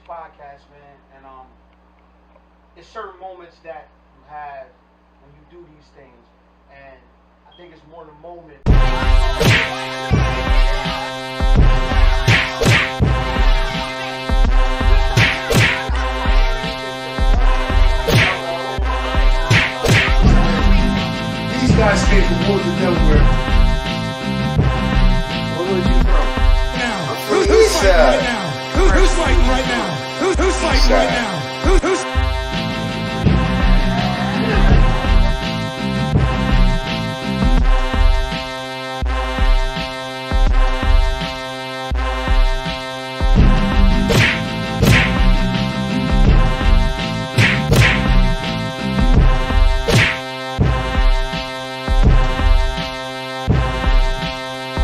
Podcast, man, and it's certain moments that you have when you do these things, and I think it's more the moment. These guys came from Woodland, Delaware. Where were you from? Now, who's fighting right now? Who's fighting right now? Who's fighting right now? Who's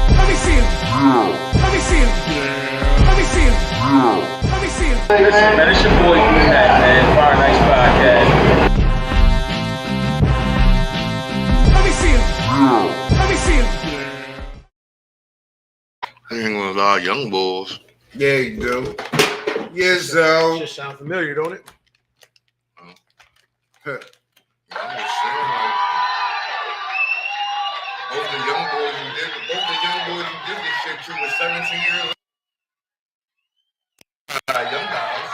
Let me see him. Let me see him. Let me see him. Let me see him. Listen, man, it's your boy D-Mac, man. Fire Nice Podcast. Let me see him. Let me see him. I ain't gonna lie, young bulls. Yeah, you do. Yes, so. Just sound familiar, don't it? I'm just saying, like, both the young boys who did this shit too were 17 years old. Young guys.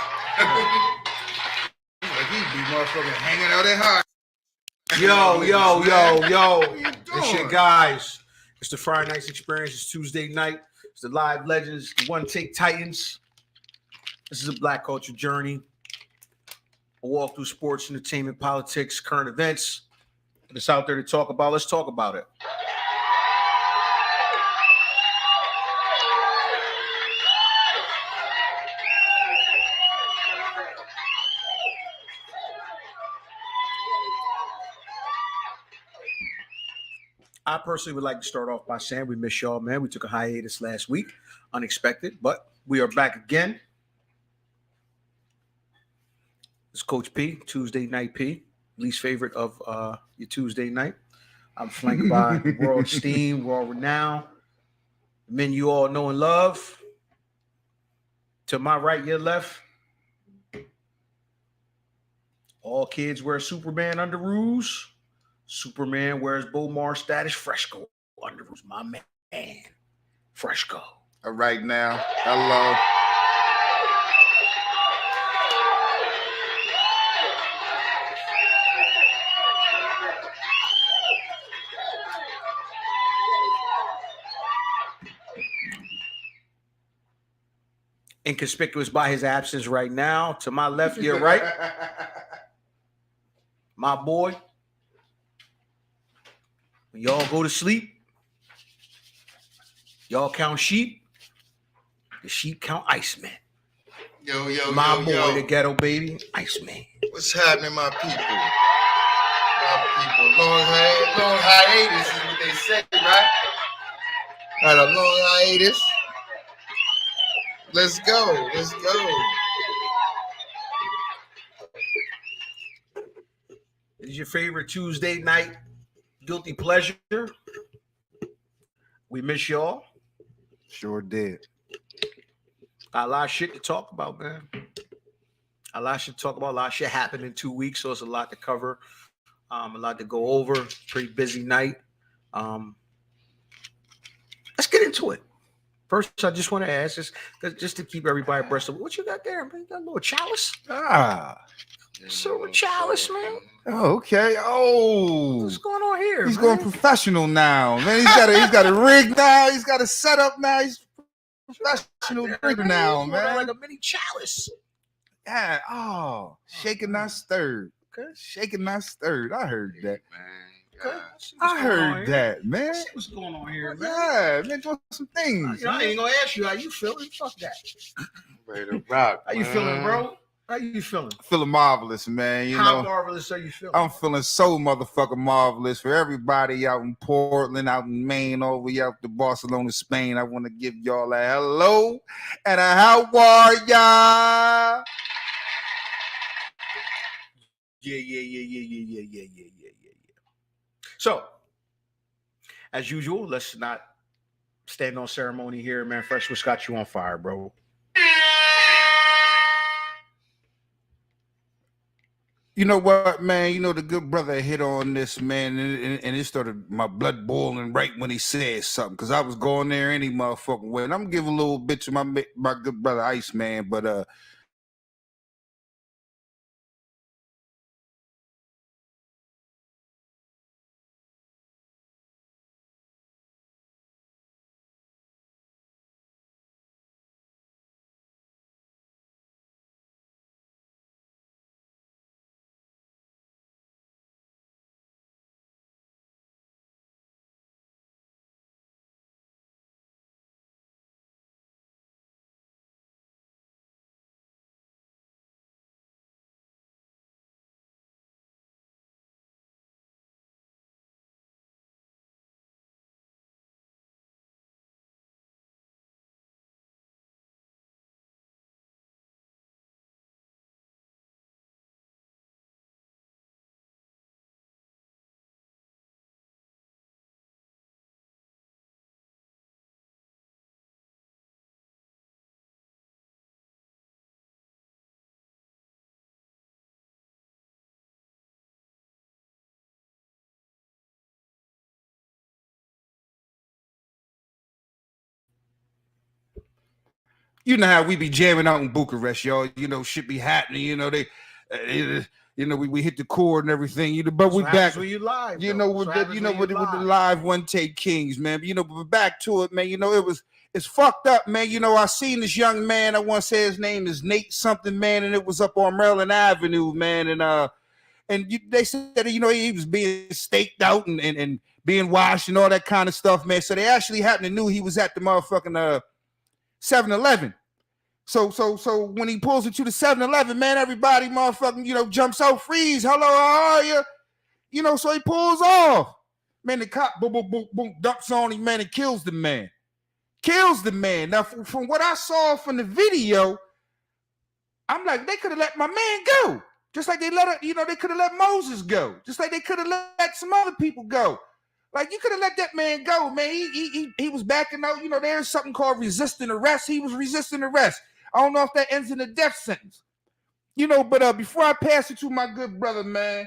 Like he be motherfucking hanging out at high. Yo. you It's your doing? guys. It's the Friday Nights Experience. It's Tuesday night. It's the Live Legends, the One Take Titans. This is a Black culture journey. A walk through sports, entertainment, politics, current events. If it's out there to talk about, let's talk about it. I personally would like to start off by saying we miss y'all, man. We took a hiatus last week, unexpected, but we are back again. It's Coach P, Tuesday Night P, least favorite of your Tuesday night. I'm flanked by world esteem, world renowned, men you all know and love. To my right, your left. All kids wear Superman underoos. Superman wears Bomar status Fresco underoos. My man, Fresco. All right now. Hello. Inconspicuous by his absence right now. To my left, your right. My boy. When y'all go to sleep, y'all count sheep. The sheep count Iceman. Yo, My boy, the ghetto baby, Iceman. What's happening, my people? My people. Long hiatus is what they say, right? Had a long hiatus. Let's go. This is your favorite Tuesday night guilty pleasure. We miss y'all. Sure did. Got a lot of shit to talk about, man. A lot of shit to talk about. A lot of shit happened in 2 weeks, so it's a lot to cover. A lot to go over. Pretty busy night. Let's get into it. First, I just want to ask this, just to keep everybody abreast of what you got there, man. You got a little chalice? Silver chalice, man. Oh, okay. Oh, What's going on here? he's man? going professional now, man. He's got a rig now. He's got a setup now. He's professional rig now, man. Like a mini chalice. Yeah, oh, shaking not stirred. Okay. Shaking not stirred. I heard that. Okay. I heard that, man. See what's going on here, man. Yeah, man, doing some things. You know, I ain't gonna ask you how you feeling. Fuck that. Ready to rock. How you man. feeling, bro? How you feeling? Feeling marvelous, man. You How know, marvelous are you feeling? I'm feeling so motherfucking marvelous for everybody out in Portland, out in Maine, all the way out to Barcelona, Spain. I want to give y'all a hello and a how are ya? Yeah. So, as usual, let's not stand on ceremony here, man. Fresh, what's got you on fire, bro? You know what, man? You know, the good brother hit on this, man, and it started my blood boiling right when he said something, because I was going there any motherfucking way. And I'm giving a little bit to my good brother Ice, man, but you know how we be jamming out in Bucharest, y'all. You know, shit be happening. You know, we hit the chord and everything. You know, but we back. When you live, You know, with the live One Take Kings, man. You know, but back to it, man. You know, it's fucked up, man. You know, I seen this young man. I want to say his name is Nate something, man, and it was up on Maryland Avenue, man. And they said that, you know, he was being staked out and being washed and all that kind of stuff, man. So they actually happened to knew he was at the motherfucking 7-Eleven. So when he pulls into the 7-Eleven, man, everybody motherfucking, you know, jumps out, freeze. Hello, how are you? You know, so he pulls off. Man, the cop boom, boom, boom, boom, dumps on him, man, and kills the man. Now, from what I saw from the video, I'm like, they could have let my man go. Just like they they could have let Moses go. Just like they could have let some other people go. Like, you could have let that man go, man. He was backing out. You know, there's something called resisting arrest. He was resisting arrest. I don't know if that ends in a death sentence. You know, but before I pass it to my good brother, man,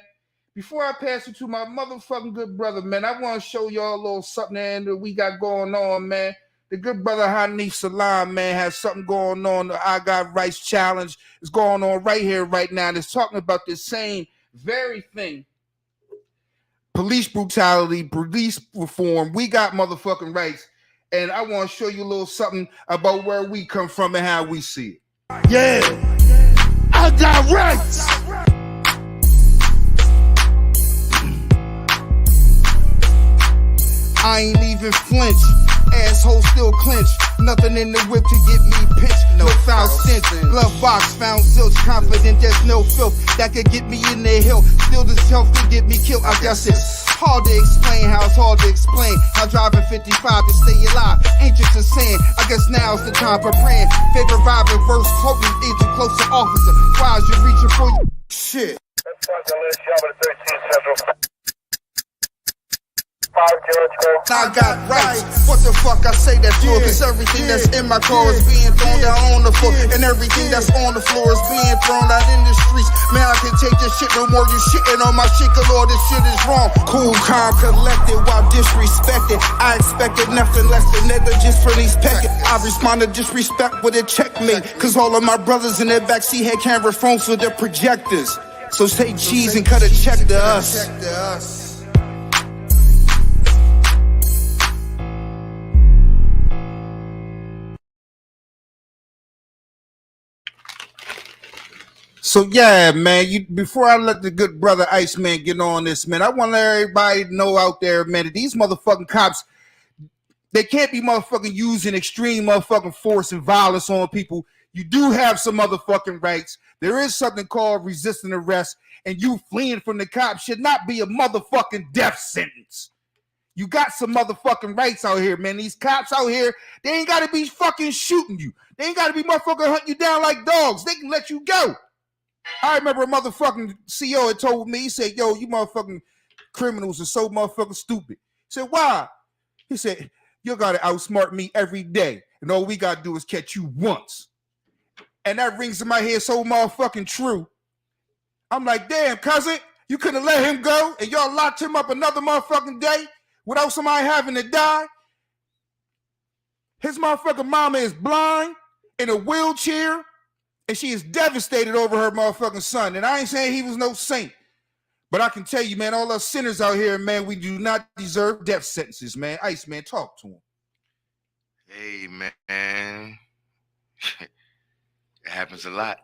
before I pass it to my motherfucking good brother, man, I want to show y'all a little something that we got going on, man. The good brother Hanif Salam, man, has something going on. The I Got Rights Challenge is going on right here, right now. And it's talking about this same very thing. Police brutality, police reform. We got motherfucking rights. And I want to show you a little something about where we come from and how we see it. Yeah, I got rights. I ain't even flinch. Asshole still clench. Nothing in the whip to get me pitched. No foul stench. Glove box found zilch. Confident there's no filth that could get me in the hill. Still this health could get me killed. I guess it's hard to explain how it's hard to explain how driving 55 to stay alive ain't just a saying. I guess now's the time for praying. Favorite rhyming verse quoting agent close to officer. Why is you reaching for you? Shit. I got rights. What the fuck I say that for? Cause everything that's in my car is being thrown down on the floor. And everything that's on the floor is being thrown out in the streets. Man, I can take this shit no more. You shitting on my shit, cause all this shit is wrong. Cool, calm, collected while disrespected. I expected nothing less than negligence for these pecking. I respond to disrespect with a checkmate. Cause all of my brothers in their backseat had camera phones with their projectors. So say cheese and cut a check to us. So yeah, man. Before I let the good brother Iceman get on this, man, I want everybody to know out there, man, that these motherfucking cops, they can't be motherfucking using extreme motherfucking force and violence on people. You do have some motherfucking rights. There is something called resisting arrest, and you fleeing from the cops should not be a motherfucking death sentence. You got some motherfucking rights out here, man. These cops out here, they ain't got to be fucking shooting you. They ain't got to be motherfucking hunting you down like dogs. They can let you go. I remember a motherfucking CEO had told me, he said, yo, you motherfucking criminals are so motherfucking stupid. He said, why? He said, you got to outsmart me every day, and all we got to do is catch you once. And that rings in my head so motherfucking true. I'm like, damn, cousin, you could have let him go, and y'all locked him up another motherfucking day without somebody having to die. His motherfucking mama is blind, in a wheelchair, and she is devastated over her motherfucking son. And I ain't saying he was no saint, but I can tell you, man, all us sinners out here, man, we do not deserve death sentences, man. Ice, man, talk to him. Hey, man. It happens a lot.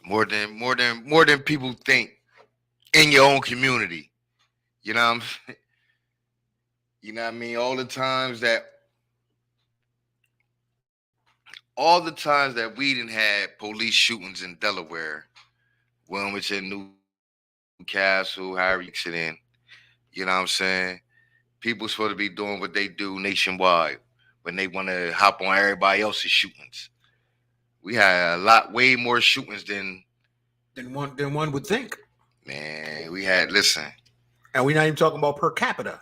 More than people think in your own community. You know what I'm saying? You know what I mean? All the times that we didn't have police shootings in Delaware, Wilmington, Newcastle, however you sit in, you know what I'm saying? People supposed to be doing what they do nationwide when they want to hop on everybody else's shootings. We had way more shootings than one would think. Man, we had, listen. And we're not even talking about per capita.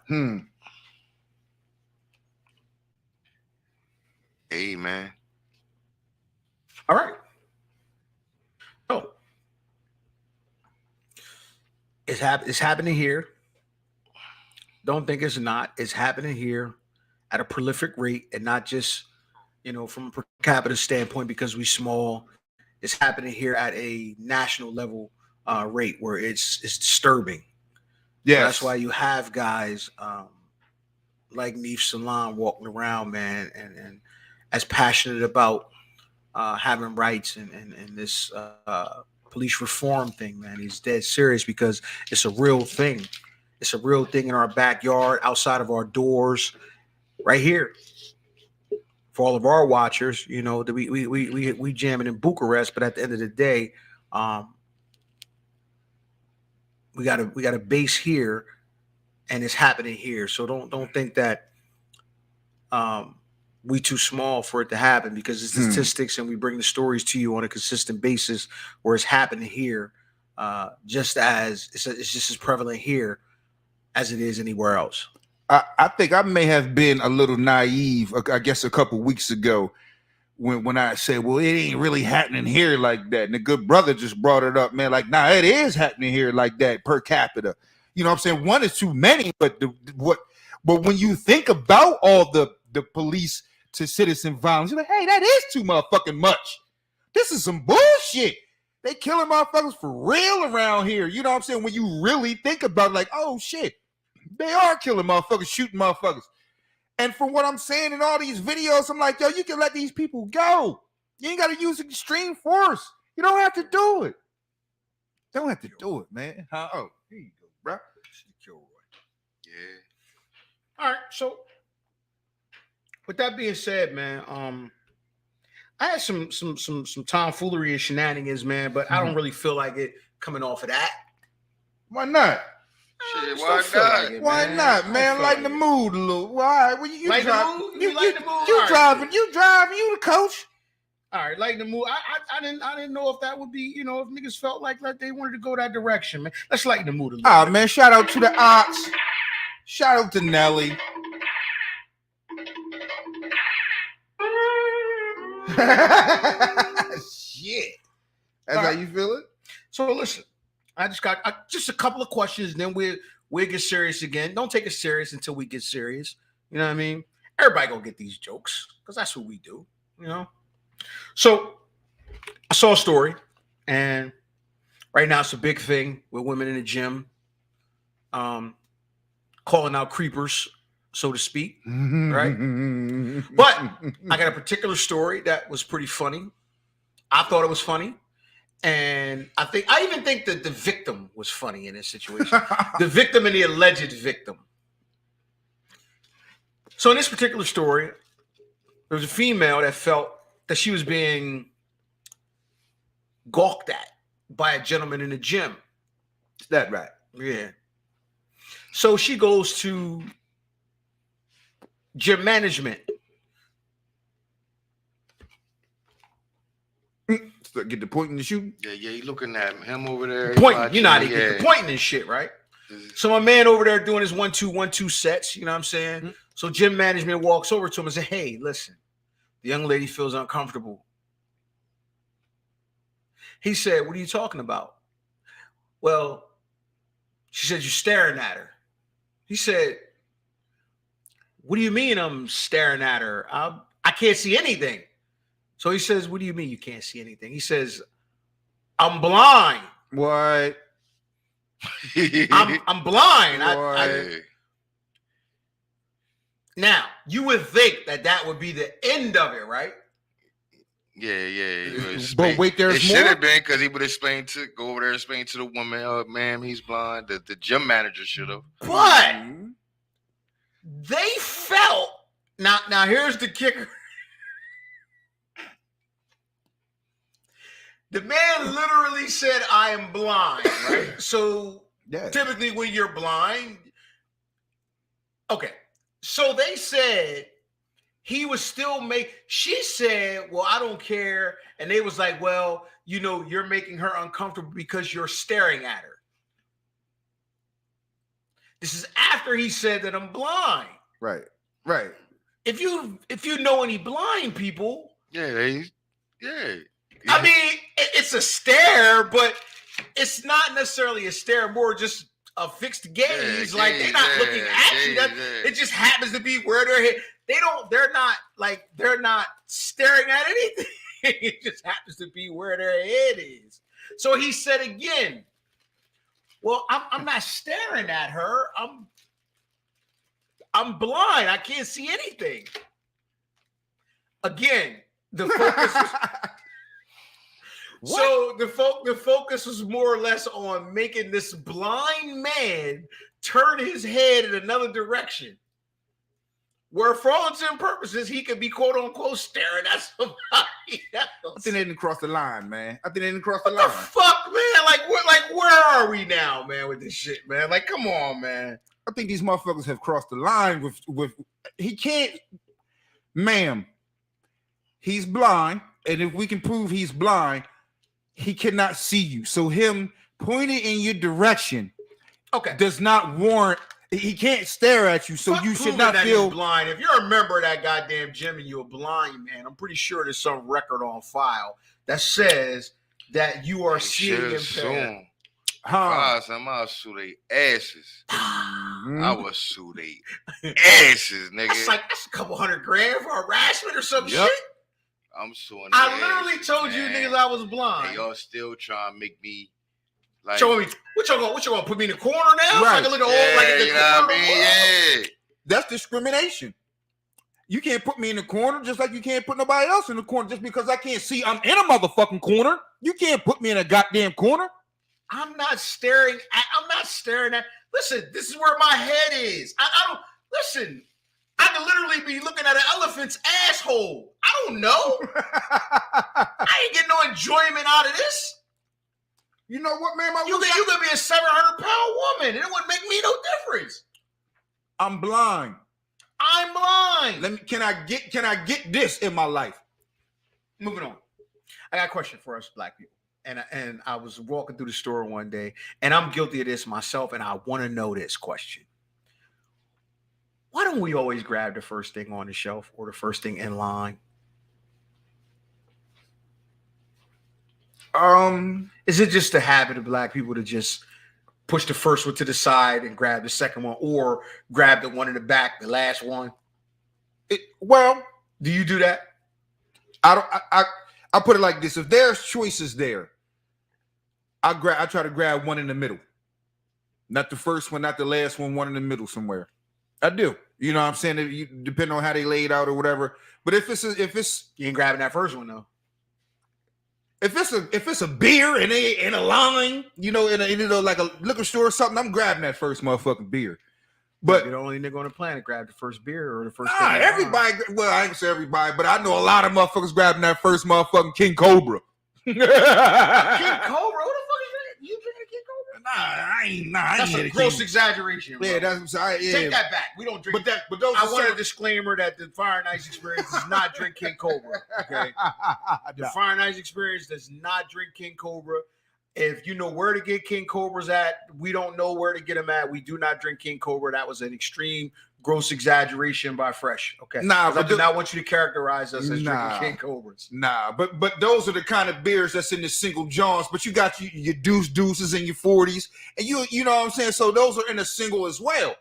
Hey, man. All right. Oh. It's happening here. Don't think it's not. It's happening here at a prolific rate, and not just, from a per capita standpoint because we small. It's happening here at a national level rate where it's disturbing. Yeah, so that's why you have guys like Neef Salam walking around, man, and as passionate about having rights and this police reform thing, man. He's dead serious because it's a real thing. It's a real thing in our backyard, outside of our doors, right here. For all of our watchers, that we jamming in Bucharest, but at the end of the day, we got a base here, and it's happening here. So don't think that we too small for it to happen, because it's statistics, and we bring the stories to you on a consistent basis where it's happening here, just as it's just as prevalent here as it is anywhere else. I think I may have been a little naive, I guess, a couple weeks ago when I said, well, it ain't really happening here like that. And the good brother just brought it up, man. Like, nah, it is happening here like that per capita. You know what I'm saying? One is too many, but when you think about all the police to citizen violence, you're like, hey, that is too motherfucking much. This is some bullshit. They killing motherfuckers for real around here. You know what I'm saying? When you really think about it, like, oh shit. They are killing motherfuckers, shooting motherfuckers. And from what I'm saying in all these videos, I'm like, yo, you can let these people go. You ain't got to use extreme force. You don't have to do it. Don't have to do it, man. Oh, here you go, bro. Yeah. All right. So, with that being said, man, I had some tomfoolery and shenanigans, man, but I don't really feel like it coming off of that. Why not? Shit, why not? Why not, man? Lighten the mood a little. Why? Well, you lighten drive, the mood? you Lighten the mood? You All driving? right. You driving? You the coach? All right, lighten the mood. I didn't know if that would be, if niggas felt like they wanted to go that direction, man. Let's lighten the mood a little. Ah, man! Shout out to the Ox. Shout out to Nelly. Shit. That's how you feel it? So listen, I just got just a couple of questions, and then we'll get serious again. Don't take it serious until we get serious. You know what I mean? Everybody gonna get these jokes because that's what we do. So I saw a story, and right now it's a big thing with women in the gym, calling out creepers, so to speak. Right? But I got a particular story that was pretty funny. I thought it was funny. And I even think that the victim was funny in this situation. The victim and the alleged victim. So in this particular story, there was a female that felt that she was being gawked at by a gentleman in the gym. Is that right? Yeah. So she goes to gym management. So get the point in the shoe. Yeah, you looking at him over there. Pointing, you know how to watching, get the pointing and shit, right? So my man over there doing his 1-2-1-2 sets, you know what I'm saying? Mm-hmm. So gym management walks over to him and says, hey, listen, the young lady feels uncomfortable. He said, what are you talking about? Well, she said, you're staring at her. He said, what do you mean I'm staring at her? I can't see anything. So he says, what do you mean you can't see anything? He says, I'm blind. What? I'm blind. What? Now, you would think that would be the end of it, right? Yeah. But wait, there's it more? should have been because he would go over there and explain to the woman, oh, ma'am, he's blind. The gym manager should have. But Mm-hmm. they felt now here's the kicker. The man literally said, I am blind, right? So Yeah. typically when you're blind, okay. So they said he was still she said, well, I don't care. And they was like, well, you're making her uncomfortable because you're staring at her. This is after he said that I'm blind. Right. If you know any blind people, Yeah. I mean, it's a stare, but it's not necessarily a stare, more just a fixed gaze. Like they're not looking at you. It just happens to be where they're hit. They're not staring at anything. It just happens to be where their head is. So he said again, well, I'm not staring at her. I'm blind. I can't see anything. Again, the focus was, so the focus was more or less on making this blind man turn his head in another direction, where for all intents and purposes he could be quote unquote staring at somebody else. I think they didn't cross the line, man. What the fuck, man? Like where are we now, man, with this shit, man? Like, come on, man. I think these motherfuckers have crossed the line with he can't, ma'am. He's blind, and if we can prove he's blind, he cannot see you. So him pointing in your direction, okay, does not warrant. He can't stare at you, so fuck you should proving not that feel you're blind. If you're a member of that goddamn gym and you're blind, man, I'm pretty sure there's some record on file that says that you are seeing impaired. I'll sue they asses. I will sue they asses, nigga. That's a couple $100,000 for harassment or some shit. I'm suing. I literally told you niggas I was blind. And y'all still trying to make me like. Show me what y'all gonna put me in the corner now? Right. So I can look at all like in the you know corner. what I mean? Yeah. that's discrimination. You can't put me in the corner just like you can't put nobody else in the corner just because I can't see I'm in a motherfucking corner. You can't put me in a goddamn corner. I'm not staring at. Listen, this is where my head is. I don't listen. I could literally be looking at an elephant's asshole. I don't know. I ain't getting no enjoyment out of this. You know what, man? You could be a 700-pound woman, and it wouldn't make me no difference. I'm blind. I'm blind. Can I get this in my life? Moving on. I got a question for us black people. And I was walking through the store one day, and I'm guilty of this myself, and I want to know this question. Why don't we always grab the first thing on the shelf or the first thing in line? Is it just a habit of black people to just push the first one to the side and grab the second one, or grab the one in the back, the last one? Well, Do you do that? I put it like this: if there's choices there, I try to grab one in the middle, not the first one, not the last one in the middle somewhere. I do. You know what I'm saying? Depending on how they laid out or whatever. But if it's You ain't grabbing that first one though. If it's a beer and they in a line, you know, in a like a liquor store or something, I'm grabbing that first motherfucking beer. But You're the only nigga on the planet grab the first beer or the first. nah, thing in the line. everybody. Well, I ain't say everybody, but I know a lot of motherfuckers grabbing that first motherfucking King Cobra. King Cobra. Who the fuck is that? You drinking King Cobra? I ain't That's a had gross King. exaggeration. Bro. Yeah, that's yeah. Take that back. We don't drink. But those I are want a certain- disclaimer that the Fire Nights experience does not drink King Cobra. Okay, the Fire Nights experience does not drink King Cobra. If you know where to get King Cobras at, we don't know where to get them at. We do not drink King Cobra. That was an extreme, gross exaggeration by Fresh. Okay, Nah, 'Cause I but do not want you to characterize us as Nah. drinking King Cobras. Nah, but those are the kind of beers that's in the single johns. But you got your deuces in your 40s, and you know what I'm saying. So those are in a single as well.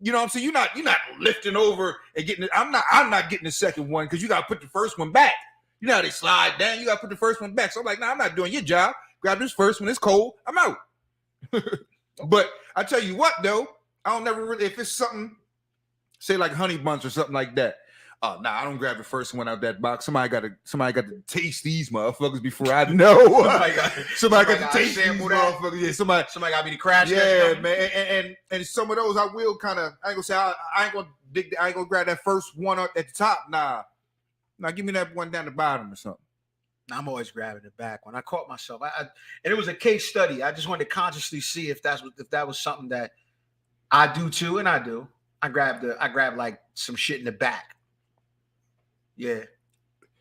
You know what I'm saying. You're not lifting over and getting it. I'm not getting the second one because you got to put the first one back. You know how they slide down. You got to put the first one back. So I'm like, nah, I'm not doing your job. Grab this first one. It's cold. I'm out. But I tell you what, though, I don't never really, if it's something, say like Honey Buns or something like that. Oh, nah, I don't grab the first one out that box. Somebody got to taste these motherfuckers before I know. Somebody got to taste these motherfuckers. Yeah, somebody got me to crash. yeah, man. And some of those I will kind of. I ain't gonna say I ain't gonna dig. I ain't gonna grab that first one up at the top. Nah, give me that one down the bottom or something. I'm always grabbing the back when I caught myself. And it was a case study. I just wanted to consciously see if that was something that I do too, and I do. I grab like some shit in the back. Yeah,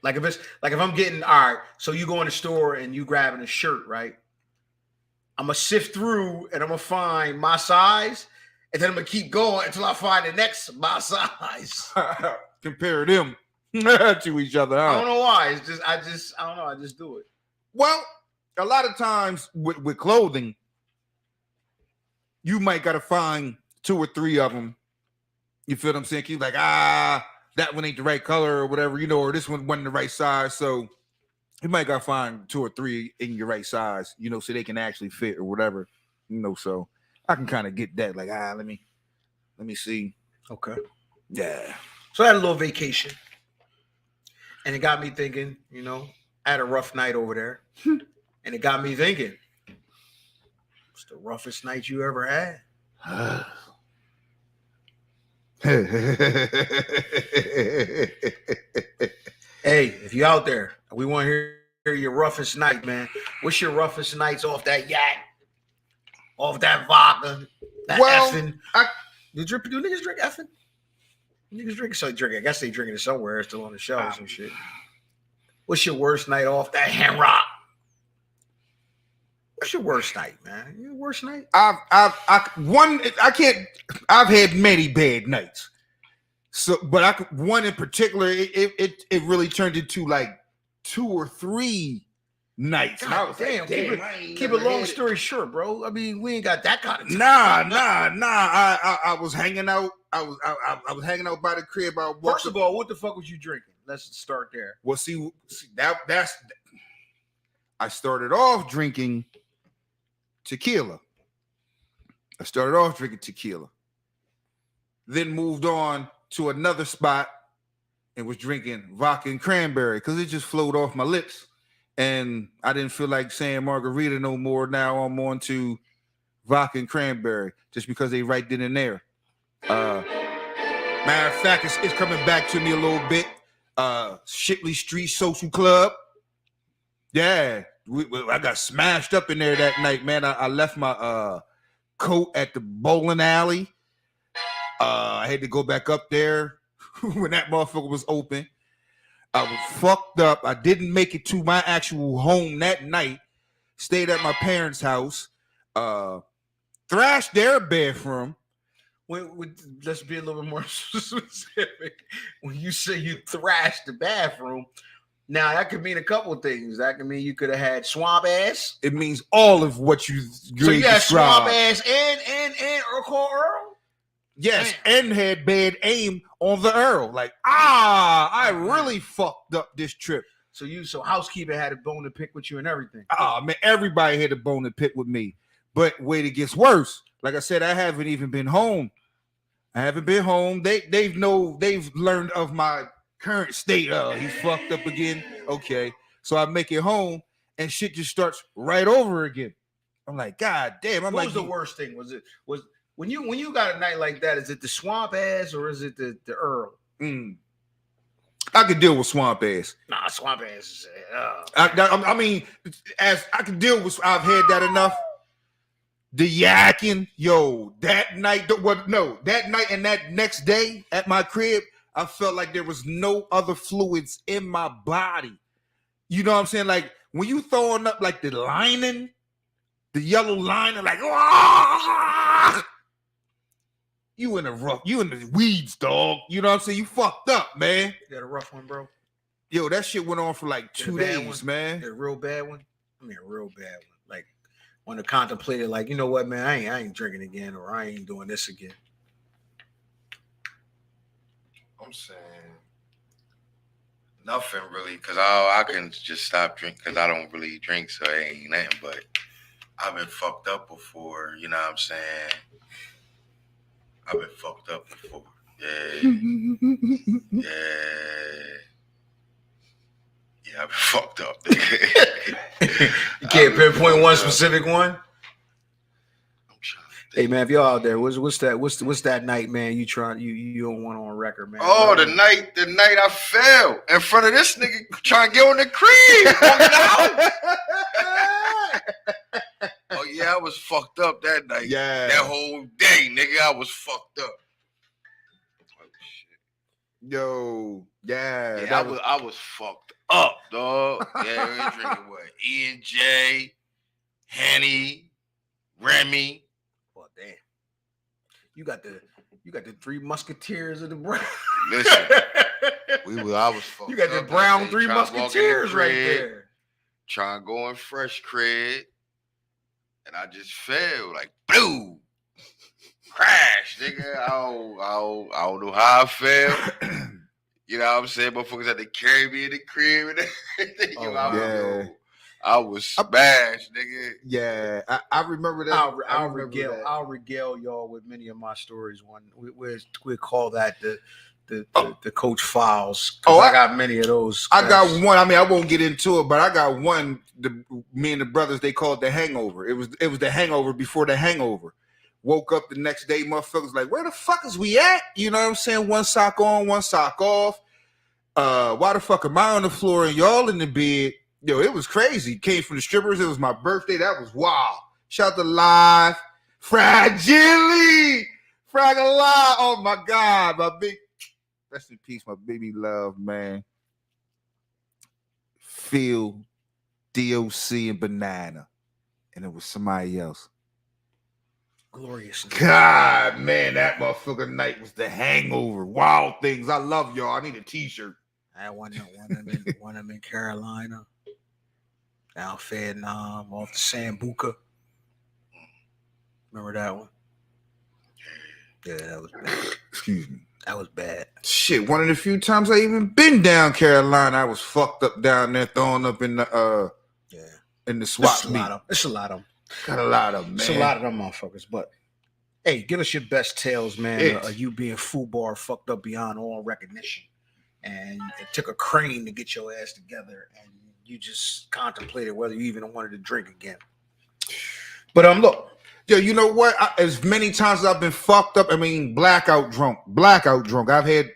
like if I'm getting all right. So you go in the store and you grabbing a shirt, right? I'm gonna sift through and I'm gonna find my size, and then I'm gonna keep going until I find the next my size. Compare them to each other. I Huh? don't know why. It's just I don't know. I just do it. Well, a lot of times with clothing, you might gotta find 2 or 3 of them. You feel what I'm saying? You're like, that one ain't the right color or whatever, you know, or this one wasn't the right size. So you might gotta find 2 or 3 in your right size, you know, so they can actually fit or whatever, you know. So I can kind of get that, like, let me see. Okay. Yeah. So I had a little vacation. And it got me thinking, you know, I had a rough night over there. And it got me thinking, what's the roughest night you ever had? Hey, if you're out there, we want to hear your roughest night, man. What's your roughest nights off that yak? Off that vodka? That Well, effing? Do niggas drink effing? Niggas drinking. I guess they drinking it somewhere. It's still on the shelves and shit. What's your worst night off that hand rock? What's your worst night, man? Your worst night? I've had many bad nights. So, but one in particular, it really turned into like 2 or 3 nights. And I was damn, like, keep it long story short, bro. I mean, we ain't got that kind of time. Nah. I was hanging out. I was hanging out by the crib. First of all, what the fuck was you drinking? Let's start there. Well, see that's. I started off drinking tequila. Then moved on to another spot and was drinking vodka and cranberry because it just flowed off my lips. And I didn't feel like saying margarita no more. Now I'm on to vodka and cranberry just because they right then and there. Matter of fact, it's coming back to me a little bit. Shipley Street Social Club. Yeah, I got smashed up in there that night, man. I left my coat at the bowling alley. I had to go back up there when that motherfucker was open. I was fucked up. I didn't make it to my actual home that night. Stayed at my parents' house. Thrashed their bathroom. Let's be a little bit more specific. When you say you thrashed the bathroom, now that could mean a couple of things. That could mean you could have had swamp ass. It means all of what you So you had swamp described. ass and Urkel Earl? Yes, and had bad aim on the Earl. Like, I really fucked up this trip. So housekeeping had a bone to pick with you and everything. Man, everybody had a bone to pick with me. But wait, it gets worse. Like I said, I haven't even been home. They've learned of my current state. He's fucked up again. Okay. So I make it home and shit just starts right over again. I'm like, God damn. I'm What like, was the worst thing? Was when you got a night like that? Is it the swamp ass or is it the Earl? I could deal with swamp ass. Nah, swamp ass is. I mean, as I can deal with, I've had that enough. The yakking, yo, that night, that night and that next day at my crib, I felt like there was no other fluids in my body. You know what I'm saying? Like when you throwing up like the lining, the yellow lining, like, you in the weeds, dog. You know what I'm saying? You fucked up, man. You got a rough one, bro. Yo, that shit went on for like 2 days, man. A real bad one. I mean, a real bad one. Like when to contemplate it, like, you know what, man, I ain't drinking again, or I ain't doing this again. I'm saying nothing really, because I can just stop drinking because I don't really drink, so it ain't nothing. But I've been fucked up before, you know what I'm saying? I've been fucked up before. Yeah. Yeah. Yeah, I've been fucked up. You can't pinpoint one specific one. I'm trying to think. Hey man, if y'all out there, what's that night, man? You don't want on record, man. Oh, the night I fell in front of this nigga trying to get on the crib. Oh yeah, I was fucked up that night. Yeah. That whole day, nigga, I was fucked up. Oh shit. Yo, yeah. Yeah, I was fucked up, dog. Yeah, we drinking what? E&J, Henny, Remy. Well, damn. You got the three musketeers of the brown. Listen, I was fucked up. You got the that brown day. three Trying to walk in the musketeers right crib, there. Trying to go in fresh crib. And I just fell like boom, crash, nigga. I don't know how I fell. You know what I'm saying? Motherfuckers had to carry me in the crib and everything. Oh, yeah. I was smashed, nigga. Yeah, I remember that. I'll regale y'all with many of my stories. We call that the coach files. Oh, I got many of those. I got one. I mean, I won't get into it, but I got one. Me and the brothers, they called the hangover. It was the hangover before the hangover. Woke up the next day, motherfuckers like, where the fuck is we at? You know what I'm saying? One sock on, one sock off. Why the fuck am I on the floor and y'all in the bed? Yo, it was crazy. Came from the strippers. It was my birthday. That was wild. Shout out to Live. Fragile. Oh my God. My big, rest in peace, my baby love, man. Phil, DOC, and Banana. And it was somebody else. Glorious. God, man, that motherfucker night was the hangover. Wild things. I love y'all. I need a t-shirt. I had one of them in Carolina. Down Vietnam, off the Sambuca. Remember that one? Yeah, that was bad. Excuse me. That was bad. Shit, one of the few times I even been down Carolina, I was fucked up down there, thrown up in the in the swap meet. It's a lot of them. Got a lot of them, man. It's a lot of them motherfuckers. But hey, give us your best tales, man. You being FUBAR fucked up beyond all recognition, and it took a crane to get your ass together, and you just contemplated whether you even wanted to drink again. But look. Yo, you know what? As many times as I've been fucked up, I mean, blackout drunk. I've had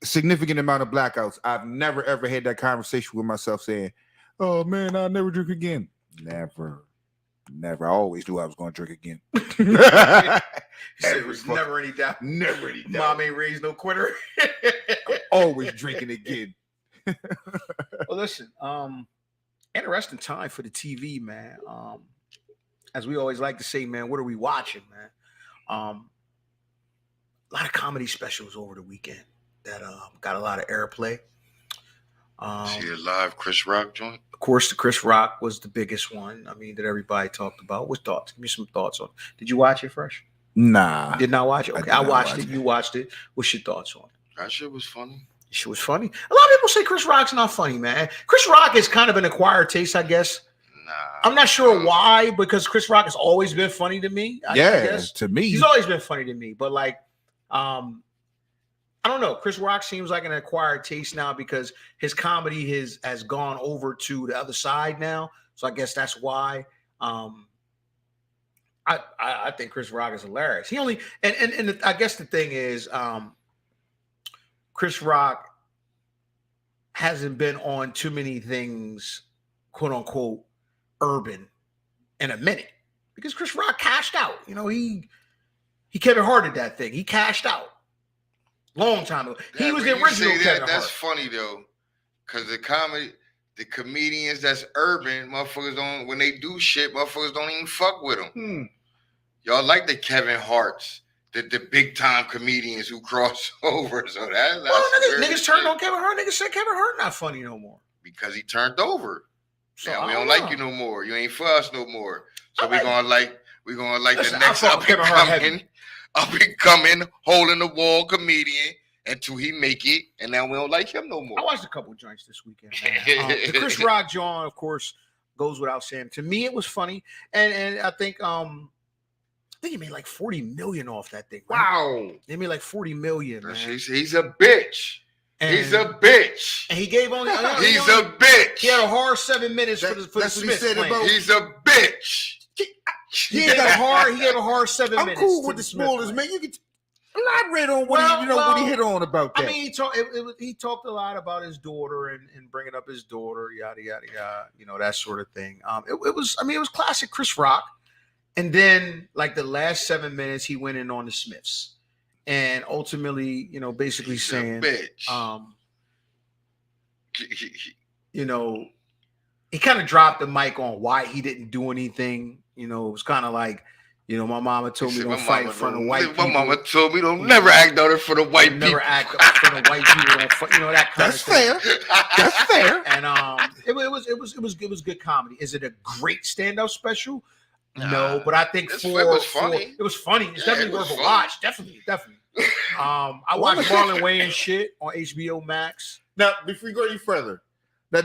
a significant amount of blackouts. I've never, ever had that conversation with myself saying, oh, man, I'll never drink again. Never. I always knew I was going to drink again. There was never any doubt. Never any doubt. Mom ain't raised no quitter. Always drinking again. Well, listen, interesting time for the TV, man. As we always like to say, man, what are we watching, man? A lot of comedy specials over the weekend that got a lot of airplay. See a live Chris Rock joint? Of course, the Chris Rock was the biggest one. I mean, that everybody talked about. What thoughts? Give me some thoughts on it. Did you watch it, Fresh? Nah. You did not watch it? Okay, I watched it. You watched it. What's your thoughts on it? That shit was funny. Shit was funny. A lot of people say Chris Rock's not funny, man. Chris Rock is kind of an acquired taste, I guess. Nah. I'm not sure why, because Chris Rock has always been funny to me. I guess. To me. He's always been funny to me. But like, I don't know. Chris Rock seems like an acquired taste now because his comedy has gone over to the other side now. So I guess that's why. I think Chris Rock is hilarious. He only and I guess the thing is, Chris Rock hasn't been on too many things, quote unquote, urban in a minute because Chris Rock cashed out. You know, he Kevin Harted that thing. He cashed out long time ago. He was the when you original say Kevin that, that's Hart. funny though, because the comedians that's urban, motherfuckers don't, when they do shit, motherfuckers don't even fuck with them. Y'all like the Kevin Harts, the big time comedians who cross over. So that's Niggas turned on Kevin Hart. Niggas said Kevin Hart not funny no more. because he turned over. So Now we I don't know. like you no more. You ain't for us no more. So I we're gonna like Listen, the I next fuck with Kevin Hart heavy. up and coming, hole in the wall comedian until he make it, and now we don't like him no more. I watched a couple joints this weekend. Man. The Chris Rock John, of course, goes without saying. To me, it was funny, and I think he made like 40 million off that thing. Right? Wow. They made like 40 million. Man. He's a bitch. He's And- a bitch. And he gave only. He's a bitch. He had a hard 7 minutes for the That's what he Smith said plan. about- He's a bitch. He gave a hard 7 I'm minutes. cool to with the Smith spoilers, plan. man. You can elaborate on what Well, what he hit on about that. I mean, he talked a lot about his daughter and bringing up his daughter, yada yada yada, you know, that sort of thing. It was classic Chris Rock. And then, like the last 7 minutes, he went in on the Smiths, and ultimately, you know, basically He's saying, a bitch. you know, he kind of dropped the mic on why he didn't do anything. You know, it was kind of like, you know, my mama told me He said, don't fight in front of white people. My mama told me don't never act out in front of white Never people. act in front of white people. Don't fight, you know, that kind That's of thing. fair. That's fair. And it was good comedy. Is it a great stand-up special? Nah, No, but I think it was funny. It was funny. It's Yeah, definitely it was worth a funny. watch. Definitely. I watched Marlon Wayans shit on HBO Max. Now, before you go any further, now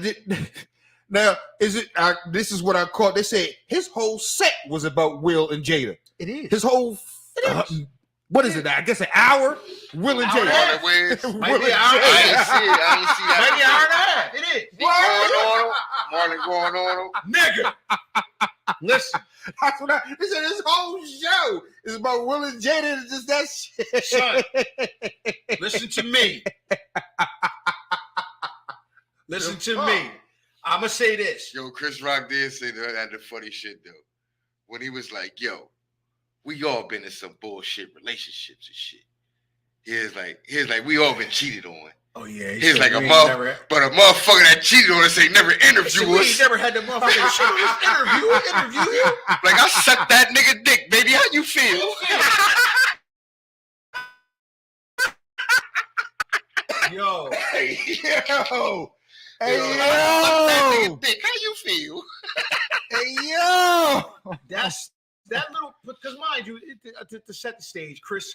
is it? This is what I caught. They said his whole set was about Will and Jada. It is. His whole, what is it? I guess an hour. Will and Hour and a Jada. half. Marlon Wayans. Might Will be and an hour and a Jada. I ain't see that. Maybe an hour and a half. It is. Marlon going on him. Nigga. Listen, That's what they said. His whole show is about Will and Jada. And just that shit. son. Listen to me. Listen to me. I'm gonna say this. Yo, Chris Rock did say that the funny shit though. When he was like, yo, we all been in some bullshit relationships and shit. He's like, we all been cheated on. Oh yeah. He's like a we ain't mother, never- but a motherfucker that cheated on us ain't never He said, interviewed we us. ain't never had the motherfucking shit on this interview you. Like I sucked that nigga dick, baby. How you feel? Yo, Hey, yo. Hey, I sucked that yo. nigga dick. How you feel? Hey, yo. that's that little, because mind you, to set the stage, Chris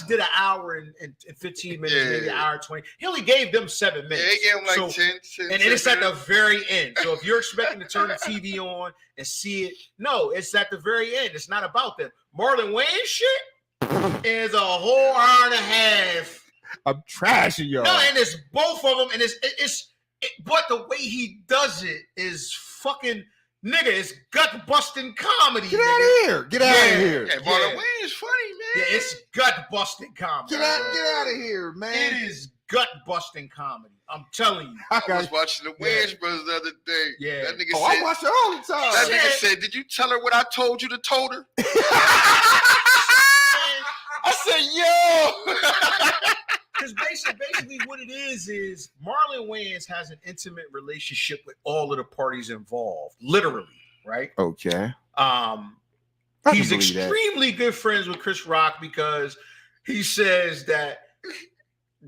did an hour and 15 minutes, maybe an hour 20. He only gave them 7 Yeah, minutes. they gave him like So- 10 and it's at the very end. So if you're expecting to turn the TV on and see it, no, it's at the very end. It's not about them. Marlon Wayans shit is a whole hour and a half. I'm trashing y'all. No, and it's both of them, and but the way he does it is fucking nigga. It's gut busting comedy. Get nigga. out of here. Get out Yeah. of here. Yeah, Marlon Wayans is funny, man. Yeah, it's gut busting comedy. Get out of here, man. It is gut busting comedy. I'm telling you. I I got was watching the Wayans brothers the other day. Yeah. That nigga Oh, I said, watch it all the time. that nigga said, did you tell her what I told you to told her? I said, yo. Because basically what it is Marlon Wayans has an intimate relationship with all of the parties involved, literally, right? Okay. I he's believe that. extremely good friends with Chris Rock because he says that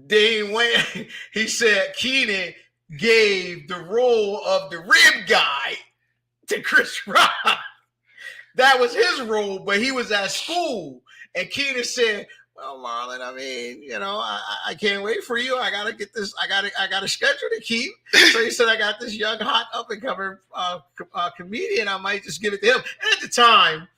Dane Wayne, he said Keenan gave the role of the rib guy to Chris Rock. That was his role, but he was at school. And Keenan said, well, Marlon, I mean, you know, I can't wait for you. I gotta get this. I got a schedule to keep. So he said, I got this young, hot, up and coming comedian. I might just give it to him. And at the time,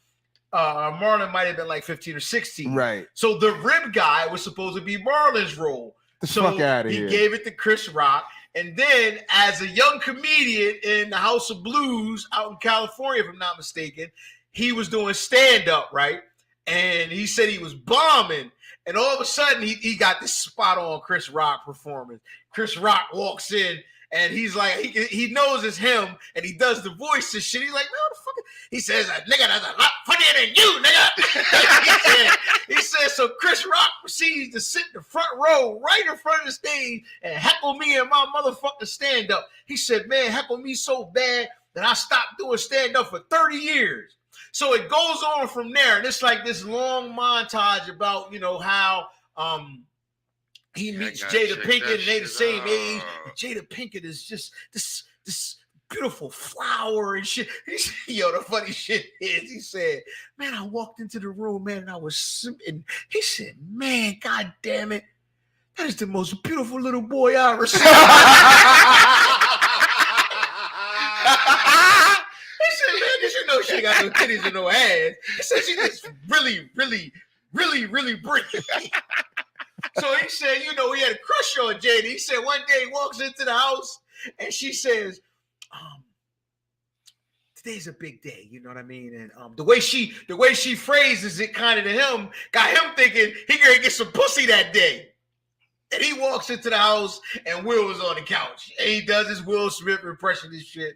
Marlon might have been like 15 or 16. Right. So the rib guy was supposed to be Marlon's role. The So fuck out of he here. gave it to Chris Rock. And then as a young comedian in the House of Blues out in California, if I'm not mistaken, he was doing stand-up, right? And he said he was bombing. And all of a sudden, he got this spot-on Chris Rock performance. Chris Rock walks in, and he's like, he knows it's him, and he does the voice and shit. He's like, no, the fuck? He says, nigga, that's a lot funnier than you, nigga. he said, so Chris Rock proceeds to sit in the front row, right in front of the stage, and heckle me and my motherfucking stand-up. He said, man, heckle me so bad that I stopped doing stand-up for 30 years. So it goes on from there, and it's like this long montage about, you know, how he meets Jada Pinkett, and they the same age. And Jada Pinkett is just this beautiful flower and shit. Yo, the funny shit is, he said, man, I walked into the room, man, and I was, and he said, man, god damn it, that is the most beautiful little boy I ever seen. He said, man, because you know she ain't got no titties and no ass. He said she just really, really, really, really pretty. So he said, you know, he had a crush on Jada. He said one day he walks into the house and she says, today's a big day, you know what I mean? And the way she phrases it kind of to him, got him thinking he gonna get some pussy that day. And he walks into the house and Will is on the couch. And he does his Will Smith impression and shit.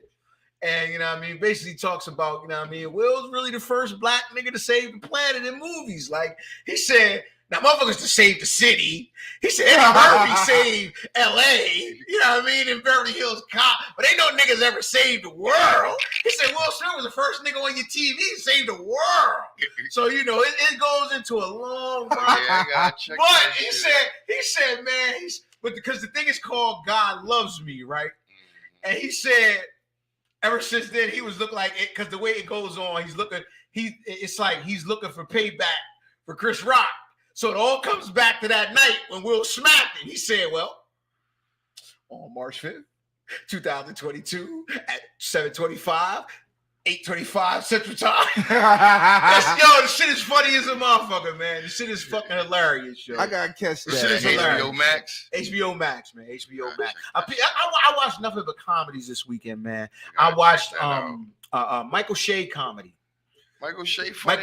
And, you know what I mean, basically talks about, you know what I mean, Will's really the first black nigga to save the planet in movies. Like, he said, now motherfuckers to save the city. He said, Eddie Murphy saved L.A., you know what I mean, in Beverly Hills Cop. But ain't no niggas ever saved the world. He said, Will Smith was the first nigga on your TV to save the world. So, you know, it goes into a long ride. But he said, man, because the thing is called God Loves Me, right? And he said, ever since then, he was looking like it, because the way it goes on, it's like he's looking for payback for Chris Rock. So it all comes back to that night when Will smacked it. He said, well, on March 5th, 2022 at 7:25, 8:25 Central Time. Yo, the shit is funny as a motherfucker, man. The shit is fucking hilarious, yo. I gotta catch that. The shit is hilarious. HBO Max. HBO Max, man. HBO Max. I watched nothing but comedies this weekend, man. I watched Michael Shea comedy. Michael Shea funny.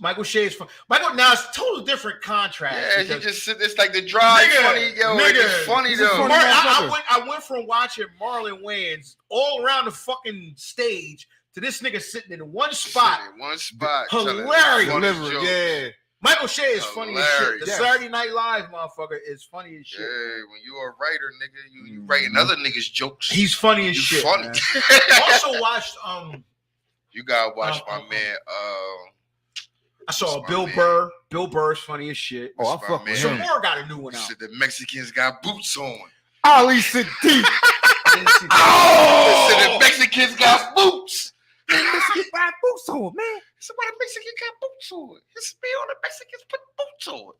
Michael Shea is fun. Now it's total different contrast. Yeah, he just sit. It's like the dry funny. Yo, it's funny though. I went from watching Marlon Wayans all around the fucking stage to this nigga sitting in one spot. Hilarious. Yeah. Michael Shea is funny as shit. The Saturday Night Live motherfucker is funny as shit. Yeah, when you're a writer, nigga, you writing other niggas' jokes. He's funny as shit. Funny. Also watched you gotta watch my man. I saw Bill Burr. Bill Burr's funny as shit. Oh, I fuck with him. Moore got a new one out. Said the Mexicans got boots on. Ali Sadiq. Oh, said the Mexicans got boots. The Mexicans got boots on, man. Somebody Mexican got boots on. It's me on the Mexicans put boots on.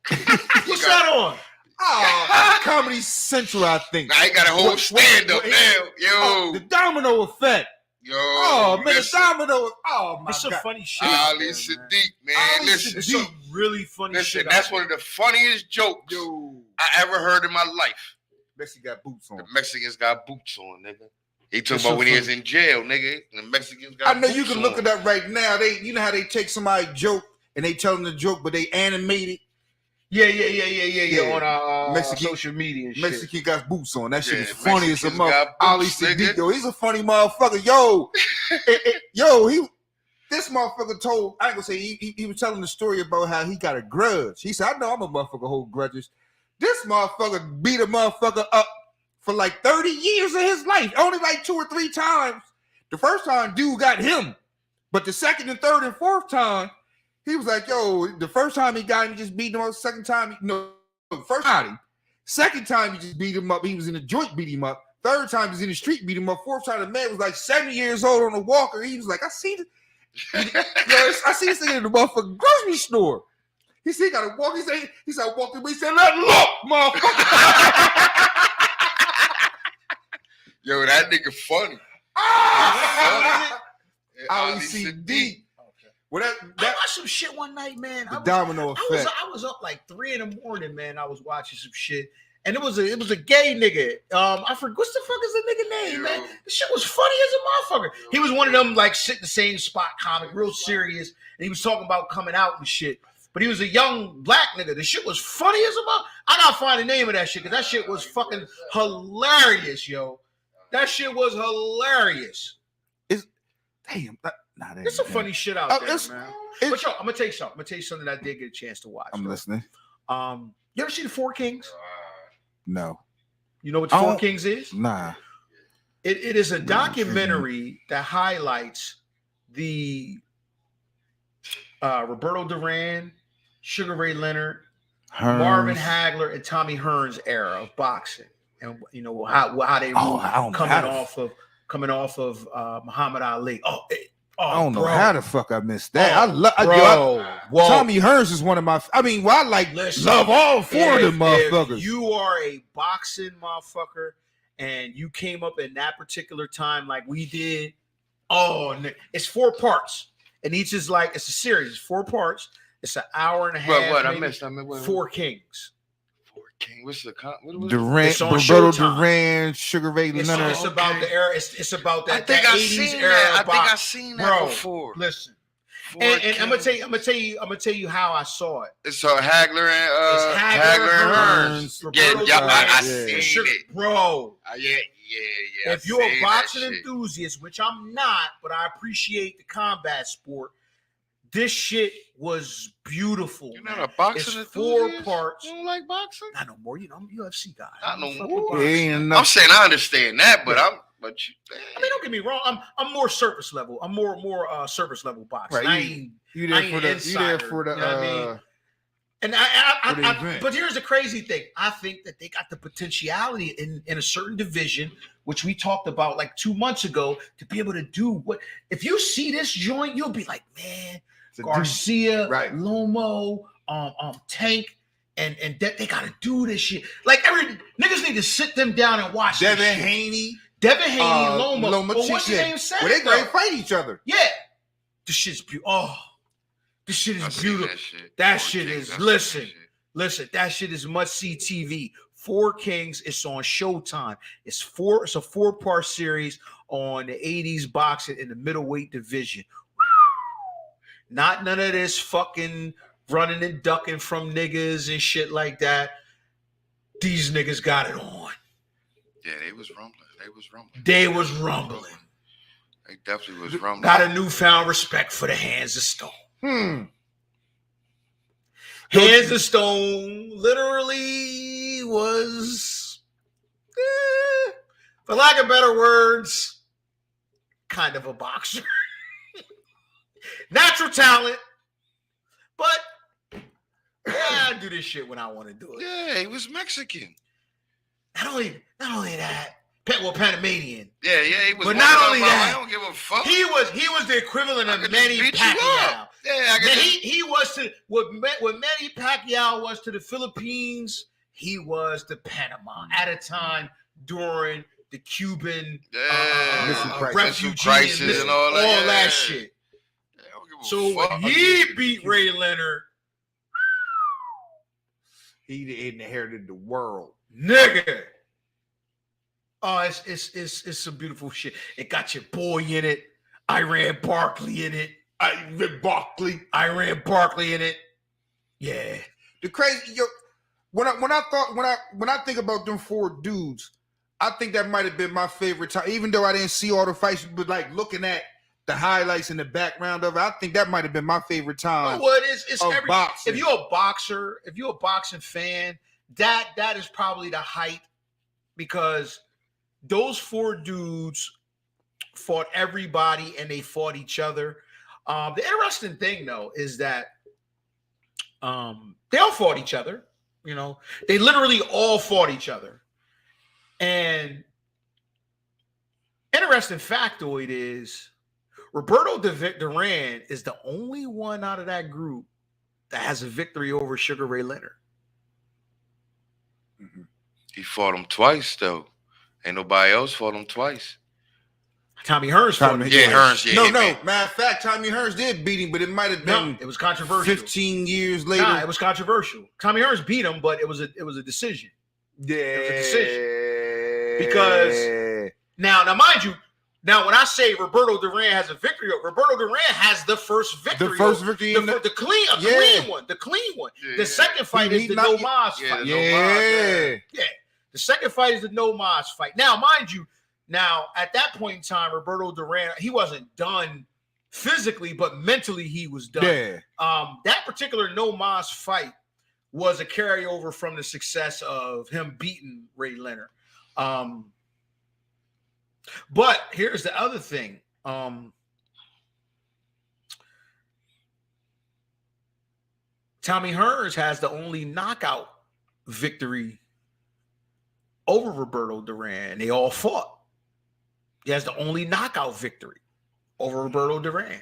What's that on? Oh, Comedy Central, I think. I got a whole stand up now. Yo. The Domino Effect. Yo. Oh, man, the Domino. Oh, my It's God. some funny shit. Ali Sadiq, man. Ali Listen. It's some really funny Listen, shit. that's one of the funniest jokes I ever heard in my life. Mexican got boots on. The Mexicans got boots on, nigga. He talking It's about so when he funny. was in jail, nigga. The Mexicans got I know boots you can on. look it up right now. You know how they take somebody's joke and they tell them the joke, but they animate it. Yeah. Yeah. On Mexican- social media and shit. Mexican got boots on. That shit Yeah, is funny as a Mexicans mother. got Ali boots, Sadiq, nigga. yo, he's a funny motherfucker. Yo, this motherfucker told, I ain't gonna say, he was telling the story about how he got a grudge. He said, I know I'm a motherfucker hold grudges. This motherfucker beat a motherfucker up for like 30 years of his life. Only like 2 or 3 times. The first time, dude got him. But the second and third and fourth time, he was like, yo, the first time he got him, he just beat him up. Second time, first time. Second time, he just beat him up. He was in the joint, beat him up. Third time, he was in the street, beat him up. Fourth time, the man was like 70 years old on a walker. He was like, I see this thing in the motherfucking grocery store. He said, he got to walk. He said, I walked him. He said, look, motherfucker. Yo, that nigga funny. Ali Ali Sadiq. Okay. Well, I that watched some shit one night, man. the domino effect. I was up like 3 a.m, man. I was watching some shit, and it was a gay nigga. I forgot what's the fuck is the nigga name, man. The shit was funny as a motherfucker. He was one of them like sit in the same spot comic, real serious, and he was talking about coming out and shit. But he was a young black nigga. The shit was funny as a motherfucker. I gotta find the name of that shit because that shit was fucking hilarious, yo. That shit was hilarious. Damn, There's some funny shit out there, man. But yo, I'm gonna tell you something. I'm gonna tell you something that I did get a chance to watch. I'm listening. You ever see the Four Kings? No. You know what the Four Kings is? Nah. It is a documentary that highlights the Roberto Duran, Sugar Ray Leonard, Marvin Hagler, and Tommy Hearns era of boxing, and you know how they coming off of Muhammad Ali. I don't know how the fuck I missed that. I love Tommy Hearns is one of my. I mean, I love all four of them motherfuckers. If you are a boxing motherfucker and you came up in that particular time like we did, it's 4 parts, and each is like it's a series. It's 4 parts. It's an hour and a half. What I missed? Four Kings. King. What's the what Durant, Roberto Duran, Sugar Ray Leonard. It's about the era. It's about that. I think I've seen that. I seen that before. Listen, and I'm gonna tell you how I saw it. It's Hagler and Hagler and Hearns. I seen it, bro. Yeah. If you're a boxing enthusiast, which I'm not, but I appreciate the combat sport. This shit was beautiful. You're not a boxing enthusiast? 4 parts. You don't like boxing? Not no more. You know, I'm a UFC guy. Not no more. I'm saying I understand that, but I mean, don't get me wrong. I'm more surface level. I'm more surface level boxing. Right. You there for the? You there for the? You know what I mean? And I but here's the crazy thing. I think that they got the potentiality in a certain division, which we talked about like 2 months ago, to be able to do what. If you see this joint, you'll be like, man. Garcia, Lomo, Tank, and that they gotta do this shit. Like niggas need to sit them down and watch. Devin Haney, Lomo. But what's your name said? Well, they gonna fight each other. Yeah, this shit's beautiful. This shit is beautiful. That shit is. Listen. That shit is must see TV. Four Kings. It's on Showtime. It's a 4-part series on the 80s boxing in the middleweight division. Not none of this fucking running and ducking from niggas and shit like that. These niggas got it on. Yeah, they was rumbling. They was rumbling. They definitely was rumbling. Got a newfound respect for the Hands of Stone. Hands of Stone literally was, for lack of better words, kind of a boxer. Natural talent, but I do this shit when I want to do it. Yeah, he was Mexican. Not only that, Panamanian. Yeah, he was. But not only that, I don't give a fuck. He was the equivalent of Manny Pacquiao. Yeah, he was to what Manny Pacquiao was to the Philippines. He was to Panama at a time during the Cuban refugee crisis and all that shit. So when he beat Ray Leonard, he inherited the world, nigga. Oh, it's some beautiful shit. It got your boy in it, Iran Barkley in it, Iran Barkley in it. Yeah, the crazy when I think about them 4 dudes, I think that might have been my favorite time. Even though I didn't see all the fights, but like looking at the highlights in the background of it, I think that might have been my favorite time. Well, it's boxing. If you're a boxer, if you're a boxing fan, that is probably the height, because those 4 dudes fought everybody and they fought each other. The interesting thing though is that they all fought each other. You know, they literally all fought each other. And interesting factoid is Roberto Duran is the only one out of that group that has a victory over Sugar Ray Leonard. He fought him twice, though. Ain't nobody else fought him twice. Tommy Hearns fought him. Yeah, Hearns. Yeah, No, hit no. me. Matter of fact, Tommy Hearns did beat him, but it might have No, been it was controversial. 15 years later. Nah, it was controversial. Tommy Hearns beat him, but it was a decision. Yeah. It was a decision. Because now mind you, now when I say Roberto Duran has a victory, Roberto Duran has the first victory. The first victory in the clean one. The clean one. Yeah, The second fight He is the knocked- No Mas yeah, fight. the No Mas, Yeah. The second fight is the No Mas fight. Now, mind you, at that point in time, Roberto Duran, he wasn't done physically, but mentally he was done. Yeah. That particular No Mas fight was a carryover from the success of him beating Ray Leonard. But here's the other thing. Tommy Hearns has the only knockout victory over Roberto Duran. They all fought. He has the only knockout victory over Roberto Duran.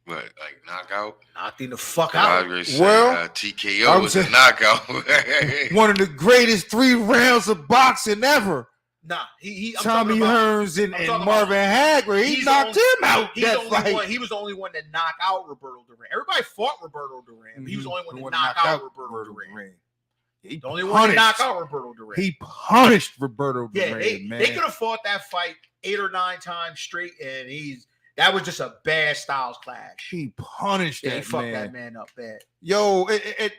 What, like knockout? Knocked him the fuck I out. was gonna say, Well, I TKO was was a a- knockout. One of the greatest 3 rounds of boxing ever. Nah, I'm Tommy talking about- Hearns and I'm talking Marvin Hagler. He he's knocked the him out He's that the only fight. one. He was the only one to knock out Roberto Duran. Everybody fought Roberto Duran, but he was the only one to One knock knocked out Roberto Duran. He The only one to punished- knock out Roberto Duran. He punished Roberto Yeah, Duran, man. they could have fought that fight 8 or 9 times straight, and that was just a bad styles clash. He punished Yeah, he that fucked man. that man up bad. Yo,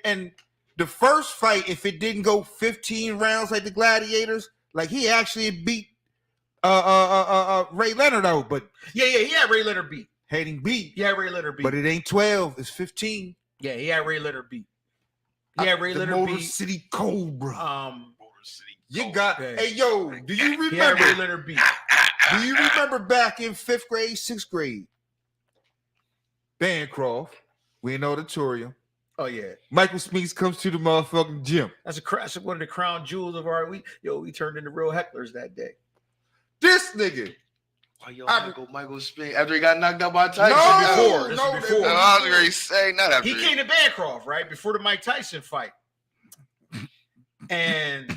and the first fight, if it didn't go 15 rounds like the Gladiators, like he actually beat Ray Leonard out, but Yeah, he had Ray Leonard beat. had him beat. He had Ray Leonard beat. But it ain't 12, it's 15. Yeah, he had Ray Leonard beat. He had Ray The Leonard Motor beat. City Cobra. You got, yeah. hey yo, do you He had Ray remember? Leonard beat. Do you remember back in 5th grade, 6th grade? Bancroft, we in auditorium. Oh yeah, Michael Spinks comes to the motherfucking gym. that's one of the crown jewels of our week. We turned into real hecklers that day. This nigga. Why yo, I- Michael Spinks after he got knocked out by Tyson? No, This no, is before. No, I was going to say, not after. He came to Bancroft right before the Mike Tyson fight, and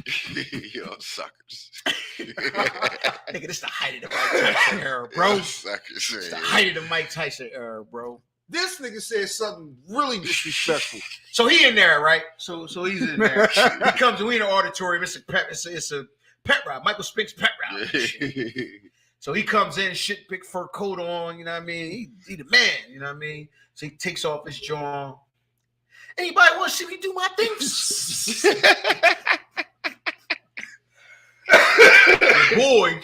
Yo, suckers. nigga, this the height of the Mike Tyson era, bro. Yo, suckers. It's the height of the Mike Tyson era, bro. This nigga said something really disrespectful. So he in there, right? So he's in there. He comes and we in the auditorium. It's a pet ride. Michael Spinks pet ride. So he comes in, shit, big fur coat on, you know what I mean? He the man, you know what I mean? So he takes off his jaw. Anybody want to see me do my things? Boy,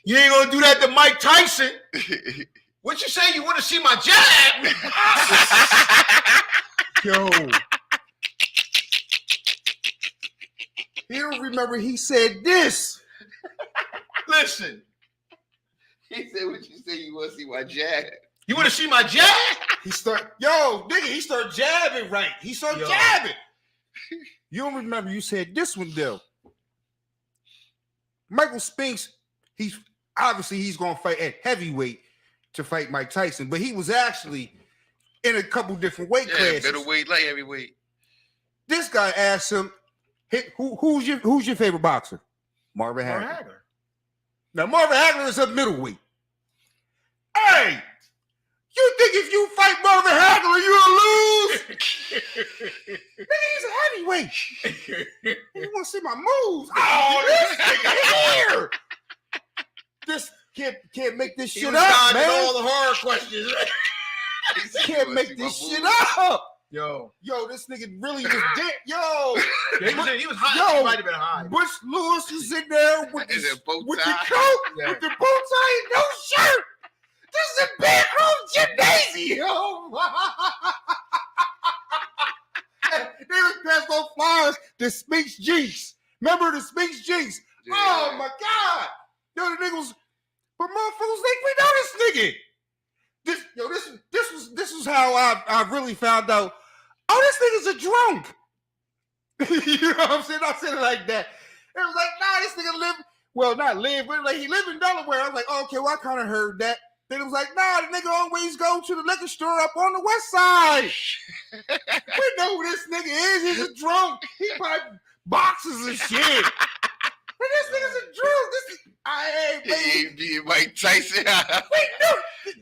you ain't gonna do that to Mike Tyson. What you say? You want to see my jab? Yo. He don't remember he said this. Listen, He said, what you say? You want to see my jab? you want to see my jab? He start jabbing right. He start Yo. jabbing. You don't remember you said this one though. Michael Spinks, he's gonna fight at heavyweight to fight Mike Tyson, but he was actually in a couple different weight Yeah, classes. middleweight, light heavyweight. This guy asked him, hey, who's your favorite boxer? Marvin Or Hagler. Hagler. Now Marvin Hagler is a middleweight. Hey, you think if you fight Marvin Hagler, you'll lose? Nigga, he's a heavyweight. You want to see my moves? Oh, this nigga here. This can't make this He shit was up, dodging man. all the hard questions. He said, Can't "You wanna make see this my shit moves?" up. Yo, This nigga really was dead. Yo, he was high. Yo. He might have been high. Butch Lewis was in there with Is it bow with the tie? coat, Yeah. with the bow tie and no shirt. This is a Bancroft gymnasium. They was passed on flyers. The Spinks Jinx. Remember the Spinks Jinx? Yeah. Oh my God. Yo, the nigga was, but motherfuckers think we know this nigga. This was how I really found out. Oh, this nigga's a drunk. You know what I'm saying? I said it like that. It was like, nah, this nigga live, well, not live, but like he live in Delaware. I was like, oh, okay, well, I kind of heard that. Then it was like, nah, the nigga always go to the liquor store up on the west side. We know who this nigga is. He's a drunk. He probably boxes and shit. But this nigga's a drunk. I ain't He beat Mike Tyson.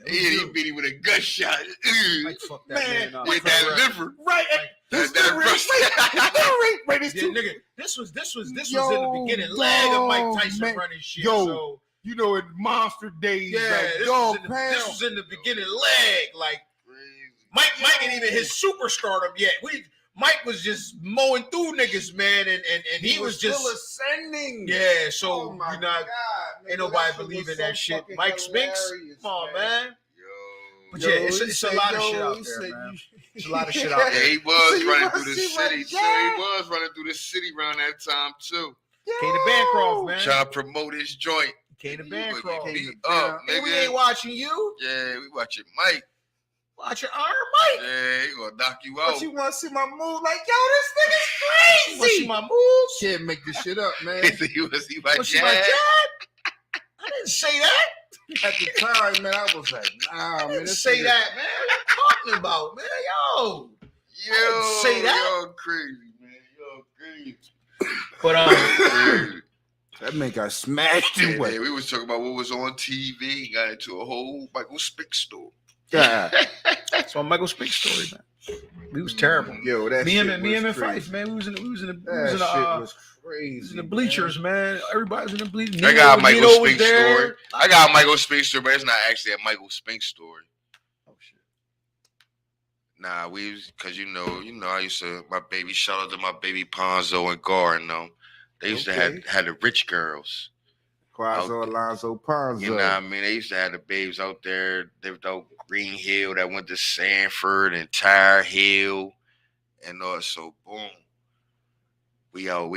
He beat him with a gunshot. Mike fucked that Man, man up. With that liver. right. That Wait, Yeah, nigga, this was in the Yo, beginning leg of Mike dog, Tyson man. running shit. Yo, So you know, in monster days, yeah, like this dog was in the beginning leg. Like Mike ain't even his superstardom yet. Mike was just mowing through niggas, man, and he was just still ascending. yeah. So Oh my you know, God, ain't nigga, nobody that shit believing was that so shit. fucking Mike Spinks, hilarious, come on, man. But Yo, yeah, he it's a said, lot of yo, shit out he there, said, man. you- It's a lot of shit out Yeah, there. he was So you running wanna through the see my city. So dad? he was running through the city around that time too. Came to Bancroft, man. Trying to promote his joint. Came to He would Bancroft. get Came beat to up, And we nigga. ain't watching you. Yeah, we watching Mike. Watching Iron Mike. Yeah, he gonna knock you out. But you want to see my move? Like, yo, this nigga's You wanna see crazy. my moves? Can't make this shit up, man. he was my Wanna see my dad. dad? I didn't say that. At the time, man, I was like, nah, I man. didn't this say nigga- that, man. What you talking about, man? Yo. Yo, say that. You're crazy, man. You're crazy. But Crazy. That man got smashed Yeah, in wet. man, we was talking about what was on TV. Got into a whole Michael Spick story. God. that's my Michael Spick story, man. We was terrible. Yo, that Me shit and was Fife, crazy. man. We was in the That shit was crazy. man. bleachers, man. Everybody was in the bleachers. I got a Michael Nino was Spink there. story. I got a Michael Spink story, but it's not actually a Michael Spink story. Oh shit. Nah, we was because you know, I used to my baby shout out to my baby Ponzo and Gar and them. They used to Okay. have the rich girls. Quazo Alonzo Ponzo. You know what I mean? They used to have the babes out there. They were out Green Hill that went to Sanford and Tire Hill and so boom. We out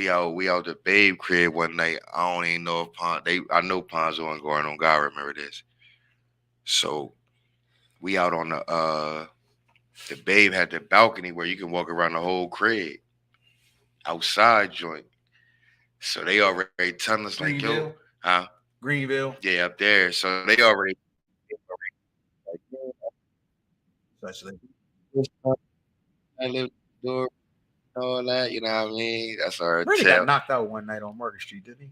the babe crib one night. I don't even know if I know Ponzo and Gar, God remember this. So we out on the babe had the balcony where you can walk around the whole crib. Outside joint. So they already telling us like, yo, Greenville. huh? Greenville. Yeah, up there. So they already Especially. I live door, all that, you know what I mean? That's our Brady tell. got knocked out one night on Market Street, didn't he?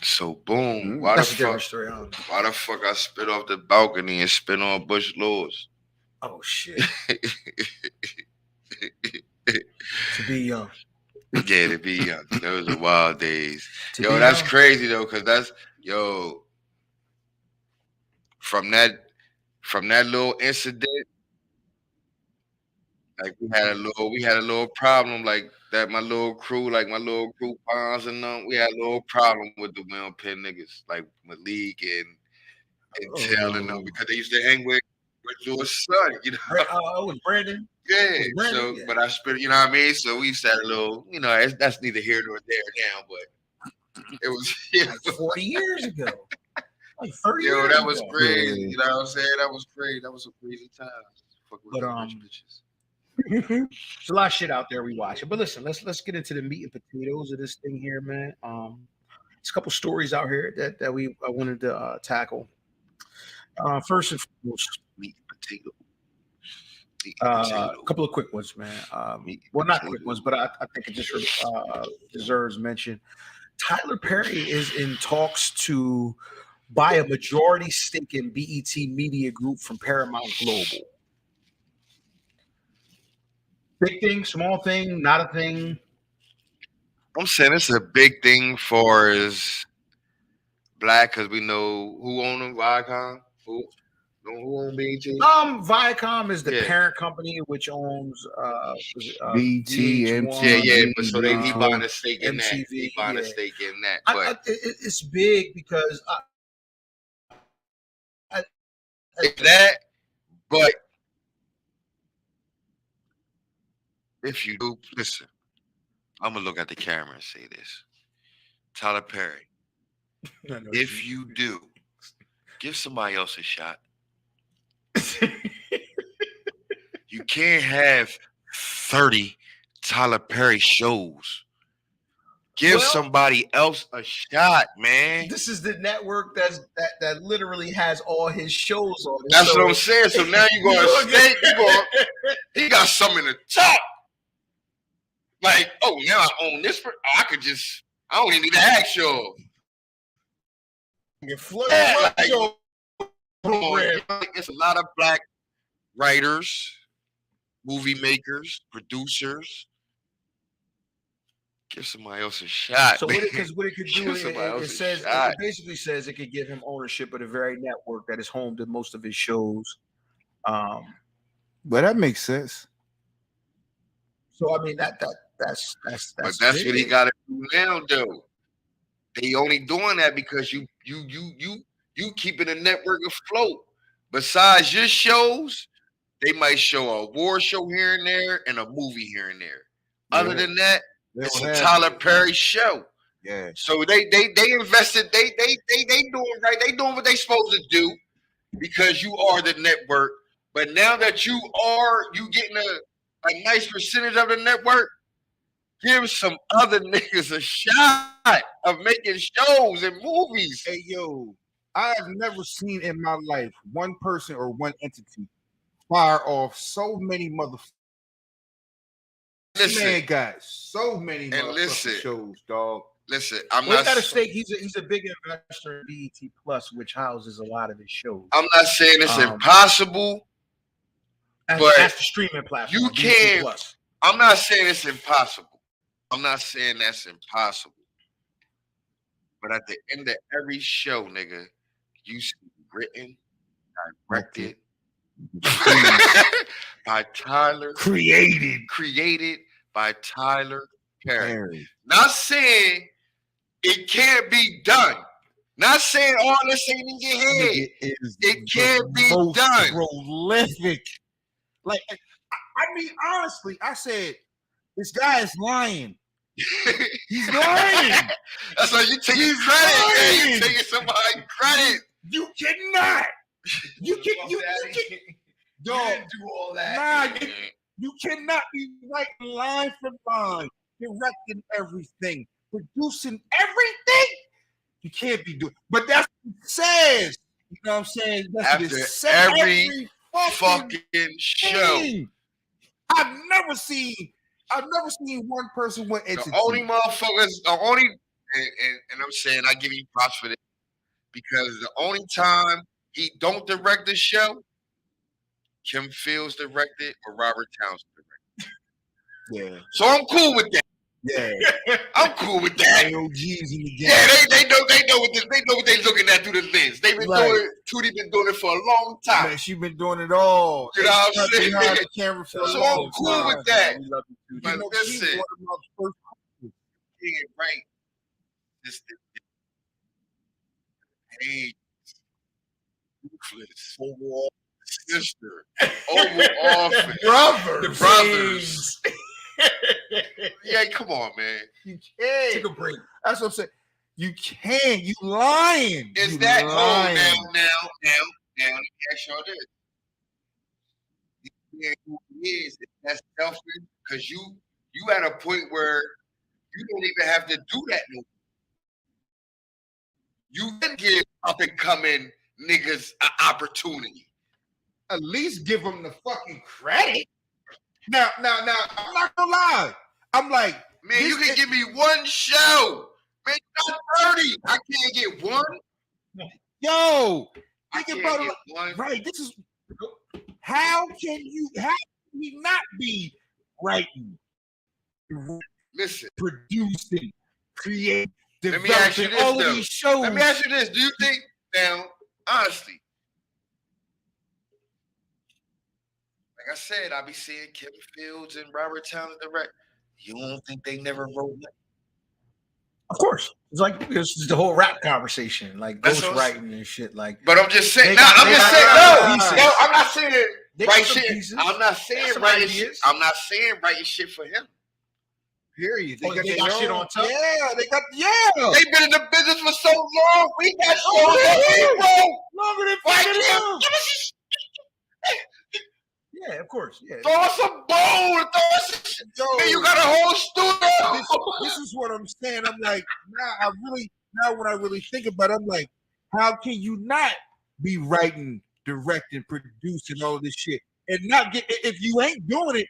So boom, Mhm. why That's a the different fuck? story. I don't know. Why the fuck I spit off the balcony and spit on Bush Lords? Oh shit. To be young. Yeah, to be young. Those are wild days. To Yo, be that's young. crazy though, cause that's from that little incident. Like we had a little problem like that. My little crew Bonds and them, we had a little problem with the Will Penn niggas, like Malik and Tail and them, because they used to hang with your son, you know. Oh, with Brandon. Yeah. Brandon, So, yeah. but I spit, you know what I mean. So we used to have a little, that's neither here nor there now, but it was, Like 40 years ago. Like 30 yo, years that was ago. crazy. You know what I'm saying? That was crazy. That was a crazy time. Fuck with But, them rich bitches. There's a lot of shit out there we watching. But listen, let's get into the meat and potatoes of this thing here, man. There's a couple stories out here that I wanted to tackle. First and foremost, Meat and potato. Meat and a potato. couple of quick ones, man. Well, not quick ones, but I think it just deserves mention. Tyler Perry is in talks to buy a majority stake in BET Media Group from Paramount Global. Big thing, small thing, not a thing. I'm saying it's a big thing for us black because we know who own them, Viacom. Who own BET? Viacom is the Yeah. parent company which owns BT, VH1. Yeah. But so he MTV, buying a stake in that. MTV, He buying a yeah. stake in that. But It's big because that, but if you do, listen, I'm gonna look at the camera and say this. Tyler Perry, if you do, give somebody else a shot. You can't have 30 Tyler Perry shows. Give Well- somebody else a shot, man. This is the network that literally has all his shows on it. That's So- what I'm saying. So now you going to state, he got something in the top. Like, oh, now I own this. I don't even need to ask y'all. Yeah, like, come on, it's a lot of black writers, movie makers, producers. Give somebody else a shot. So man. what it could do, Give somebody else it a says shot. it basically says it could give him ownership of the very network that is home to most of his shows. But that makes sense. So I mean that's But that's what he big. got to do now, though. They only doing that because you keeping the network afloat. Besides your shows, they might show a war show here and there and a movie here and there. Other than that, it's a Tyler Perry show. Yeah. So they invested. They doing right. They doing what they supposed to do because you are the network. But now that you getting a nice percentage of the network, give some other niggas a shot of making shows and movies. Hey, yo, I have never seen in my life one person or one entity fire off so many motherfuckers. Listen, Man got so many listen. shows, dog. Listen, I'm Well, not. he got a stake. He's a big investor in BET Plus, which houses a lot of his shows. I'm not saying it's impossible. That's the streaming platform. You BET can't. Plus. I'm not saying it's impossible. I'm not saying that's impossible. But at the end of every show, nigga, you see written, directed by Tyler, created by Tyler Perry. Not saying it can't be done. Not saying all this ain't in your head. It can't be done. Prolific. Like, I mean, honestly, I said this guy is lying. He's lying. That's why you taking credit. Man. You taking somebody credit. You cannot. You can do all that. Nah, you cannot be writing line for line, directing everything, producing everything. You can't be doing. But that's what it says. You know what I'm saying? That's After what it says. every fucking show. thing. I've never seen one person with entity. The only motherfuckers, and I'm saying I give you props for this because the only time he don't direct the show, Kim Fields directed or Robert Townsend directed. Yeah. So I'm cool with that. Yeah. I'm cool with that. AOGs in the game. Yeah, they know what they're looking at through the lens. They've been doing it. Tootie been doing it for a long time. Man, she been doing it all. You know what I'm saying? Behind the camera for a So long I'm cool time. with that. We love you, But you know, listen, she's one of my first right. This hey, ruthless. Oval sister. Oval Office. The brothers. Yeah, come on, man. You can't. Take a break. That's what I'm saying. You can't. You lying. Is you that lying. now? Let me ask y'all this. Yeah, who he is that's selfish because you at a point where you don't even have to do that no more. You can give up and coming niggas an opportunity. At least give them the fucking credit. Now, I'm not gonna lie. I'm like, Man, you can give me one show. Man, you got 30. I can't get one. yo, I think can't about get it. one. Right. This is how can he not be writing, Listen, producing, creating, Let me ask you developing this, all though. of these shows? let me ask you this. Do you think now, honestly, like I said, I be seeing Kevin Fields and Robert Townsend direct. You don't think they never wrote that? Of course, it's the whole rap conversation, like That's what ghostwriting and shit. Like, But I'm just saying. They got- I'm they just got saying. pieces. No, I'm not saying They got write some shit. pieces. I'm not They got saying some writing ideas. shit. I'm not saying writing shit for him. Period. They their got shit own- on top. Yeah, they got They've been in the business for so long. We got shows yeah. that we wrote. longer than Why fucking can't them. give us yeah, of course, yeah. throw us a bone, throw us a shit. Yo, Man, you got a whole studio. this is what I'm saying. I'm like, now when I really think about it, I'm like, how can you not be writing, directing, producing all this shit and not get, if you ain't doing it,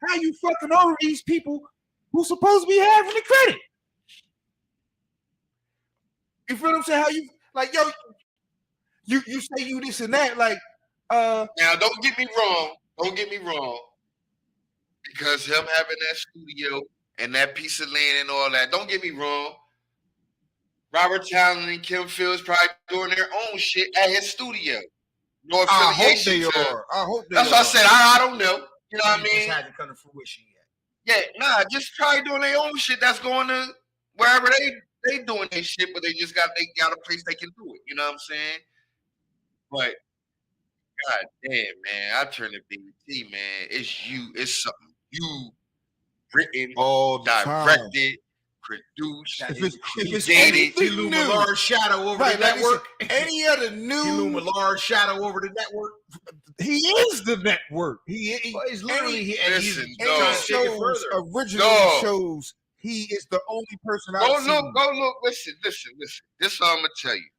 how you fucking over these people who supposed to be having the credit? You feel what I'm saying? How you like, yo, you say you this and that, like Now, don't get me wrong. Don't get me wrong. Because him having that studio and that piece of land and all that, don't get me wrong. Robert Townsend and Kim Fields probably doing their own shit at his studio. No I hope affiliation. they to- are. I hope they That's are. what I said. I don't know. You know what I It just mean? hasn't come to fruition yet. Yeah, nah, just try doing their own shit. That's going to wherever they doing their shit, but they got a place they can do it. You know what I'm saying? But God damn, man, I turn to BT, man. It's something you written, all the time. directed, produced, That If it's created. anything He new, Millard's shadow over right? the Like network. any other He new, Millard's shadow over the network. he is the network. He Well, he's literally and he's Listen, trying dog. to take it shows, further. original Dog. shows. He is the only person Go I've look, seen. go look. Listen. This is what I'm gonna tell you.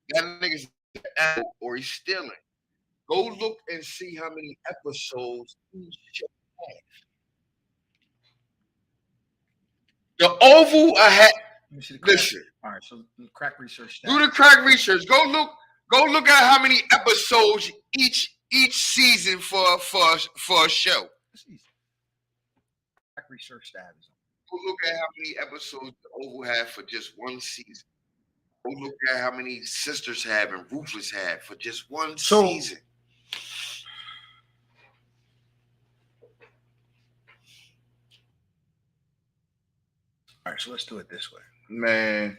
That nigga's out or he's stealing. Go look and see how many episodes each show has. The Oval ahead. Let me see the crack. Listen, All right, so crack research. do the crack research. Go look at how many episodes each season for a show. That's easy. Crack research stab is on. Go look at how many episodes the Oval had for just one season. Go look at how many Sisters have and Ruthless had for just one So- season. All right, so let's do it this way. Man,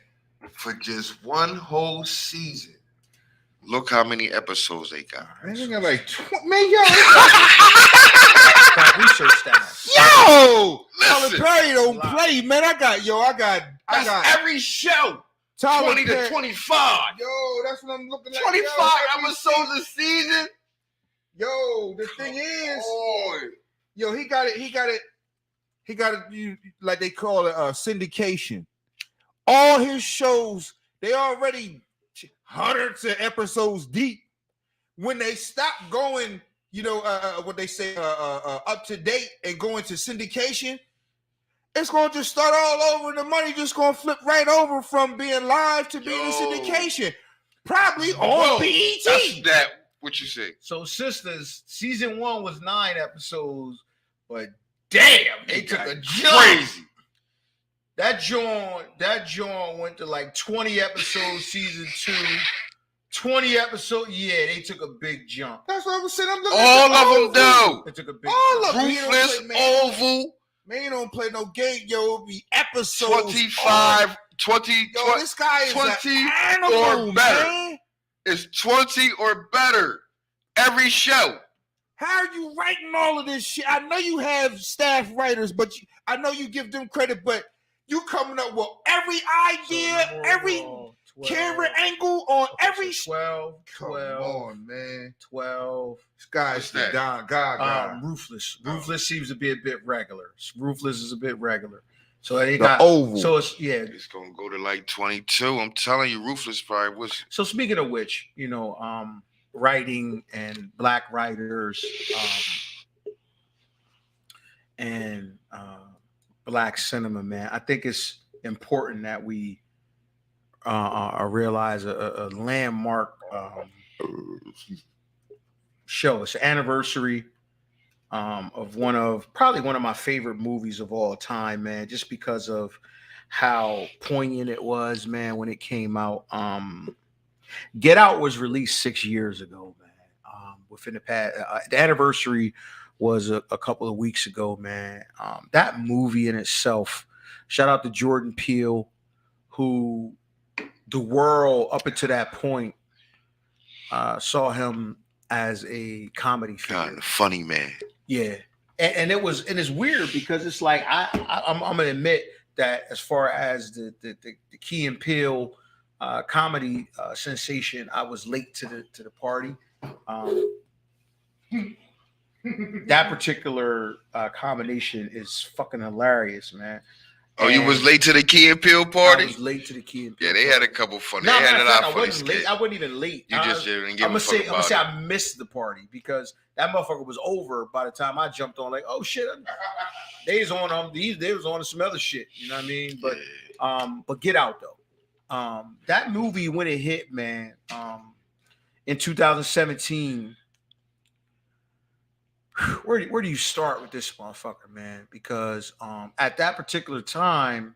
For just one whole season. Look how many episodes they got. man, they got like man, yo, Crack research stab. yo, Tyler Listen, Perry don't Wow. play, man. I got that's every show. Tyler 20 Perry. to 25. Yo, that's what I'm looking at. 25 yo, every episodes a season. Yo, the thing is, Boy. yo, he got it. You like they call it syndication. All his shows, they already hundreds of episodes deep. When they stop going, you know, what they say, up to date and going to syndication, it's going to just start all over, and the money just going to flip right over from being live to being in Yo. syndication. Probably Whoa, on BET. That's that. What you say? So Sisters, season 1 was 9 episodes, but damn, they took a jump. Crazy. That joint went to like 20 episodes, season 2. 20 episodes, yeah, they took a big jump. That's what I'm saying. I'm looking All at of them do. They took a big All jump. of them. He don't Ruthless, play, man. Oval, Man, you don't play no game, yo. It be episodes. 25, 20, Yo, this guy is 20 an animal, or better. man. is 20 or better every show. How are you writing all of this shit? I know you have staff writers, but I know you give them credit, but you coming up with every idea, every camera angle on every. 12, Come 12, on, man. 12. This guy's What's the that? Don Gaga. Ruthless. Ruthless seems to be a bit regular. Ruthless is a bit regular. So they The got Oval. So it's It's gonna go to like 22. I'm telling you, Ruthless probably was. So speaking of which, you know, writing and black writers and black cinema, man, I think it's important that we realize a landmark show. It's an anniversary of probably one of my favorite movies of all time, man, just because of how poignant it was, man, when it came out. Get Out was released 6 years ago, man. Within the past, the anniversary was a couple of weeks ago, man. That movie in itself, shout out to Jordan Peele, who the world up until that point saw him as a comedy figure. God, funny man. Yeah, and it's weird because it's like I'm gonna admit that as far as the Key and Peele comedy sensation, I was late to the party. That particular combination is fucking hilarious, man. Oh, you was And late to the Key and Peele I party? was late to the Key and Peele. Yeah, they had a couple funny. No, They had matter it of fact, out I funny wasn't late. skit. I wasn't even late. You just didn't give I'm a fuck gonna about say it. I missed the party because that motherfucker was over by the time I jumped on. Like, oh shit, they was on they was on some other shit. You know what I mean? But Get Out though, that movie when it hit, man, in 2017. Where do you start with this motherfucker, man? Because at that particular time,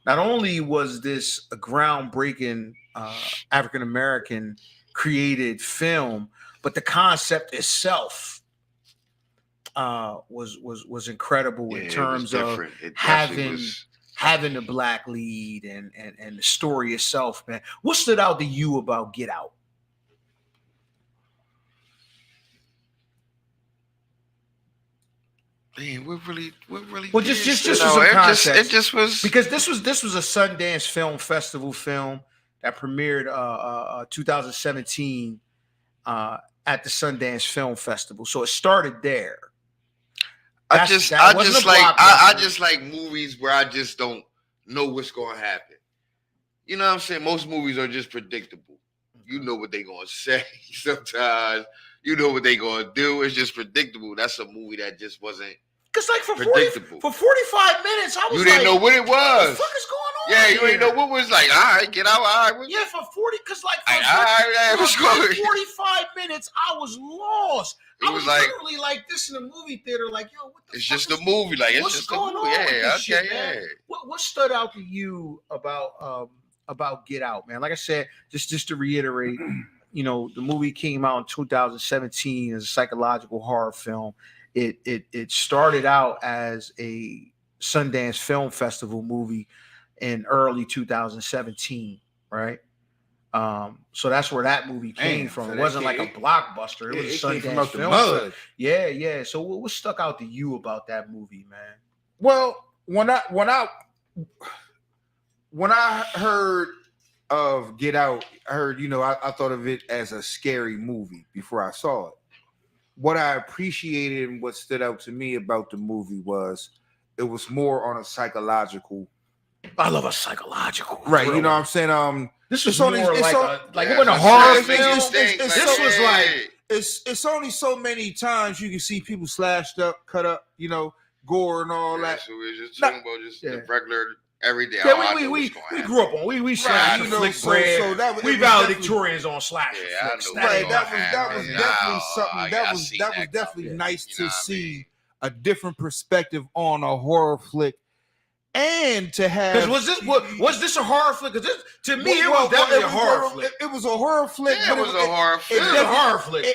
not only was this a groundbreaking African American created film, but the concept itself was incredible in terms of having the black lead and the story itself, man. What stood out to you about Get Out? Man, what really. Well, just for some context. It just was because this was a Sundance Film Festival film that premiered 2017 at the Sundance Film Festival. So it started there. I just like movies where I just don't know what's going to happen. You know what I'm saying? Most movies are just predictable. You know what they're going to say sometimes. You know what they're going to do. It's just predictable. That's a movie that just wasn't Because like for 45 minutes, I was you didn't know what it was. What the fuck is going on? Yeah, you didn't know what was like. All right, get out. All right. Yeah, for 40, because like for 45 minutes, I was lost. It was like literally like this in the movie theater, like, yo, what the it's fuck just a movie. Like, it's just going a movie. on with this shit, Yeah. man? What stood out to you about Get Out, man? Like I said, just to reiterate, you know, the movie came out in 2017 as a psychological horror film. It started out as a Sundance Film Festival movie in early 2017, right? So that's where that movie came from. It wasn't like a blockbuster. It was a Sundance Film Festival. Yeah. So what stuck out to you about that movie, man? Well, when I heard of Get Out, I thought of it as a scary movie before I saw it. What I appreciated and what stood out to me about the movie was it was more on a psychological. I love a psychological, right? thriller. You know what I'm saying? This was more like it wasn't a horror film. This was like it's only so many times you can see people slashed up, cut up, gore and all that. So we're just talking about the regular. Every day, yeah, we grew up on we slashed the flick bread. So that was, we valedictorians on slash flicks. Right, that was definitely something. That was definitely nice to see a different perspective on a horror flick, and to have. Was this a horror flick? Because to me, it was definitely a horror flick. It was a horror flick. Yeah, it was a horror flick. It was a horror flick.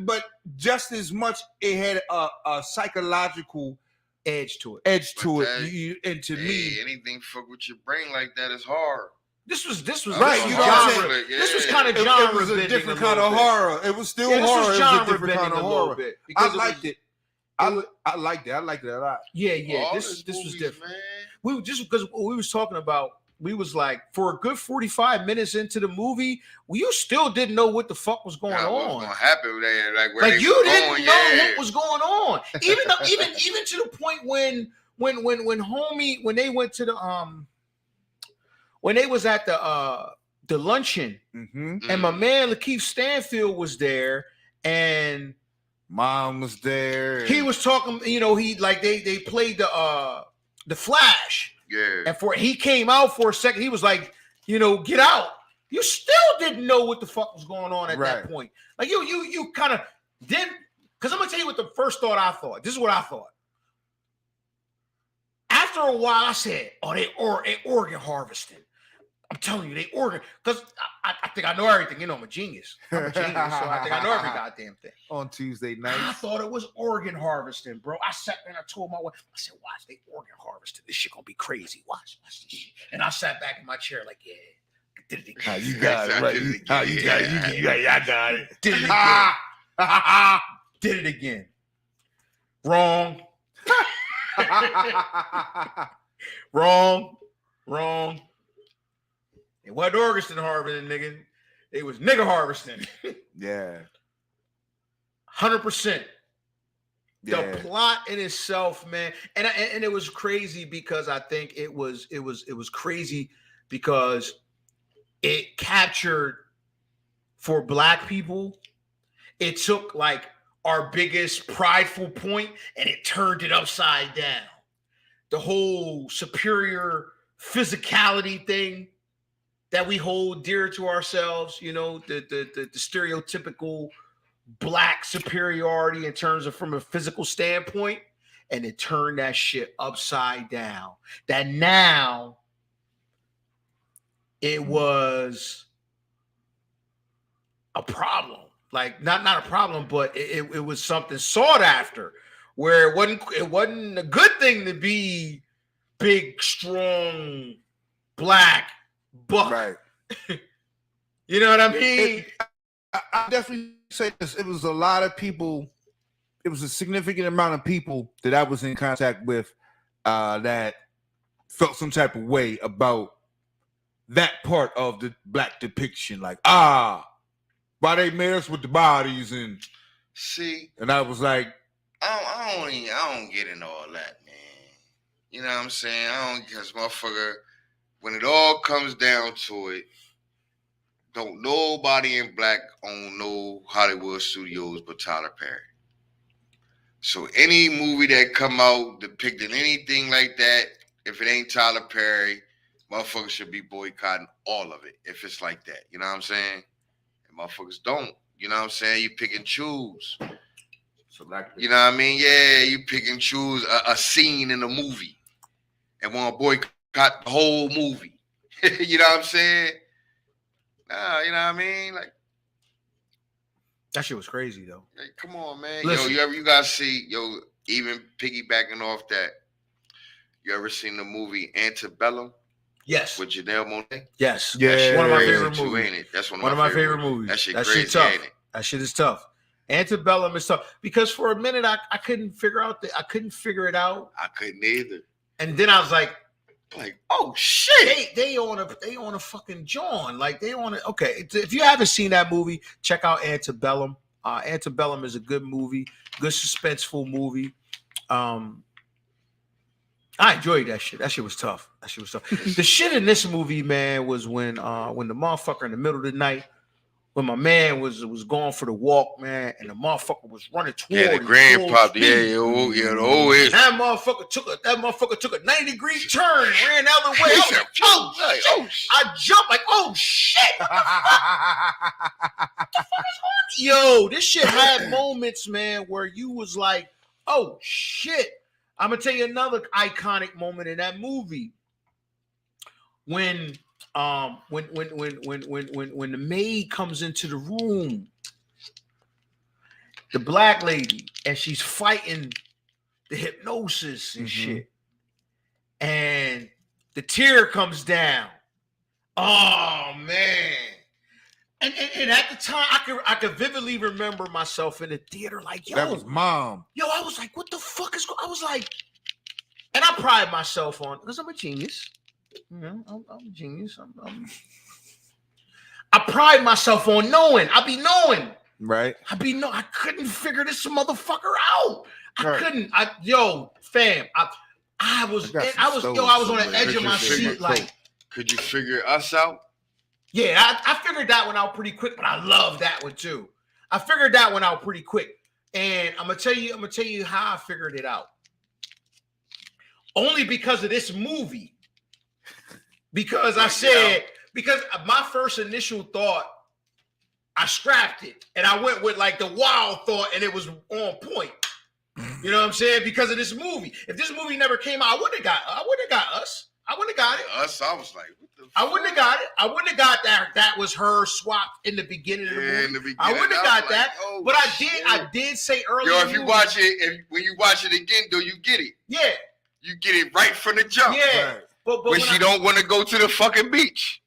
But just as much, it had a psychological edge to it. And to me, anything fuck with your brain like that is hard. This was right. You know what I'm saying? This was kind of genre. It was a different kind of horror. It was still horror. It was a different kind of horror. I liked it. I liked it. I liked it a lot. Yeah. This was different. Man. Because we was talking about. We was like, for a good 45 minutes into the movie, you still didn't know what the fuck was going on. What was going to happen there? Like you didn't know what was going on. Even to the point when homie, when they went to the when they was at the luncheon, and my man Lakeith Stanfield was there, and Mom was there. He was talking, he like they played the Flash. Yeah. And he came out for a second. He was like, get out. You still didn't know what the fuck was going on at that point. Like you kind of didn't. Because I'm gonna tell you what the first thought I thought. This is what I thought. After a while, I said, "Oh, they organ harvesting." I'm telling you, they organ. Because I think I know everything. I'm a genius. I'm a genius, so I think I know every goddamn thing. On Tuesday night, I thought it was organ harvesting, bro. I sat there and I told my wife, I said, "Watch, they organ harvesting. This shit gonna be crazy. Watch this shit." And I sat back in my chair like, "Yeah, did it again." You got it right. You got it. I got it. Did it again. Did it again. Wrong. Wrong. It wasn't Orgaston harvesting, nigga. It was nigga harvesting. Yeah. 100%. Yeah. The plot in itself, man, and it was crazy because I think it was crazy because it captured for Black people. It took like our biggest prideful point and it turned it upside down. The whole superior physicality thing. that we hold dear to ourselves, you know, the stereotypical black superiority in terms of from a physical standpoint, and it turned that shit upside down. That now it was a problem. Like not a problem, but it was something sought after, where it wasn't a good thing to be big, strong, black, buck. Right. You know what I mean? I definitely say this. It was a lot of people. It was a significant amount of people that I was in contact with that felt some type of way about that part of the black depiction. Like, why they made us with the bodies and I was like, I don't get into all that, man. You know what I'm saying? I don't, because motherfucker, when it all comes down to it, don't nobody in black own no Hollywood studios but Tyler Perry. So any movie that come out depicting anything like that, if it ain't Tyler Perry, motherfuckers should be boycotting all of it if it's like that. You know what I'm saying? And motherfuckers don't. You know what I'm saying? You pick and choose. You know what I mean? Yeah, you pick and choose a scene in a movie and want to boycott the whole movie. You know what I'm saying? Nah, you know what I mean? Like, That shit was crazy though. Like, come on, man. Listen. You gotta see, even piggybacking off that, you ever seen the movie Antebellum Yes. with Janelle Monáe? Yes. Yeah. That shit one of my Crazy favorite too, movies. ain't it? That's One of my favorite movies. That shit That crazy, shit tough. ain't it? That shit is tough. Antebellum is tough because for a minute I couldn't figure it out, I couldn't either. and then I was like, oh shit. they on a fucking John, like they on it. Okay, if you haven't seen that movie, check out Antebellum. Antebellum is a good movie, good suspenseful movie. I enjoyed that shit. That shit was tough. The shit in this movie, man, was when the motherfucker in the middle of the night, when my man was going for the walk, man, and the motherfucker was running toward Yeah, the him, grandpa. full Yeah, speed. the old head. That motherfucker took a 90-degree turn and ran the other way. I was like, oh, shit. I jumped like, oh shit. What the fuck is going on? Yo, this shit had moments, man, where you was like, oh shit. I'm gonna tell you another iconic moment in that movie. When the maid comes into the room, the black lady, and she's fighting the hypnosis and shit, and the tear comes down. Oh man! And at the time, I could vividly remember myself in the theater, like, yo, that was mom. Yo, I was like, what the fuck is going? I was like, and I pride myself on, because I'm a genius. You know, I'm a genius. I pride myself on knowing. I be knowing. Right. I couldn't figure this motherfucker out. Right. Fam. I was on the edge of my seat. Like, could you figure us out? Yeah, I figured that one out pretty quick, but I love that one too. I figured that one out pretty quick, and I'm gonna tell you how I figured it out. Only because of this movie. Because because my first initial thought, I scrapped it and I went with like the wild thought, and it was on point. You know what I'm saying? Because of this movie. If this movie never came out, I wouldn't have got us. I wouldn't have got it. Us, I was like, what the fuck? I wouldn't have got it. I wouldn't have got that was her swapped in the beginning of the movie. In the beginning, I wouldn't have got that. Like, oh, but shit. I did say earlier. Yo, if you watch it, when you watch it again, though, you get it. Yeah. You get it right from the jump. Yeah. Right. But when she don't want to go to the fucking beach.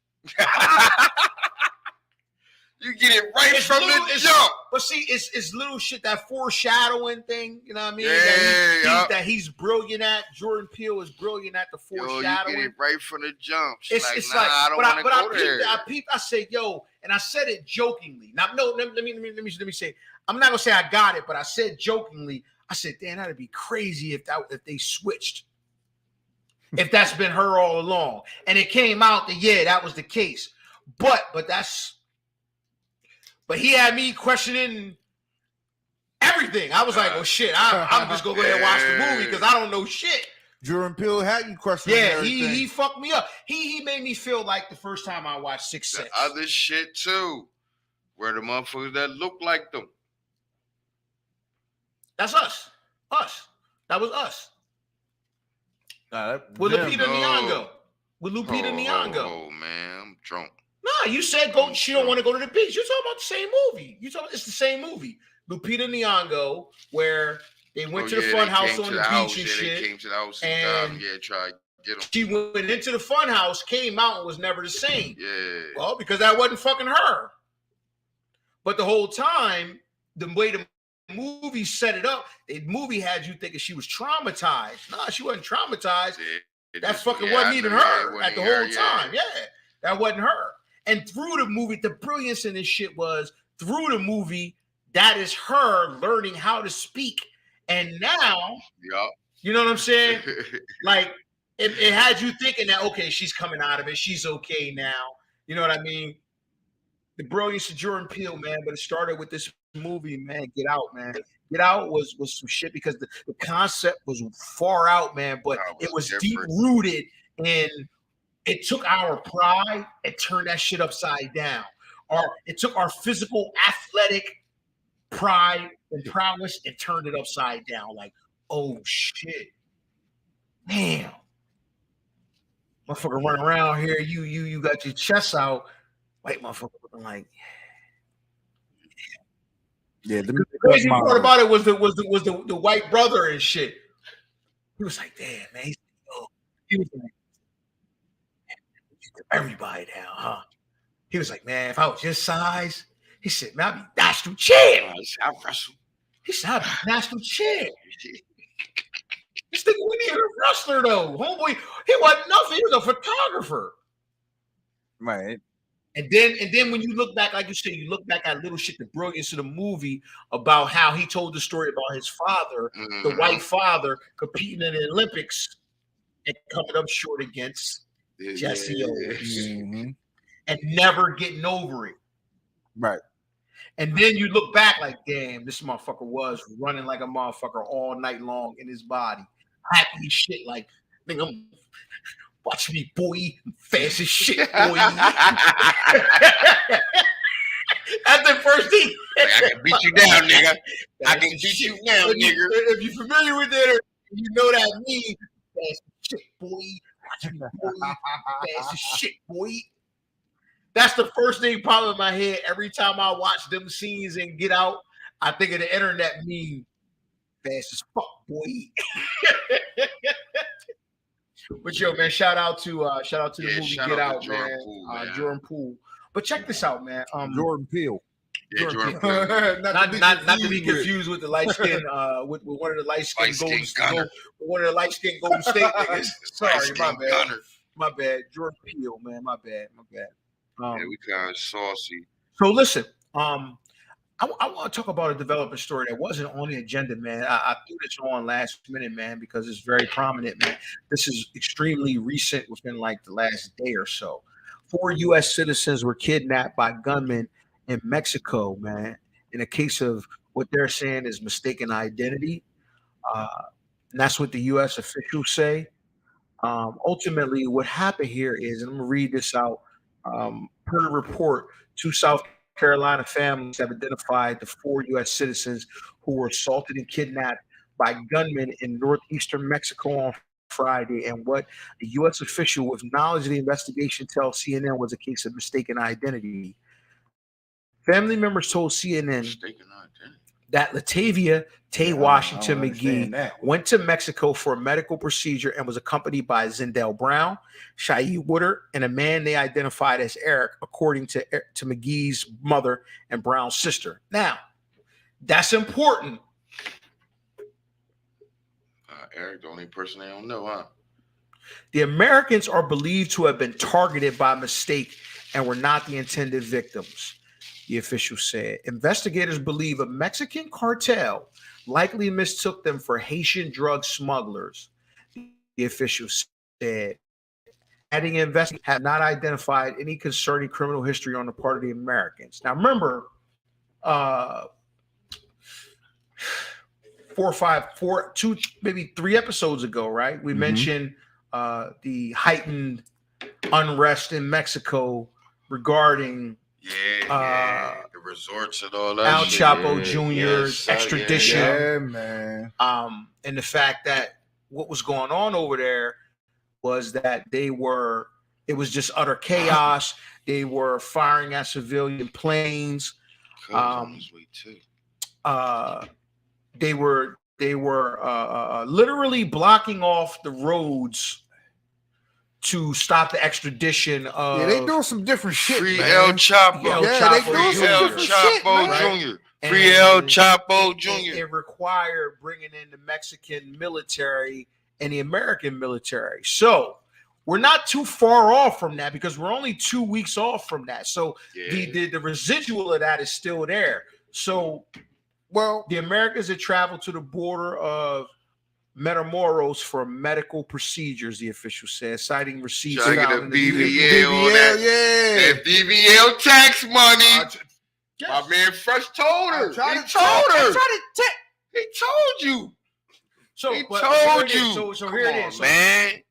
You get it right from the jump. But see, it's little shit, that foreshadowing thing, you know what I mean? Yeah, that he's brilliant at. Jordan Peele is brilliant at the foreshadowing. You get it right from the jump. It's like, I don't want to go there. I said, yo, and I said it jokingly. Now, no, let me say, I'm not gonna say I got it, but I said jokingly. I said, damn, that'd be crazy if they switched. If that's been her all along, and it came out that that was the case. But he had me questioning everything. I was like, oh shit, I'm just gonna go ahead and watch the movie because I don't know shit. Jordan Peele had you questioning Yeah, everything. he fucked me up. He made me feel like the first time I watched Sixth The Sense. other shit too, where the motherfuckers that look like them. That's us. Us. That was us. With them. Lupita Nyong'o. With Lupita Nyong'o. Oh man, I'm drunk. Nah, you said she don't want to go to the beach. You're talking about the same movie. It's the same movie. Lupita Nyong'o, where they went to the fun house on the beach and shit. They came to the house and try to get them. She went into the fun house, came out, and was never the same. Yeah. Well, because that wasn't fucking her. But the whole time, the way the movie set it up, the movie had you thinking she was traumatized. Nah, she wasn't traumatized. That fucking wasn't even her at the whole time. Yeah, that wasn't her. And through the movie, the brilliance in this shit was through the movie, that is her learning how to speak. And now, you know what I'm saying? Like, it had you thinking that, okay, she's coming out of it. She's okay now. You know what I mean? The brilliance of Jordan Peele, man. But it started with this movie, man. Get Out, man. Get Out was some shit because the concept was far out, man. But it was deep rooted in. It took our pride and turned that shit upside down. It took our physical, athletic pride and prowess and turned it upside down. Like, oh shit, damn, motherfucker running around here. You got your chest out, white motherfucker looking like. Yeah, The crazy part about it was the white brother and shit. He was like, damn, man. He was like, everybody down, huh? He was like, man, if I was your size, he said, man, I'd be national champ. I wrestle. He said, I'd be national champ. This nigga wasn't even a wrestler, though. Homeboy, he wasn't nothing. He was a photographer. Right. And then when you look back, like you said, you look back at little shit, the brilliance of the movie about how he told the story about his father, the white father, competing in the Olympics and coming up short against Jesse Owens and never getting over it. Right. And then you look back like, damn, this motherfucker was running like a motherfucker all night long in his body. Happy as shit, like, nigga, watch me, boy, fast as shit, boy. That's the first thing. Like, I can beat you down, nigga. I can beat you down, nigga. If you're familiar with it, you know that means fast as shit, boy. Watch me, boy, fast as shit, boy. That's the first thing popping in my head every time I watch them scenes and Get Out. I think of the internet meme, fast as fuck, boy. But yo, man, shout out to the movie Get Out, man. Jordan Poole. But check this out, man. Jordan Peele. Yeah, Jordan Peele. not to be confused with the light skin, with one of the light skin Golden State niggas. Sorry, my bad. Jordan Peele, man, my bad. Yeah, we kind of saucy. So listen, I want to talk about a developing story that wasn't on the agenda, man. I threw this on last minute, man, because it's very prominent, man. This is extremely recent, within like the last day or so. 4 U.S. citizens were kidnapped by gunmen in Mexico, man, in a case of what they're saying is mistaken identity. And that's what the U.S. officials say. Ultimately, what happened here is, and I'm going to read this out, per the report, 2 South Carolina families have identified the 4 U.S. citizens who were assaulted and kidnapped by gunmen in northeastern Mexico on Friday, and what a U.S. official with knowledge of the investigation tells CNN was a case of mistaken identity. Family members told CNN that Latavia Tay Washington McGee went to Mexico for a medical procedure and was accompanied by Zindell Brown, Shai Woodard, and a man they identified as Eric, according to McGee's mother and Brown's sister. Now, that's important. Eric, the only person they don't know, huh? The Americans are believed to have been targeted by mistake and were not the intended victims, the official said. Investigators believe a Mexican cartel likely mistook them for Haitian drug smugglers, the official said. Adding, investigators have not identified any concerning criminal history on the part of the Americans. Now, remember, maybe 3 episodes ago, right? We Mhm. mentioned the heightened unrest in Mexico regarding the resorts and all that. Al shit. Chapo Yeah, Jr.'s yeah, extradition. Yeah, man. And the fact that what was going on over there was that it was just utter chaos. They were firing at civilian planes. Cubs on his way too. They were literally blocking off the roads to stop the extradition of. Yeah, they doing some different shit, Free man. El Chapo. Yeah, they doing Free some El different shit, Chapo man. Jr. And Free El Chapo it Jr. required bringing in the Mexican military and the American military. So we're not too far off from that because we're only 2 weeks off from that. So the residual of that is still there. So Well, the Americans had traveled to the border of Matamoros for medical procedures, the official said, citing receipts Trying to get found a in the BBL on that. yeah. That BBL tax money. Yes. My man Fresh told her. He I told her. tried to He told you. So, He but told here it is. you. So Come here it on, is. So man.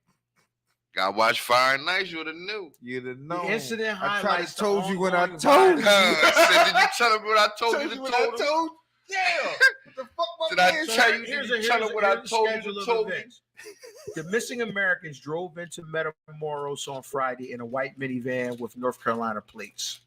Gotta watch Fire and Nice. You would have knew. You'd have known. the incident I tried highlights to told the you when I ongoing told you. violence. I said, did you tell him what I told you to when I told him? told you? Yeah. What the fuck, my Did I man? tell you? Here's Did a- you tell here's him a- what I here's the told you schedule to of told me? events. The missing Americans drove into Matamoros on Friday in a white minivan with North Carolina plates.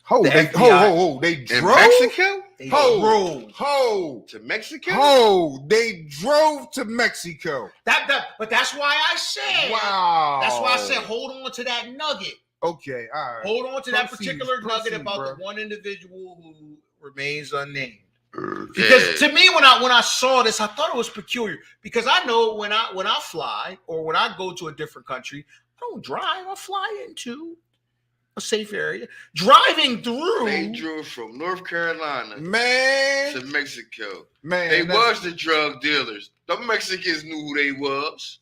Ho, The they, FBI. they In drove. Mexico? They Ho. drove. Ho, To Mexico? ho, they drove to Mexico. But that's why I said. Wow. That's why I said hold on to that nugget. Okay, all right. Hold on to that Proceed, particular nugget proceed, about bro. the one individual who remains unnamed. Yeah. Because to me, when I saw this, I thought it was peculiar. Because I know when I fly or when I go to a different country, I don't drive. I fly into a safe area. Driving through. They drove from North Carolina Man, to Mexico. man. They that's- was the drug dealers. The Mexicans knew who they was.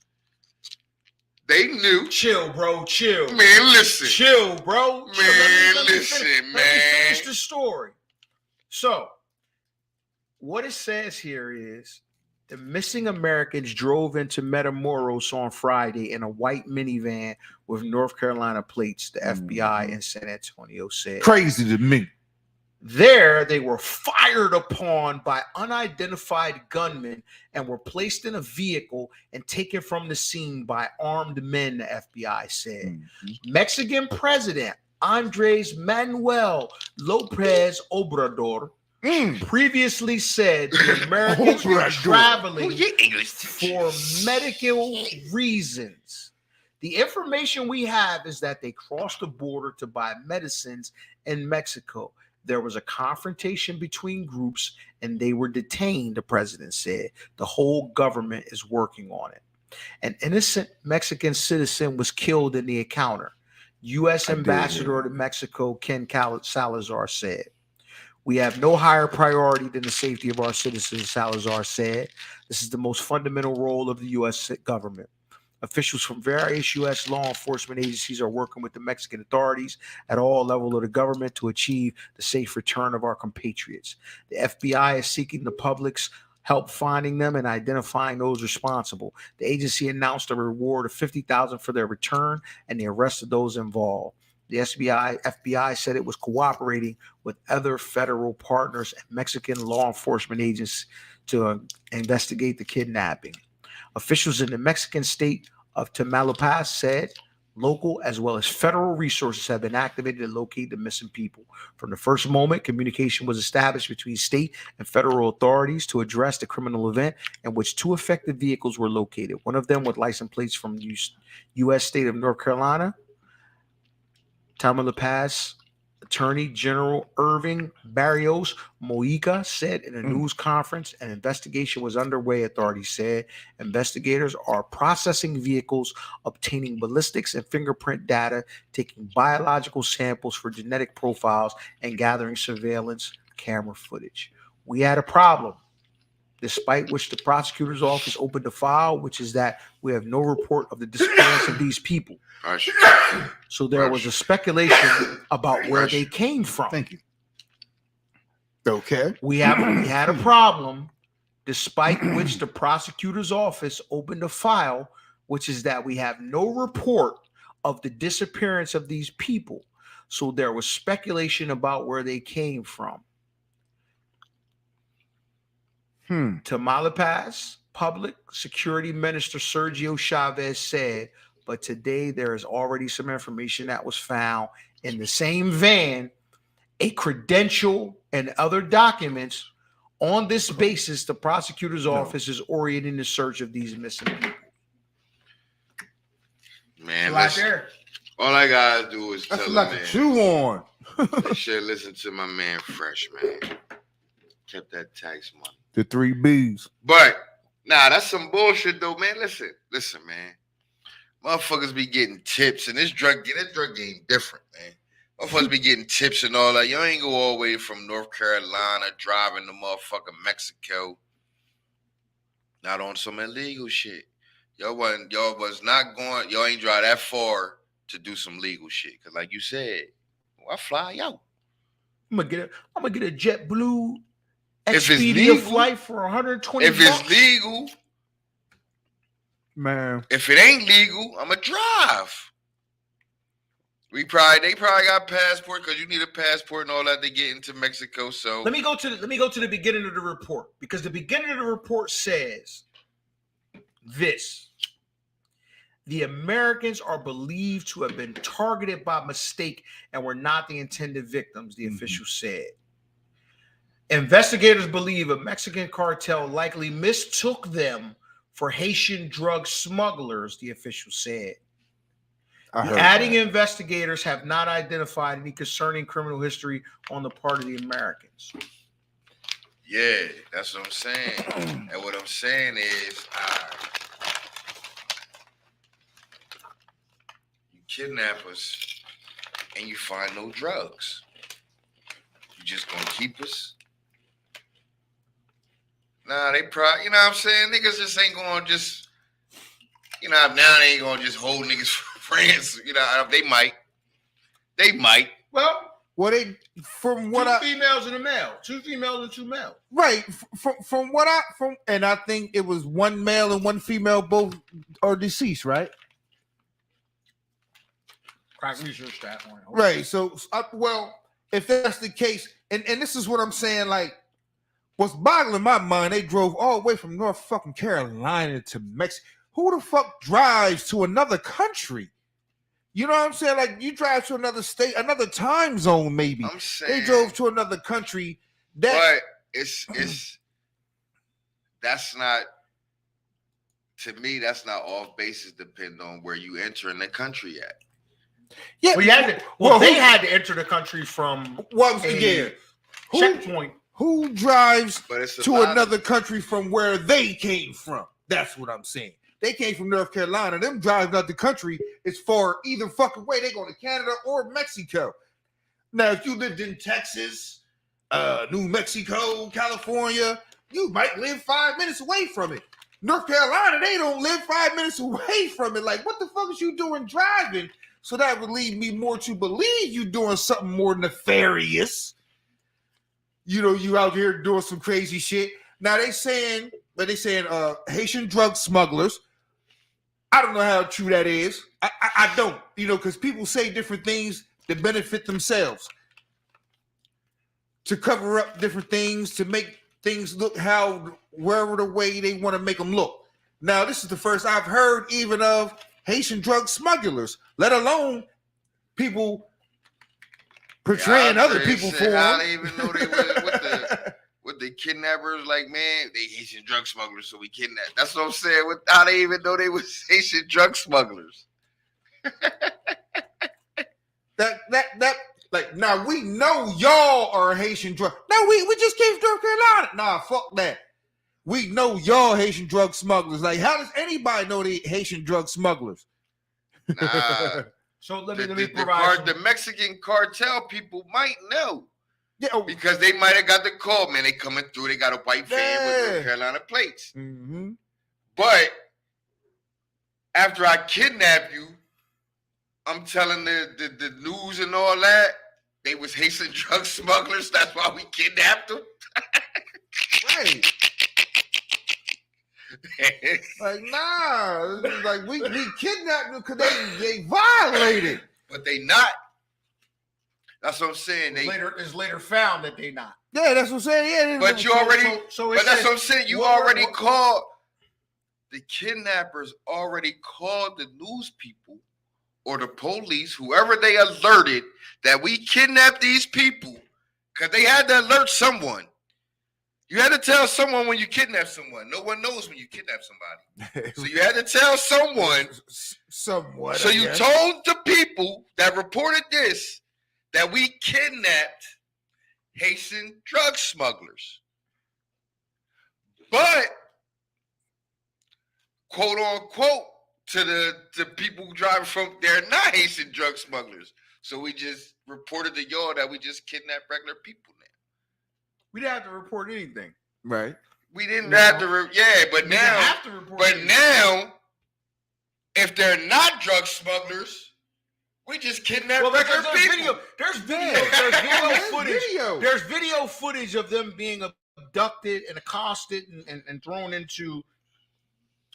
They knew. Chill, bro. Chill. Man, listen. Chill, bro. Chill. Man, Let me listen, finish man. the story. So, what it says here is the missing Americans drove into Matamoros on Friday in a white minivan with North Carolina plates, the FBI in San Antonio said. Crazy to me. There, they were fired upon by unidentified gunmen and were placed in a vehicle and taken from the scene by armed men, the FBI said. Mexican President Andres Manuel Lopez Obrador previously said the Americans were Obrador. traveling English for medical reasons. The information we have is that they crossed the border to buy medicines in Mexico. There was a confrontation between groups and they were detained, the president said. The whole government is working on it. An innocent Mexican citizen was killed in the encounter. U.S. Ambassador to Mexico, Ken Salazar, said. We have no higher priority than the safety of our citizens, Salazar said. This is the most fundamental role of the U.S. government. Officials from various U.S. law enforcement agencies are working with the Mexican authorities at all levels of the government to achieve the safe return of our compatriots. The FBI is seeking the public's help finding them and identifying those responsible. The agency announced a reward of $50,000 for their return and the arrest of those involved. The FBI said it was cooperating with other federal partners and Mexican law enforcement agents to investigate the kidnapping. Officials in the Mexican state of Tamaulipas said local as well as federal resources have been activated to locate the missing people. From the first moment, communication was established between state and federal authorities to address the criminal event in which 2 affected vehicles were located. One of them with license plates from the U.S. state of North Carolina. Tamaulipas Attorney General Irving Barrios Mojica said in a news conference an investigation was underway, authorities said. Investigators are processing vehicles, obtaining ballistics and fingerprint data, taking biological samples for genetic profiles, and gathering surveillance camera footage. We had a problem, despite which the prosecutor's office opened a file, which is that we have no report of the disappearance of these people. So there was a speculation about where they came from. Thank you. Okay. We had a problem despite which the prosecutor's office opened a file, which is that we have no report of the disappearance of these people. So there was speculation about where they came from. Tamaulipas Public Security Minister Sergio Chavez said, but today there is already some information that was found in the same van, a credential and other documents. On this basis, the prosecutor's office is orienting the search of these missing people. Man, Right listen, there. all I gotta do is That's tell a him, lot to man. chew on. They should listen to my man Fresh, man. Kept that tax money. The 3 B's. But nah, that's some bullshit though, man. Listen, man. Motherfuckers be getting tips, and this drug game different, man. Motherfuckers be getting tips and all that. Y'all ain't go all the way from North Carolina driving to motherfucking Mexico. Not on some illegal shit. Y'all was not going. Y'all ain't drive that far to do some legal shit. Cause like you said, I fly out. I'm gonna get a JetBlue If it's Expedia legal- flight for 120 If bucks. it's legal, Man. if it ain't legal, I'ma drive. They probably got passport because you need a passport and all that to get into Mexico. So Let me go to the beginning of the report, because the beginning of the report says this: the Americans are believed to have been targeted by mistake and were not the intended victims, the official said. Investigators believe a Mexican cartel likely mistook them for Haitian drug smugglers, the official said. Adding investigators have not identified any concerning criminal history on the part of the Americans. yeah, that's what I'm saying. And what I'm saying is, you kidnap us and you find no drugs. You just gonna keep us? Nah, they probably, you know what I'm saying? Niggas just ain't gonna just, you know, now they ain't gonna just hold niggas for friends. You know, they might. Well, they from what two I females and a male, 2 females and 2 males. right from what I and I think it was 1 male and 1 female, both are deceased, right? Crack research that one. Right. So, well, if that's the case, and this is what I'm saying, like, what's boggling my mind, they drove all the way from North fucking Carolina to Mexico. Who the fuck drives to another country? You know what I'm saying? Like, you drive to another state, another time zone, maybe. I'm saying They drove to another country. That but it's that's not, to me, that's not off basis depend on where you enter in the country at. yeah. They had to enter the country from Well, a yeah. Who, checkpoint. who drives But it's a to lot of- another country from where they came from? That's what I'm saying. They came from North Carolina. Them driving out the country is far either fucking way. They going to Canada or Mexico. Now, if you lived in Texas, New Mexico, California, you might live 5 minutes away from it. North Carolina, they don't live 5 minutes away from it. Like, what the fuck is you doing driving? So that would lead me more to believe you doing something more nefarious. You know, you out here doing some crazy shit. Now they saying Haitian drug smugglers. I don't know how true that is. I don't, you know, because people say different things that benefit themselves, to cover up different things, to make things look wherever the way they want to make them look. Now, this is the first I've heard even of Haitian drug smugglers, let alone people portraying Yeah, other people for I them. didn't even know they were with the kidnappers. Like, man, they Haitian drug smugglers, so we kidnapped. That's what I'm saying. I didn't even know they was Haitian drug smugglers. That like, now we know y'all are Haitian drug. No, we just came from North Carolina. Nah, fuck that. We know y'all Haitian drug smugglers. Like, how does anybody know they Haitian drug smugglers? Nah, So let me the provide. the Mexican cartel people might know. Yeah. Oh, Because they might have got the call, man. They coming through. They got a white van with Yeah. North Carolina plates. mm-hmm. But after I kidnap you, I'm telling the news and all that, they was Haitian drug smugglers. That's why we kidnapped them. Right. Like, nah, like we kidnapped them because they violated. But they not. That's what I'm saying. They It's later found that they not. Yeah, that's what I'm saying. Yeah, But you already, So but that's what I'm saying. You what- already what- called the kidnappers. Already called the news people or the police, whoever they alerted that we kidnapped these people, because they had to alert someone. You had to tell someone when you kidnap someone. No one knows when you kidnap somebody, so you had to tell someone. Somewhat. So I you guess. told the people that reported this that we kidnapped Haitian drug smugglers. But, quote unquote, to the people driving from, they're not Haitian drug smugglers. So we just reported to y'all that we just kidnapped regular people now. We didn't have to report anything. Right. We didn't No. have to, but We didn't now, have to report but anything. now, if they're not drug smugglers, we just kidnapped Well, regular because people. there's video footage. Video. There's video footage of them being abducted and accosted and thrown into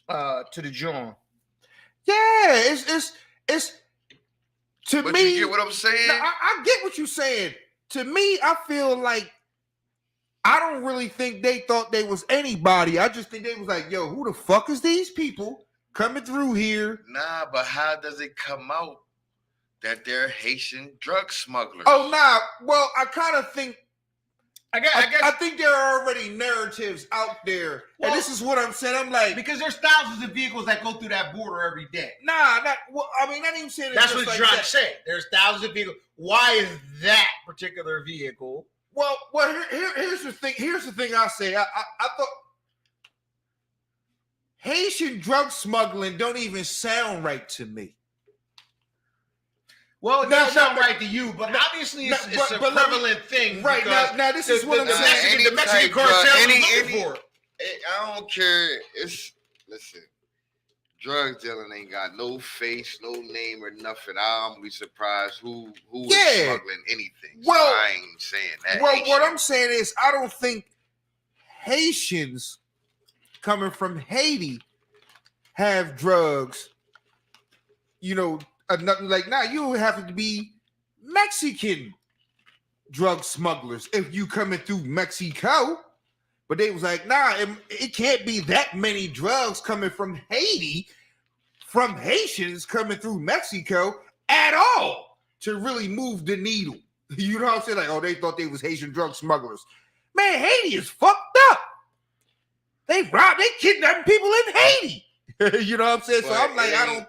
to the jail. Yeah, it's to But me. you get what I'm saying? No, I get what you're saying. To me, I feel like I don't really think they thought they was anybody. I just think they was like, yo, who the fuck is these people coming through here? Nah, but how does it come out that they're Haitian drug smugglers? Oh, nah. Well, I kind of think I guess I think there are already narratives out there, Well, and this is what I'm saying. I'm like, because there's thousands of vehicles that go through that border every day. nah, not. Well, I mean, not even saying it That's just what like John that. said. There's thousands of vehicles. Why is that particular vehicle? Well, here's the thing. Here's the thing I say. I thought Haitian drug smuggling don't even sound right to me. Well, it No, doesn't no, sound no. right to you, but obviously No, it's a but let me- prevalent thing. Right, because now this is what I'm the saying. Mexican, Any the Mexican type cartel drug, is any- looking for it. I don't care. Listen, drug dealing ain't got no face, no name, or nothing. I'm be surprised who is Yeah. smuggling anything. Well- so I ain't saying that. Well, Haitian. what I'm saying is, I don't think Haitians coming from Haiti have drugs. You know, nothing like now. You have to be Mexican drug smugglers if you coming through Mexico. But they was like, nah, it can't be that many drugs coming from Haiti, from Haitians coming through Mexico at all to really move the needle. You know what I'm saying? Like, oh, they thought they was Haitian drug smugglers. Man, Haiti is fucked up. They kidnapping people in Haiti. You know what I'm saying? So But I'm like, I don't.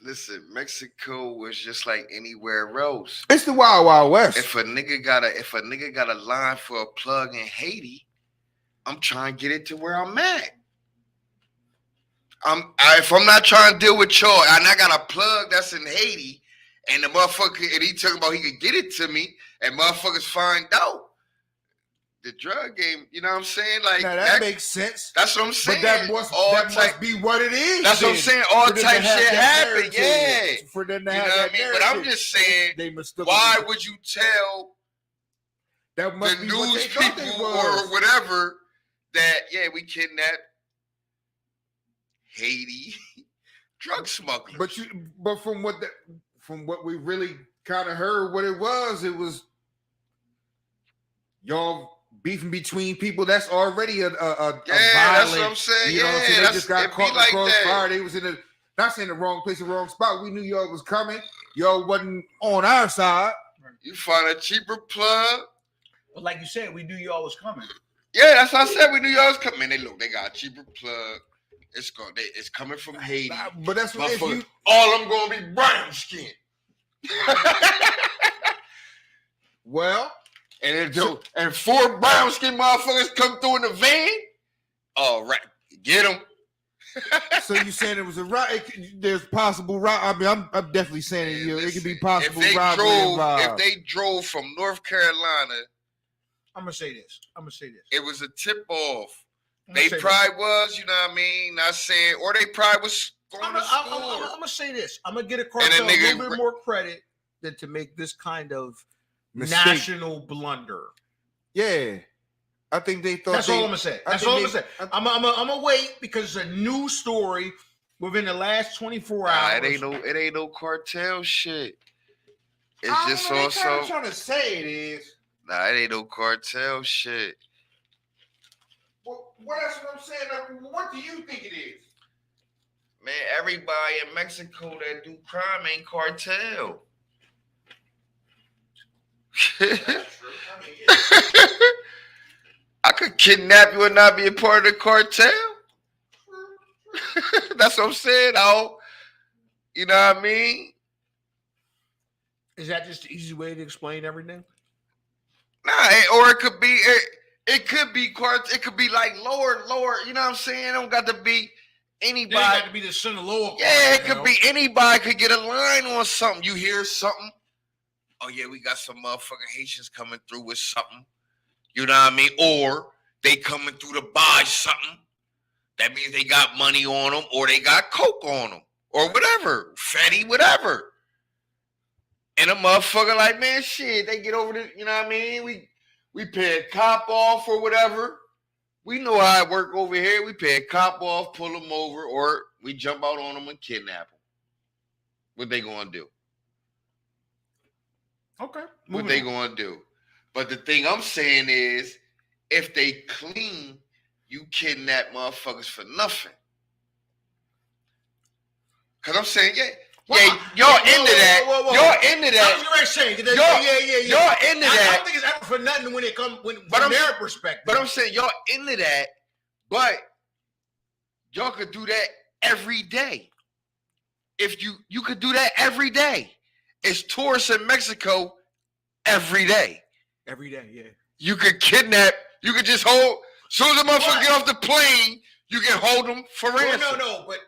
Listen, Mexico was just like anywhere else. It's the Wild Wild West. If a nigga got a line for a plug in Haiti, I'm trying to get it to where I'm at. If I'm not trying to deal with y'all, and I got a plug that's in Haiti, and the motherfucker, and he talking about he could get it to me, and motherfuckers find out the drug game. You know what I'm saying? Like Now that makes sense. that's what I'm saying. But that must be what it is. That's what I'm then, saying. All for them to type have shit that happen. narrative. Yeah. For them to You have know that what I mean? But I'm narrative. just saying, They mistook why it. would you tell That must the be what news they thought they people was. or whatever that, yeah, we kidnapped Haiti drug smugglers? But from what we really kind of heard, what it was y'all beefing between people that's already a violent. that's what I'm saying. You know what I'm Yeah, saying? They that's- just got it be caught in the like crossfire. that. They was not saying the wrong place, the wrong spot. We knew y'all was coming. Y'all wasn't on our side. You find a cheaper plug. But like you said, we knew y'all was coming. Yeah, that's what I said. We knew y'all was coming. Man, they got a cheaper plug. It's coming from Haiti. Nah, but that's what if you. All I'm gonna be brown skin. Well, and 4 brown skin motherfuckers come through in the van. All right, get them. so you saying it was a robbery? There's possible robbery. I mean, I'm definitely saying it could be possible robbery involved. If they drove from North Carolina, I'm gonna say this. it was a tip off. I'm They gonna say probably was, you know what I mean? Not saying, or they probably was going to I'm school. gonna say this. I'm gonna get a And cartel a a nigga- little bit more credit than to make this kind of Mistake. national blunder. Yeah. I think they thought That's all I'm gonna say. That's all I'm gonna say. I'm gonna wait because it's a new story within the last 24 hours. It ain't no cartel shit. It's I just don't know, they kinda also trying to say it is. nah, it ain't no cartel shit. Well, that's what I'm saying. Like, what do you think it is? Man, everybody in Mexico that do crime ain't cartel. That's true. I mean, yeah. I could kidnap you and not be a part of the cartel. That's what I'm saying. You know what I mean? Is that just the easy way to explain everything? Nah, or it could be it could be cartel. It could be like lower. You know what I'm saying? It don't got to be anybody. It got to be the Sinaloa. Yeah, it could be anybody could get a line on something. You hear something? Oh yeah, we got some motherfucking Haitians coming through with something. You know what I mean? Or they coming through to buy something. That means they got money on them, or they got coke on them, or whatever, fatty, whatever. And a motherfucker like, man, shit, they get over this. You know what I mean? We pay a cop off or whatever. We know how it work over here. We pay a cop off, pull them over, or we jump out on them and kidnap them. What they gonna do? Okay. What they gonna do? But the thing I'm saying is, if they clean, you kidnap motherfuckers for nothing. Cause I'm saying, y'all into that. Y'all into that. I was going to say, Y'all into I that. don't think it's ever for nothing when it comes from I'm- their perspective. But I'm saying y'all into that. But y'all could do that every day. If you could do that every day. It's tourists in Mexico every day. Every day, yeah. You could kidnap. You could just hold. As soon as the motherfucker get off the plane, you can hold them for ransom. No. But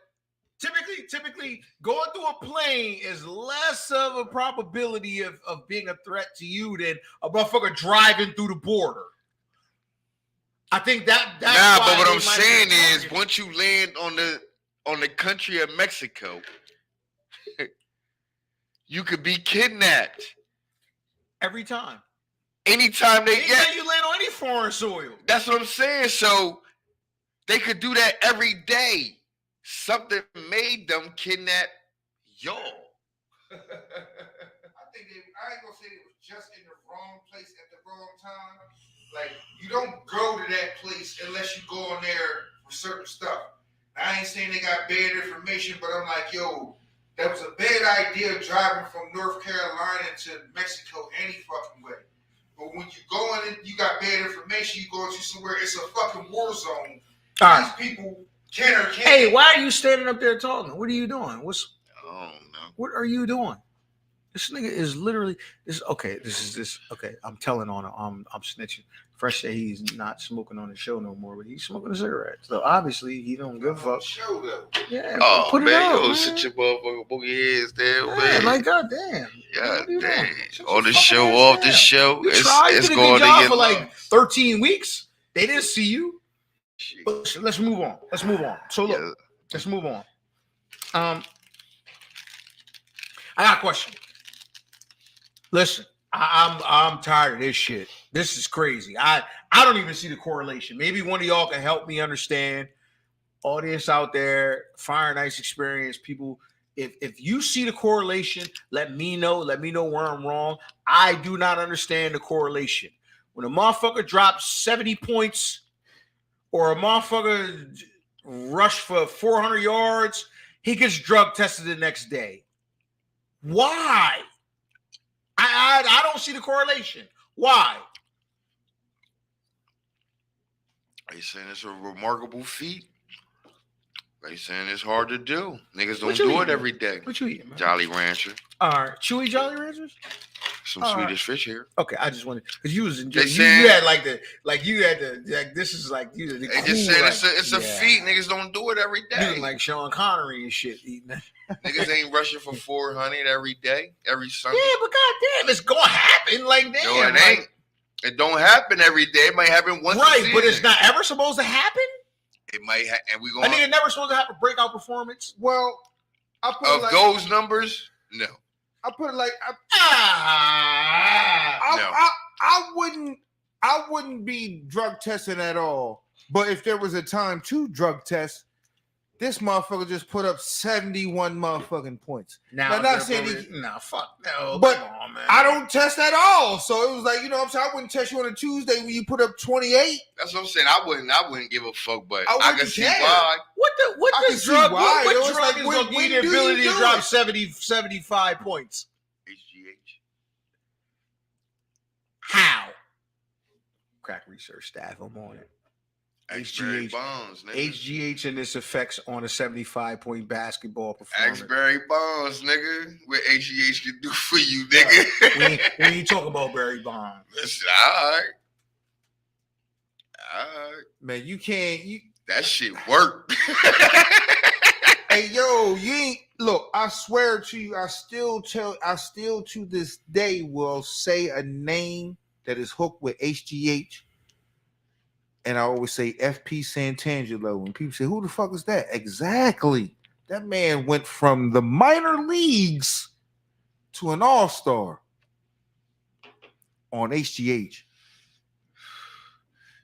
typically, going through a plane is less of a probability of being a threat to you than a motherfucker driving through the border. I think that's Nah, why but what they I'm might saying be is, targeted. once you land on the country of Mexico, you could be kidnapped every time. anytime they Anytime get. you land on any foreign soil. That's what I'm saying. So they could do that every day. Something made them kidnap y'all. I think I ain't gonna say it was just in the wrong place at the wrong time. Like, you don't go to that place unless you go in there for certain stuff. I ain't saying they got bad information, but I'm like, yo, that was a bad idea driving from North Carolina to Mexico any fucking way. But when you go in, you got bad information, you go into somewhere, it's a fucking war zone. All right. These people can or can't. Hey, why are you standing up there talking? What are you doing? Oh no. What are you doing? This nigga is literally okay. I'm telling on him. I'm snitching. Fresh say he's not smoking on the show no more, but he's smoking a cigarette. So obviously he don't give a fuck. Show though. Yeah, Oh put it man, out, yo, man. sit your motherfucking boogie heads there, Yeah, man. like goddamn. God What are you damn. doing? Sit On your the fucking show, ass off the down. show, You it's tried. You it's did a going good to job get for love. like 13 weeks. They didn't see you. Shit. But let's move on. So look, Yeah. let's move on. I got a question. Listen, I'm tired of this shit. This is crazy. I don't even see the correlation. Maybe one of y'all can help me understand. Audience out there, Fire and Ice experience, people. If you see the correlation, let me know. Let me know where I'm wrong. I do not understand the correlation. When a motherfucker drops 70 points or a motherfucker rush for 400 yards, he gets drug tested the next day. Why? I don't see the correlation. Why? Are you saying it's a remarkable feat? Are you saying it's hard to do? Niggas don't What you do eating? it every day. What you eating, man? Jolly Rancher. All right. Chewy Jolly Ranchers? Some All right. Swedish fish here. Okay, I just wanted because you was They enjoying. saying- You had like this is like you. The They cool, just saying like, it's a feat. Niggas don't do it every You day. look like Sean Connery and shit eating that. Niggas ain't rushing for 400 every day, every Sunday. Yeah, but goddamn, it's gonna happen. Like damn, No, it like- ain't. It don't happen every day. It might happen once. right, a but it's season. not ever supposed to happen. It might, and we I think going it's never supposed to have a breakout performance. Well, I put it of like those numbers. No, I put it like Ah, No. I wouldn't I wouldn't be drug testing at all. But if there was a time to drug test, this motherfucker just put up 71 motherfucking points. Now, not saying fuck no. But come on, man. I don't test at all. So it was like, you know what I'm saying? I wouldn't test you on a Tuesday when you put up 28. That's what I'm saying. I wouldn't give a fuck, but I I can wouldn't see care. why. What I the can see drug? why. What It was drug like, is when- gonna give when you the do you ability to do drop it? 75 points? HGH. How? Crack research staff. I'm on it. X-Berry HGH. Bonds, nigga. HGH and its effects on a 75-point basketball performance. X-Berry Bonds, nigga. What HGH can do for you, nigga. we ain't talking about Barry Bonds. Listen, all right. Man, you can't. That shit worked. Hey, yo, you ain't. Look, I swear to you, I still to this day will say a name that is hooked with HGH. And I always say FP Santangelo. And people say, who the fuck is that? Exactly. That man went from the minor leagues to an all-star on HGH.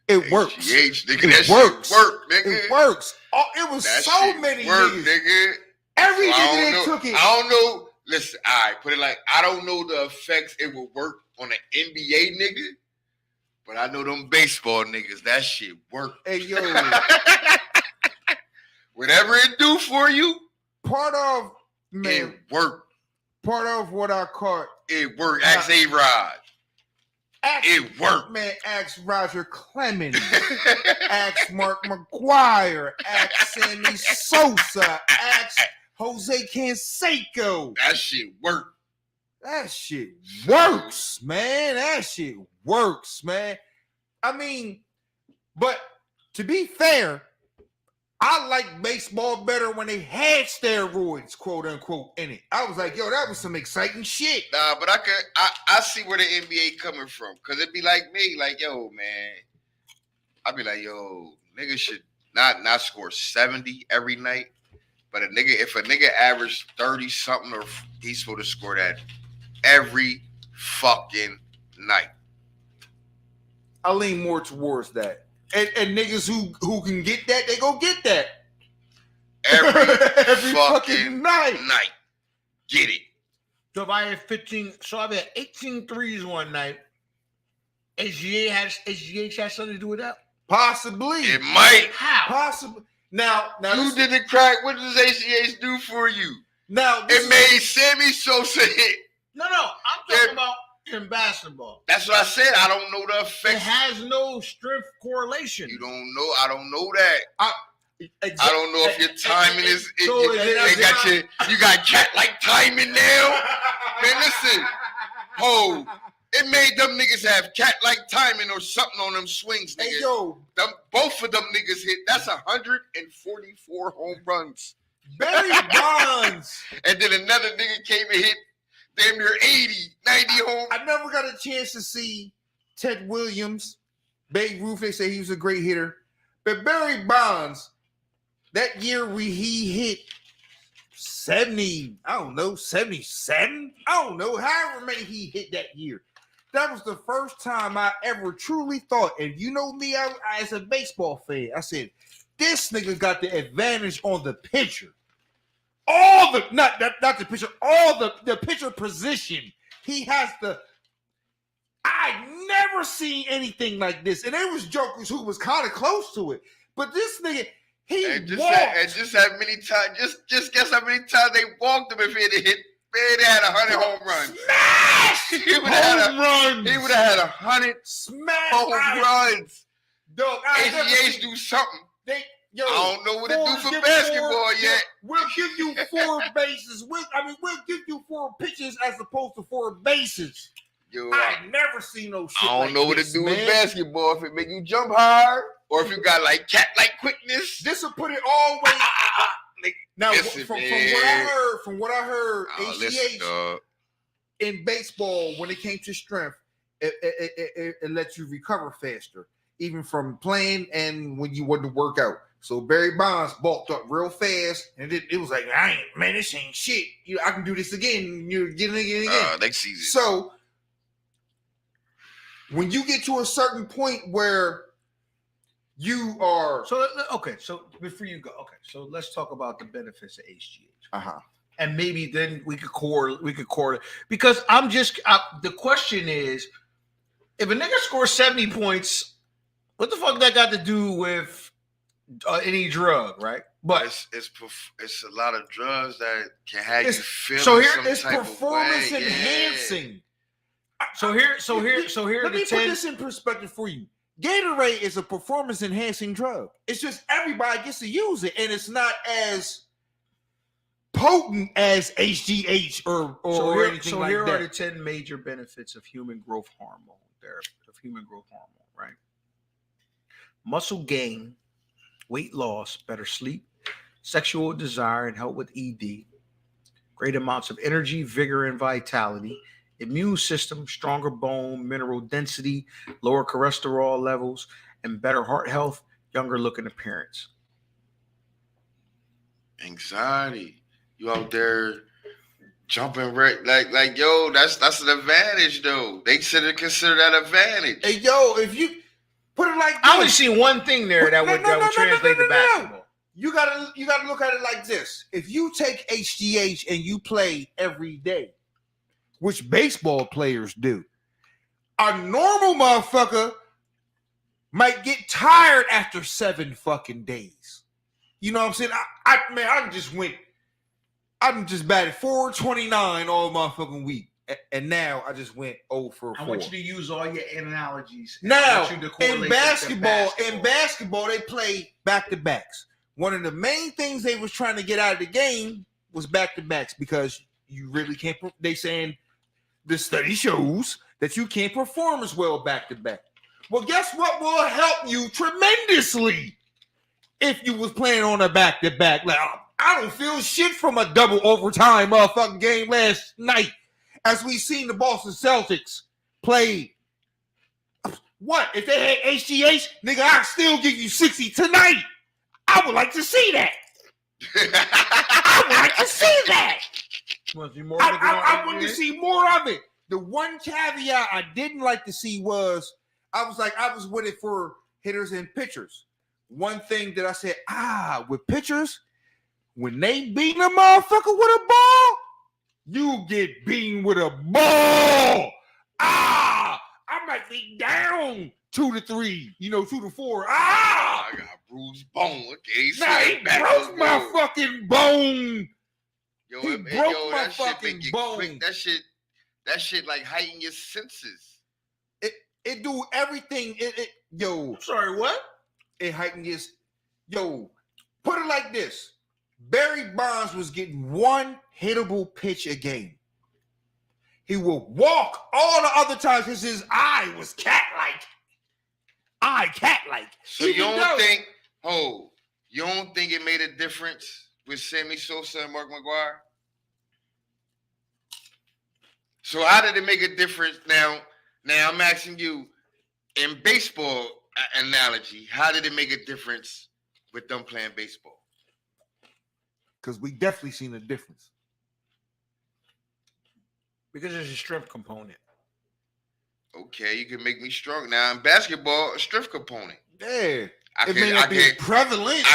It works. HGH, nigga. It That works. shit worked, nigga. It works. Oh, it was That so shit many worked, niggas. nigga. Every So I nigga don't that know. took it. I don't know. Listen, all right, put it like, I don't know the effects it will work on an NBA nigga, but I know them baseball niggas, that shit work. Hey, yo, Whatever it do for you, part of it worked. part of what I caught. It worked. Ask A-Rod. It worked. Man, ask Roger Clemens, ask Mark McGuire, ask Sammy Sosa, ask Jose Canseco. That shit worked. That shit works, man. That shit works, man. I mean, but to be fair, I like baseball better when they had steroids, quote unquote, in it. I was like, yo, that was some exciting shit. Nah, but I see where the NBA coming from. Cause it'd be like me, like, yo, man. I'd be like, yo, nigga should not score 70 every night. But if a nigga averaged 30 something, or he's supposed to score that every fucking night. I lean more towards that. And niggas who can get that, they go get that. Every fucking night. Get it. So if I had 18 threes one night, HGH has something to do with that? Possibly. It might. How? Possibly. Now You this, didn't crack. What does HGH do for you? now this It made Sammy Sosa hit. No, I'm talking about in basketball. That's what I said. I don't know the It effects. has no strength correlation. You don't know. I don't know that. I exactly. don't know if your timing is. So You got cat like timing now. Man, listen. Oh, it made them niggas have cat like timing or something on them swings, nigga. Hey yo, Both of them niggas hit. That's 144 home runs. Barry Bonds. And then another nigga came and hit damn near 80, 90 home. I never got a chance to see Ted Williams, Babe Ruth. They say he was a great hitter, but Barry Bonds, that year he hit 70, I don't know, 77, I don't know, however many he hit that year. That was the first time I ever truly thought, and you know me, I as a baseball fan, I said, this nigga got the advantage on the pitcher. All the not the pitcher, all the pitcher position. He has the. I never seen anything like this, and there was jokers who was kind of close to it, but this nigga And walked. just how many times, just guess how many times they walked him if he had hit. Man, they had 100 home runs. Smash! He would have had runs. He would have had 100 Smash home runs. Dog, HGH do something. I I don't know what it do for basketball yet. We'll give you 4 bases. We'll give you 4 pitches as opposed to 4 bases. Yo, I never seen no shit. I don't like know what this, it do man. with basketball. If it make you jump higher, or if you got like cat-like quickness. This will put it all way. Now, Listen, from man. what I heard, Oh, HGH listen, dog. in baseball, when it came to strength, it lets you recover faster, even from playing and when you want to work out. So Barry Bonds bulked up real fast, and it was like, this ain't shit. I can do this again. You're getting it again. Next season. So when you get to a certain point where you are So okay, so before you go, okay, so let's talk about the benefits of HGH, and maybe then we could correlate because the question is, if a nigga scores 70 points, what the fuck that got to do with any drug, right? But it's a lot of drugs that can have you feel so here some it's type performance of way. enhancing. So here Let me the put 10. this in perspective for you. Gatorade is a performance enhancing drug. It's just everybody gets to use it, and it's not as potent as HGH or anything like here that. are the 10 major benefits of human growth hormone therapy, right? Muscle gain, weight loss, better sleep, sexual desire, and help with ED, great amounts of energy, vigor, and vitality, immune system, stronger bone, mineral density, lower cholesterol levels, and better heart health, younger looking appearance. Anxiety. You out there jumping like yo, that's an advantage though. They consider that advantage. Hey, yo, if you put it like this, I only see one thing there that would translate to basketball. You gotta look at it like this. If you take HGH and you play every day, which baseball players do, a normal motherfucker might get tired after 7 fucking days. You know what I'm saying? I just batted 429 all motherfucking week. And now I just went 0 for 4. I want you to use all your analogies. Now, in basketball, they play back-to-backs. One of the main things they was trying to get out of the game was back-to-backs because you really can't. They saying the study shows that you can't perform as well back-to-back. Well, guess what will help you tremendously if you was playing on a back-to-back? Like, I don't feel shit from a double overtime motherfucking game last night as we seen the Boston Celtics play. What? If they had HGH, nigga, I'd still give you 60 tonight. I would like to see that. I would like to see that. I want to see more of it. The one caveat I didn't like to see was I was with it for hitters and pitchers. One thing that I said, with pitchers, when they beat a motherfucker with a ball, you get beaten with a ball. I might be down 2 to 3, 2 to 4. I got a bruised bone. Okay, nah, he broke my fucking bone. Yo, He broke my that shit fucking make you bone. quick. That shit like heighten your senses. It do everything. Yo. Sorry, what? It heighten your. Yo, put it like this. Barry Bonds was getting one hittable pitch a game. He will walk all the other times because his eye was cat-like. So you don't think it made a difference with Sammy Sosa and Mark McGwire? So how did it make a difference? Now I'm asking you, in baseball analogy, how did it make a difference with them playing baseball? Because we definitely seen a difference. Because there's a strength component. Okay, you can make me strong. Now in basketball, a strength component. Yeah. I May not be prevalent.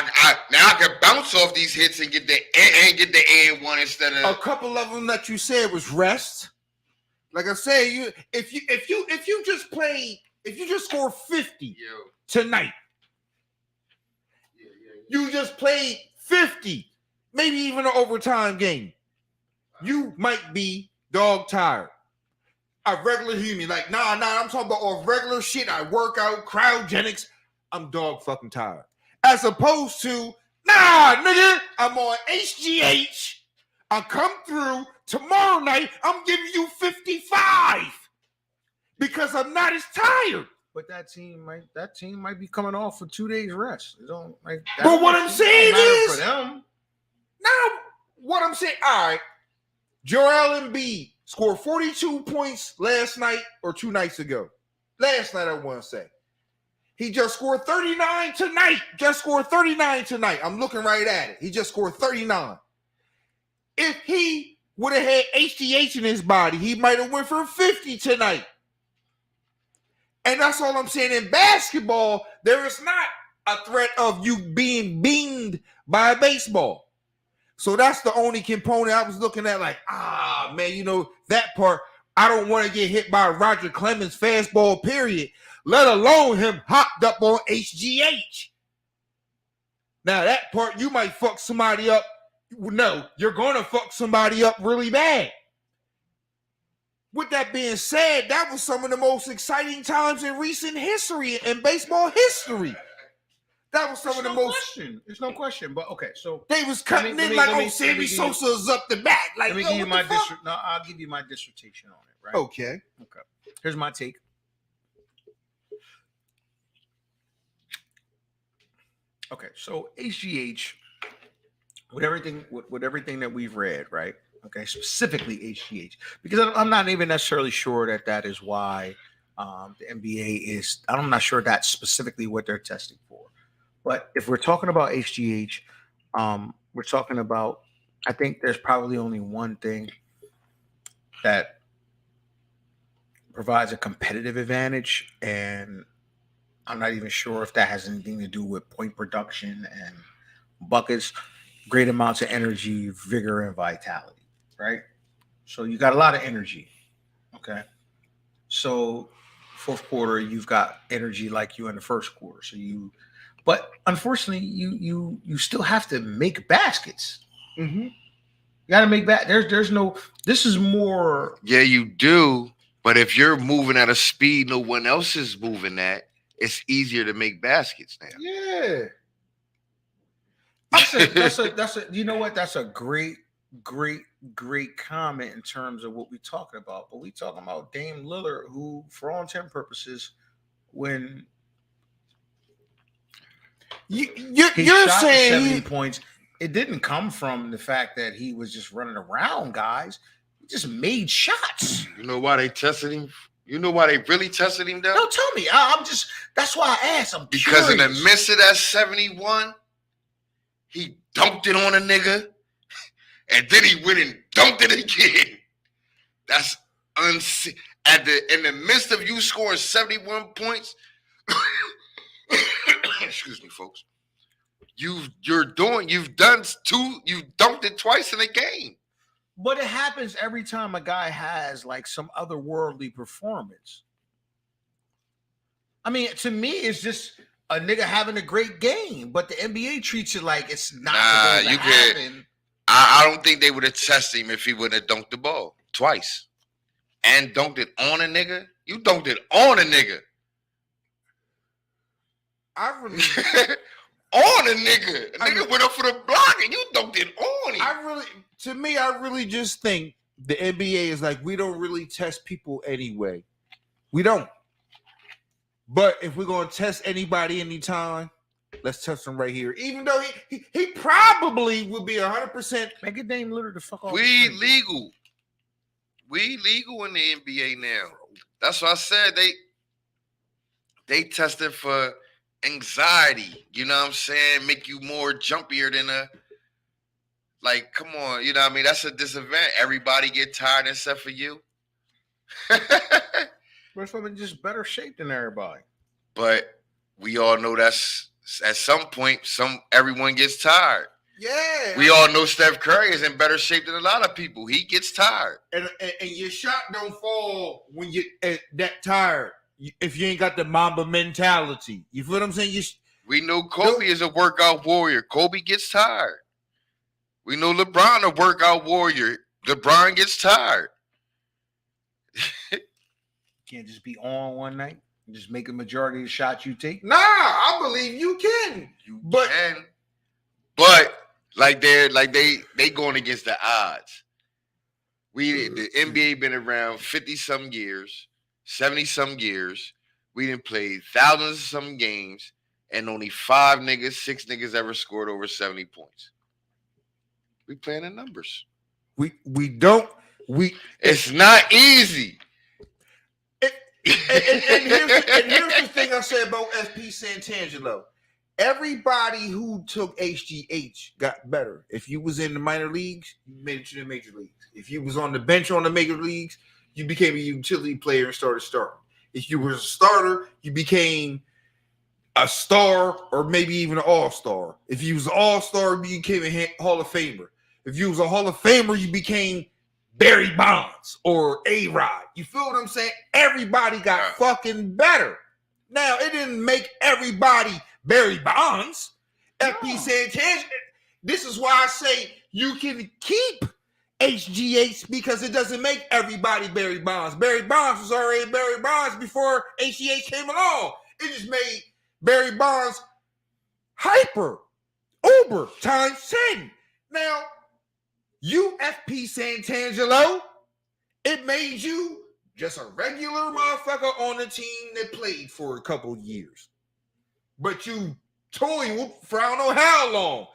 Now I can bounce off these hits and get the and one instead of a couple of them that you said was rest. Like I said, if you just score 50 tonight, you just played 50, maybe even an overtime game. You might be dog tired. A regular human, like nah, I'm talking about all regular shit. I work out, cryogenics. I'm dog fucking tired. As opposed to, nah, nigga, I'm on HGH. I'll come through tomorrow night. I'm giving you 55 because I'm not as tired. But that team might be coming off for 2 days rest. It don't like. But what I'm saying is, for them. now what I'm saying, all right, Joel Embiid scored 42 points last night or 2 nights ago. Last night, I want to say. He just scored 39 tonight. I'm looking right at it. He just scored 39. If he would have had HGH in his body, he might have went for 50 tonight. And that's all I'm saying. In basketball, there is not a threat of you being beamed by a baseball. So that's the only component I was looking at, like, man, you know, that part, I don't want to get hit by Roger Clemens fastball, period, let alone him hopped up on HGH. Now, that part, you might fuck somebody up. No, you're going to fuck somebody up really bad. With that being said, that was some of the most exciting times in recent history, in baseball history. That was some of the most. There's no question. But okay, so they was cutting in like, Sammy Sosa's up the back. Like, let me give you my No, I'll give you my dissertation on it. Right? Okay. Here's my take. Okay, so HGH, with everything that we've read, right? Okay, specifically HGH, because I'm not even necessarily sure that is why the NBA is. I'm not sure that's specifically what they're testing for. But if we're talking about HGH, we're talking about. I think there's probably only one thing that provides a competitive advantage, and I'm not even sure if that has anything to do with point production and buckets, great amounts of energy, vigor, and vitality, right? So you got a lot of energy, okay? So fourth quarter, you've got energy like you in the first quarter. But unfortunately, you still have to make baskets. Mm-hmm. You got to make there's no. This is more. Yeah, you do. But if you're moving at a speed no one else is moving at, it's easier to make baskets now. Yeah. That's a you know what? That's a great comment in terms of what we're talking about. But we talking about Dame Lillard, who, for all intent purposes, when you're saying 70 points, it didn't come from the fact that he was just running around, guys. He just made shots. You know why they tested him? You know why they really tested him, though? No, tell me. I'm just. That's why I asked. I'm because curious. In the midst of that 71, he dunked it on a nigga, and then he went and dunked it again. That's unseen. In the midst of you scoring 71 points, excuse me, folks. You've dunked it twice in a game. But it happens every time a guy has like some otherworldly performance. I mean, to me, it's just a nigga having a great game, but the NBA treats it like it's not supposed to happen. I don't think they would have tested him if he wouldn't have dunked the ball twice and dunked it on a nigga. You dunked it on a nigga. I really on a nigga. A nigga went up for the block and you dunked it on him. I really just think the NBA is like, we don't really test people anyway. We don't. But if we're going to test anybody anytime, let's test him right here. Even though he probably would be 100%. Make a Dame Lillard the fuck off. We legal. We legal in the NBA now. That's what I said. They tested for anxiety. You know what I'm saying? Make you more jumpier than like, come on. You know what I mean? That's a disadvantage. Everybody get tired except for you. We're in just better shape than everybody. But we all know that's at some point, everyone gets tired. Yeah. We all know Steph Curry is in better shape than a lot of people. He gets tired. And your shot don't fall when you're that tired. If you ain't got the Mamba mentality. You feel what I'm saying? We know Kobe is a workout warrior. Kobe gets tired. We know LeBron a workout warrior. LeBron gets tired. Can't just be on one night and just make a majority of the shots you take. Nah, I believe you can. But like they going against the odds. The NBA been around 50-some years, 70-some years. We didn't play thousands of some games, and only 6 niggas ever scored over 70 points. We playing the numbers. It's not easy. And here's the thing I said about SP Santangelo. Everybody who took HGH got better. If you was in the minor leagues, you made it to the major leagues. If you was on the bench on the major leagues, you became a utility player and started starting. If you were a starter, you became a star or maybe even an all-star. If you was an all-star, you became a Hall of Famer. If you was a Hall of Famer, you became Barry Bonds or A-Rod. You feel what I'm saying? Everybody got fucking better. Now, it didn't make everybody Barry Bonds. FP Santana. This is why I say you can keep HGH because it doesn't make everybody Barry Bonds. Barry Bonds was already Barry Bonds before HGH came along. It just made Barry Bonds hyper, uber times 10. Now, you FP Santangelo, it made you just a regular motherfucker on the team that played for a couple years. But you toiled for I don't know how long.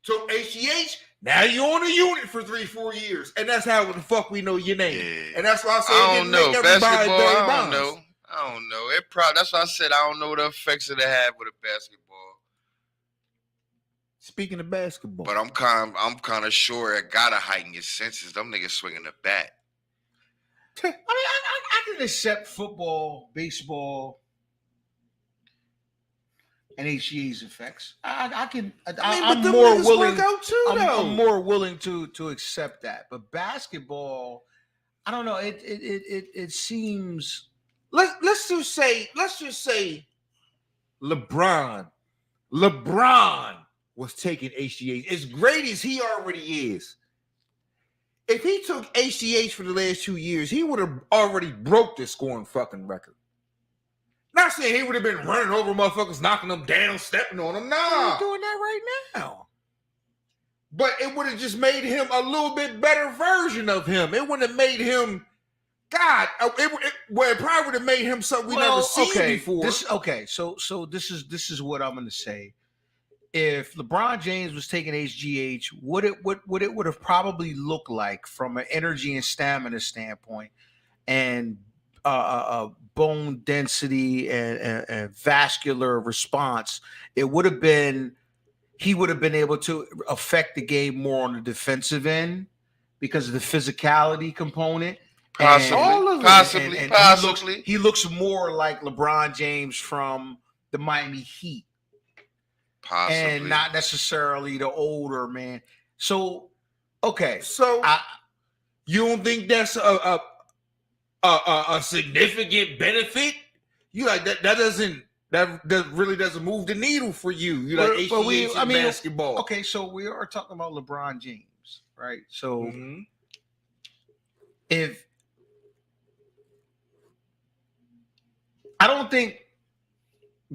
So HGH, now you're on a unit for 3-4 years. And that's how the fuck we know your name. Yeah. And that's why I say I it don't didn't know. make everybody Basketball, Barry I Bonds. don't know. I don't know. It probably that's why I said I don't know the effects it have with a basketball. Speaking of basketball. But I'm kind of sure it gotta heighten your senses. Them niggas swinging the bat. I mean, I can accept football, baseball, and HGA's effects. I'm them more niggas willing. work out too, though. I'm more willing to accept that. But basketball, I don't know. It seems. Let's just say LeBron was taking HGH. As great as he already is, if he took HGH for the last 2 years, he would have already broke the scoring fucking record. Not saying he would have been running over motherfuckers, knocking them down, stepping on them. Nah, He's doing that right now. but it would have just made him a little bit better version of him. It wouldn't have made him. God, it probably would have made him something we never seen before. So this is what I'm going to say. If LeBron James was taking HGH, what it would have probably looked like from an energy and stamina standpoint, and bone density and vascular response, it would have been he would have been able to affect the game more on the defensive end because of the physicality component. Possibly. He looks more like LeBron James from the Miami Heat. Possibly. And not necessarily the older man. So, okay. So you don't think that's a significant benefit? You like that really doesn't move the needle for you. You like HGH in basketball. Okay, so we are talking about LeBron James, right? So if I don't think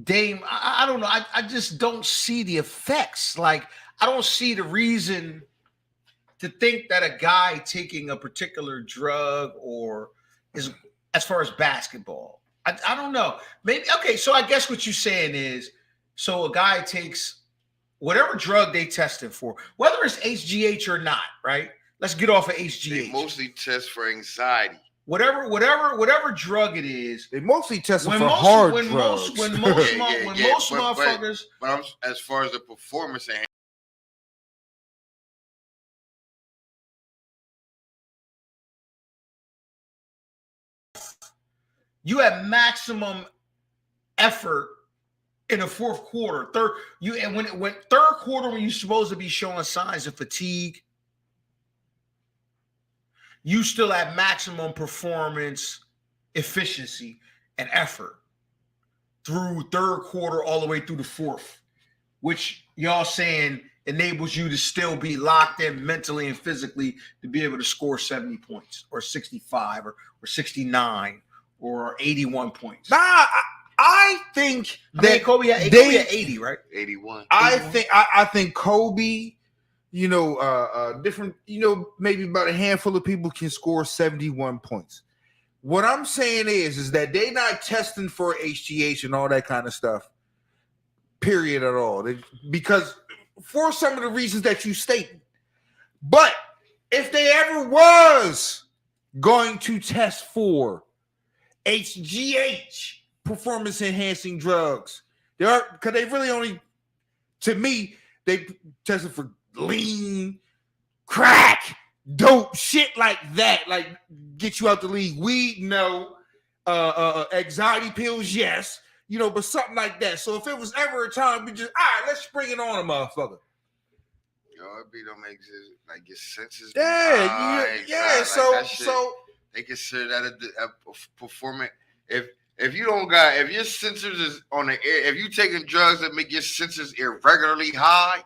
Dame, I don't know. I just don't see the effects. Like, I don't see the reason to think that a guy taking a particular drug or is as far as basketball. I don't know. Maybe okay. So I guess what you're saying is, so a guy takes whatever drug they tested for, whether it's HGH or not, right? Let's get off of HGH. They mostly test for anxiety. Whatever drug it is, they mostly test for hard drugs. When most motherfuckers. But as far as the performance and you have maximum effort in the fourth quarter. Third quarter when you're supposed to be showing signs of fatigue, you still have maximum performance, efficiency, and effort through third quarter all the way through the fourth, which y'all saying enables you to still be locked in mentally and physically to be able to score 70 points or 65 or 69 or 81 points. Nah, I think that Kobe had 80, right? 81. I think Kobe, different, maybe about a handful of people can score 71 points. What I'm saying is that they're not testing for HGH and all that kind of stuff, period at all. Because for some of the reasons that you state. But if they ever was going to test for HGH, performance enhancing drugs, because they really only, to me, they tested for lean, crack, dope, shit like that, like get you out the league. Weed, no. anxiety pills, yes. You know, but something like that. So if it was ever a time, we just, all right, let's bring it on a motherfucker. Yo, it be don't make sense. Like your senses. Yeah. So they consider that a performance. If you don't got, if your sensors is on the air, if you taking drugs that make your sensors irregularly high,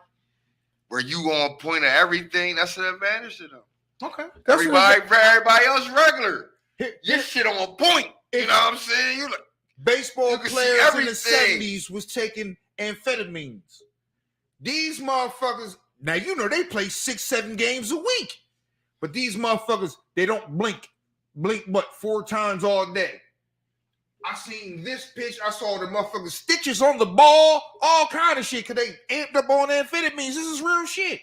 where you on point of everything, that's an advantage to them. okay. Everybody else regular. Your shit on point. You know what I'm saying? You like baseball you can see players in the everything. 70s was taking amphetamines. These motherfuckers, now you know they play 6-7 games a week. But these motherfuckers, they don't blink. Blink what, 4 times all day. I seen this pitch. I saw the motherfucking stitches on the ball, all kind of shit, because they amped up on amphetamines. This is real shit.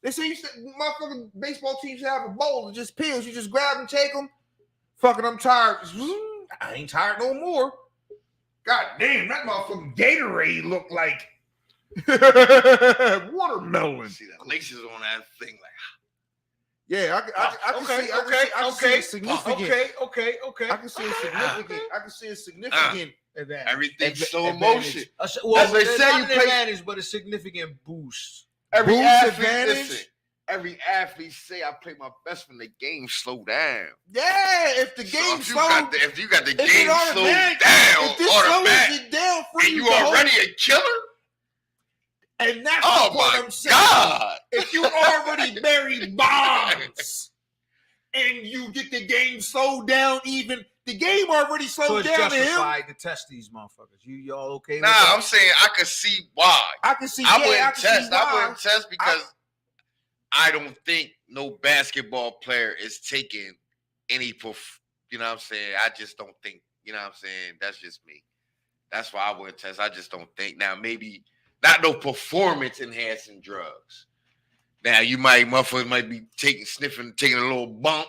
They say motherfucking baseball teams have a bowl of just pills. You just grab them, take them. Fucking, I'm tired. I ain't tired no more. God damn, that motherfucking Gatorade looked like watermelon. see the laces on that thing, like Yeah, I can see. I can see a significant. Okay. I can see a significant. I can see a significant advantage. everything's slow advantage. motion. Well, As they it's say, not you an play- advantage, but a significant boost. Every Boost athlete, advantage? listen, every athlete say I play my best when the game slow down. Yeah, if the So game if you slowed, got the if game it automatic, slowed if this down, slows automatic, it down for and you, you to hold- already a killer. and that's Oh the point my I'm saying. God! If you already bury bonds and you get the game slowed down, even the game already So slowed it's down to him. justified to test these motherfuckers. Y'all okay with Nah, that? I'm saying I could see why. I can see. I yeah, wouldn't I can see test. I why. wouldn't test because I don't think no basketball player is taking any. You know what I'm saying? I just don't think. You know what I'm saying? That's just me. That's why I wouldn't test. I just don't think. Now maybe not no performance enhancing drugs. Now you motherfuckers might be taking a little bump,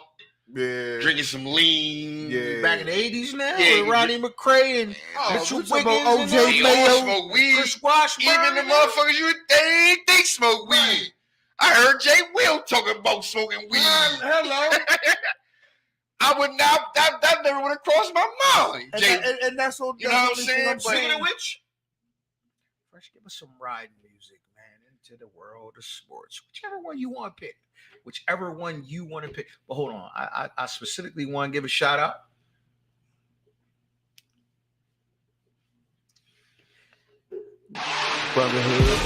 Yeah. drinking some lean. Yeah. Back in the 80s now, Yeah, with Ronnie McRae and Oh, Mitchell we talking Wiggins about and OJ them. They Mayo. all smoke weed. Chris Washburn. Even the motherfuckers they ain't think smoke weed. I heard Jay Will talking about smoking weed. Hello. I would not. That never would have crossed my mind. Jay, And that's what You know what I'm that's the saying? only thing Speaking of which, Fresh, give us some ride music, man, into the world of sports. Whichever one you want to pick. Whichever one you want to pick. But hold on. I specifically want to give a shout out. Brotherhood.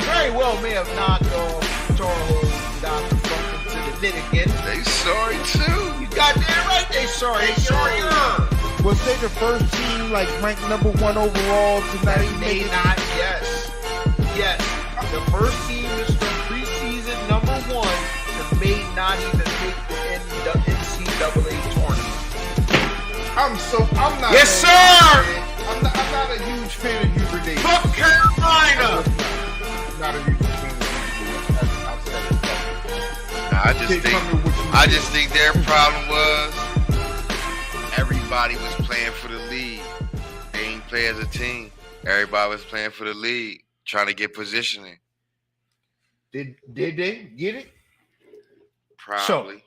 Very well may have knocked off Toro Dr. Funk into the litigant. they sorry too. You got that right. They sorry. They sorry. Was they the first team like ranked number 1 overall to not even May make it? not. Yes. The first team is from preseason number 1 that may not even make the NCAA tournament. I'm not. Yes, gonna lie, sir! man. I'm not a huge fan of Hubert Davis. Fuck Carolina. I'm not a huge fan of Hubert Davis. I just think their problem was everybody was playing for the league. They ain't play as a team. Everybody was playing for the league, trying to get positioning. Did they get it? Probably.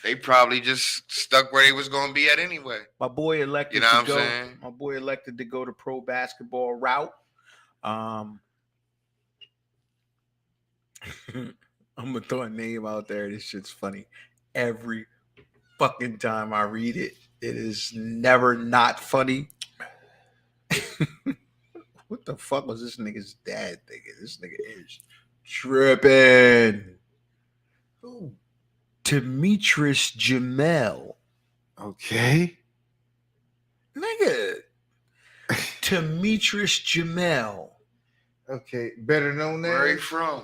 They probably just stuck where they was going to be at anyway. My boy elected You know what to I'm go. saying? My boy elected to go the pro basketball route. I'm gonna throw a name out there. This shit's funny. Every fucking time I read it, it is never not funny. What the fuck was this nigga's dad thinking? This nigga is tripping. Ooh. Demetrius Jamel. Okay. Nigga. Demetrius Jamel. Okay. Better known Where he as. from?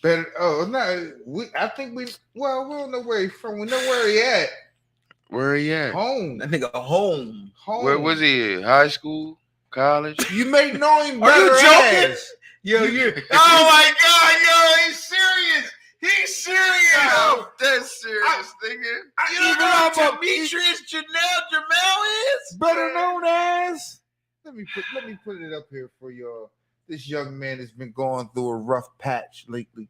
Better. Oh no. I think we. Well, we don't know where he's from. We know where he at. Where he at? Home. That nigga home. Home. Where was he at? High school? College? You may know him Are better you joking? as. Yo, you. Oh my God, yo, he's serious. He's serious. I'm dead serious, nigga. You don't know I'm who a- Demetrius Jamel is? Better known as. Let me put it up here for y'all. This young man has been going through a rough patch lately.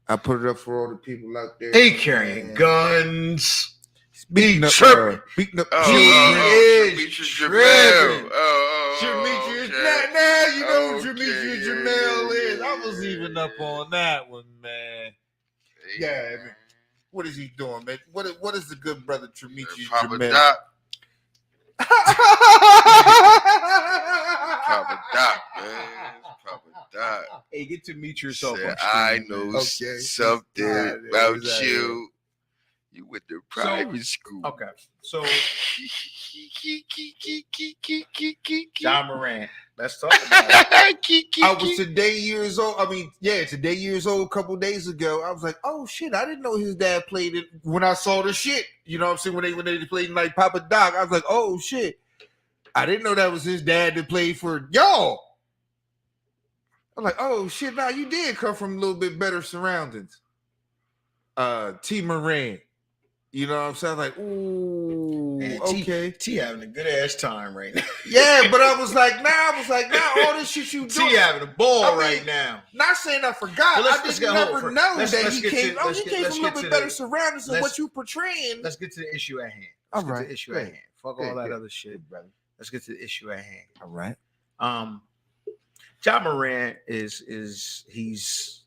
I put it up for all the people out there. He carrying guns. beating up, tripping. beating up He Demetrius is Jamel. tripping. Demetrius. Okay. Now you know who Okay, Demetrius yeah, Jamel yeah, is. I was yeah, even up on that one, man. Yeah, man. What is he doing, man? What is the good brother Demetrius Papa Jamel? Doc. Papa Doc, man. Papa Doc. Hey, get Demetrius off. Said, I know Okay. something Alright, about exactly. you. You went to private school. Okay, so John Morant. Let's talk about it. I was today years old. Today years old a couple days ago. I was like, oh shit, I didn't know his dad played it when I saw the shit. You know what I'm saying? When they played like Papa Doc, I was like, oh shit. I didn't know that was his dad that played for y'all. I'm like, oh shit, now you did come from a little bit better surroundings. T Moran. You know what I'm saying? Like, ooh, Man, okay. T having a good ass time right now. Yeah, but I was like, all this shit you T doing. having a ball I mean, right now. Not saying I forgot. Well, let's I just get- never hold on. know Let's- that let's he get came. to- Oh, let's he get- came let's from a get little to bit better the- surroundings than let's- what you portraying. Let's get to the issue at hand. All Let's get right. to the issue Go at ahead. hand. Fuck Go all that ahead. other shit, brother. Let's get to the issue at hand. All right. John Morant is he's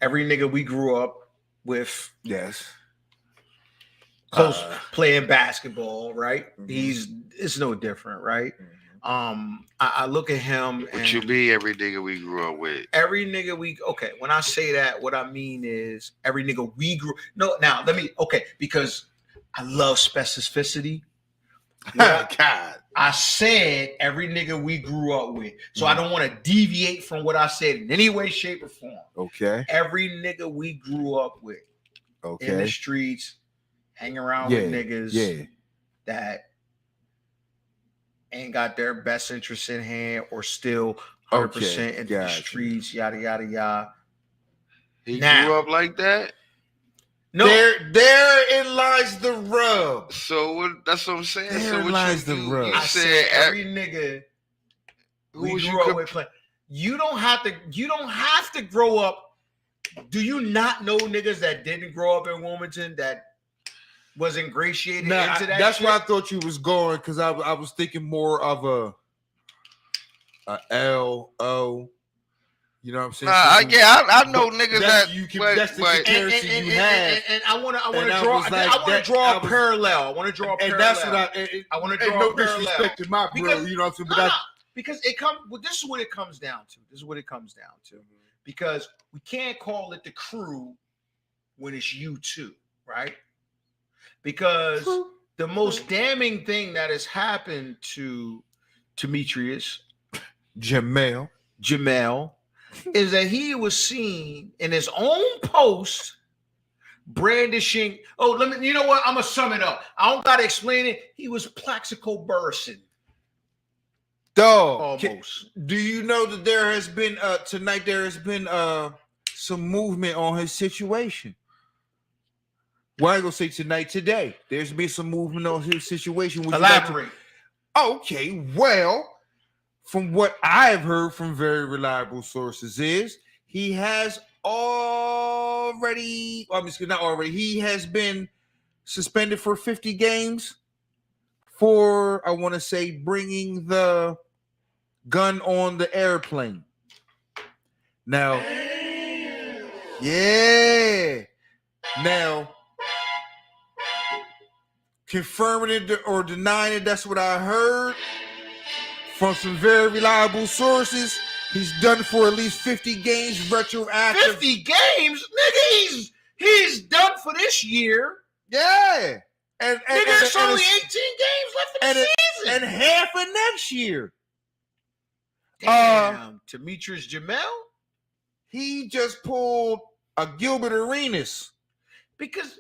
every nigga we grew up with Yes. close playing basketball, right? Mhm. It's no different, right? I look at him What and you be every nigga we grew up with? every nigga when I say that, what I mean is every nigga we grew. No, now because I love specificity. What God. I said every nigga we grew up with. So I don't want to deviate from what I said in any way, shape, or form. Okay. Every nigga we grew up with in the Okay. streets, hang around Yeah. with niggas Yeah. that ain't got their best interests in hand or still 100% into the gotcha. streets, yada, yada, yada. He Now. grew up like that? No, Therein lies the rub. So what? That's what I'm saying. There So what lies you, the you, rub. you I said said every nigga who we was grew you up comp- with playing. You don't have to grow up. Do you not know niggas that didn't grow up in Wilmington that was ingratiated Nah, into that? that's shit? where I thought you was going because I was thinking more of a L-O. You know what I'm saying? I know niggas that's- that you can- but- that's the but- comparison you have. And I want to And I draw. was like, I want to that- draw I a was- parallel. I want to draw a And parallel. that's what I want to and draw no a parallel. disrespect to my bro, Because- you know what I'm saying? But No, that's because it comes. Well, this is what it comes down to. Because we can't call it the crew when it's you two, right? Because the most damning thing that has happened to Demetrius Jamel. Jamel is that he was seen in his own post brandishing. Oh, you know what? I'm gonna sum it up. I don't gotta explain it. He was Plaxico Burrison Dog. almost. Do you know that there has been tonight there has been some movement on his situation? Well, I ain't gonna say tonight, today. There's been some movement on his situation. Would you like to- Elaborate. Okay, well, from what I've heard from very reliable sources, is he has already, he has been suspended for 50 games for, I want to say, bringing the gun on the airplane. Now, yeah. Now, confirming it or denying it, that's what I heard from some very reliable sources. He's done for at least 50 games retroactive. 50 games, nigga. He's done for this year. Yeah. And Nigga, it's only 18 games left in the season. and half of next year. Damn, Demetrius Jamel. He just pulled a Gilbert Arenas. Because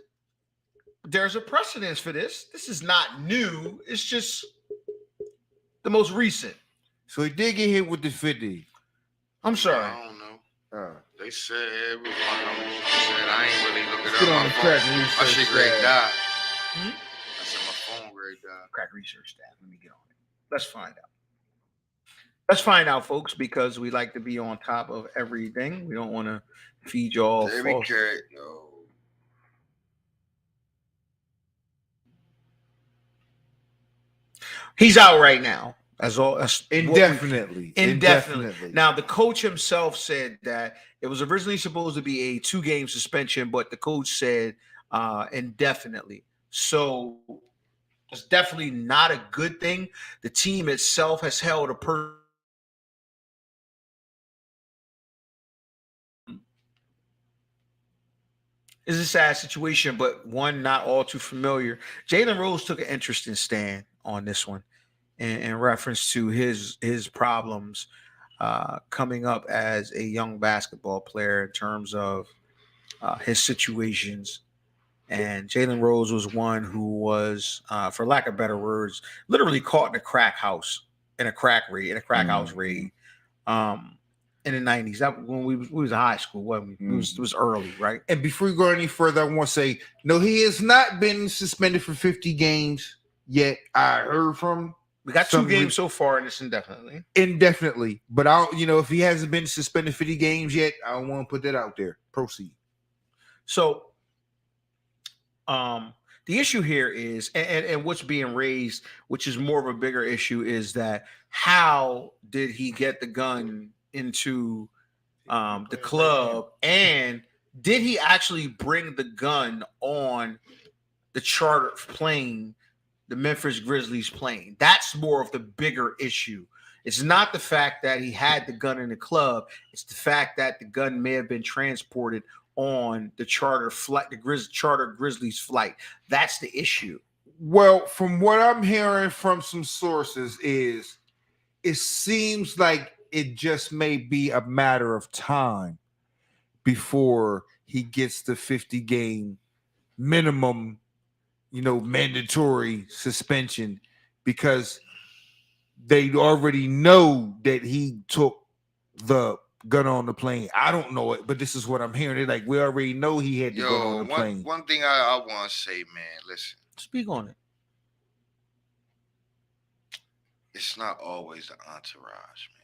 there's a precedence for this. This is not new. It's just the most recent. So he did get hit with the 50. I'm sorry. I don't know. They said it was one of them. Said I ain't really looking Get up on my the phone. crack My research shit grade tab. died. Hmm? I said my phone grade died. Crack research staff. Let me get on it. Let's find out. Let's find out, folks, because we like to be on top of everything. We don't want to feed y'all David false. Carrot, yo. He's out right now. As all as Indefinitely. Indefinitely. Now, the coach himself said that it was originally supposed to be a 2-game suspension, but the coach said indefinitely. So it's definitely not a good thing. The team itself has held a It's a sad situation, but one not all too familiar. Jalen Rose took an interesting stand on this one in reference to his problems coming up as a young basketball player in terms of his situations. And Jalen Rose was one who was, for lack of better words, literally caught in a crack house, in a crack house raid. In the 90s, that when we was in high school, wasn't we? It was early, right? And before we go any further, I want to say, no, he has not been suspended for 50 games yet. I heard from We got some 2 games so far, and it's indefinitely. indefinitely. But if he hasn't been suspended 50 games yet, I don't want to put that out there. Proceed. So, the issue here is, and what's being raised, which is more of a bigger issue, is that how did he get the gun into the club, and did he actually bring the gun on the charter plane, the Memphis Grizzlies plane? That's more of the bigger issue. It's not the fact that he had the gun in the club. It's the fact that the gun may have been transported on the charter flight, charter Grizzlies flight. That's the issue. Well, from what I'm hearing from some sources is it seems like it just may be a matter of time before he gets the 50 game minimum, mandatory suspension, because they already know that he took the gun on the plane. I don't know it, but this is what I'm hearing. They're like, we already know he had the gun on the plane. One thing I want to say, man, listen. Speak on it. It's not always the entourage, man.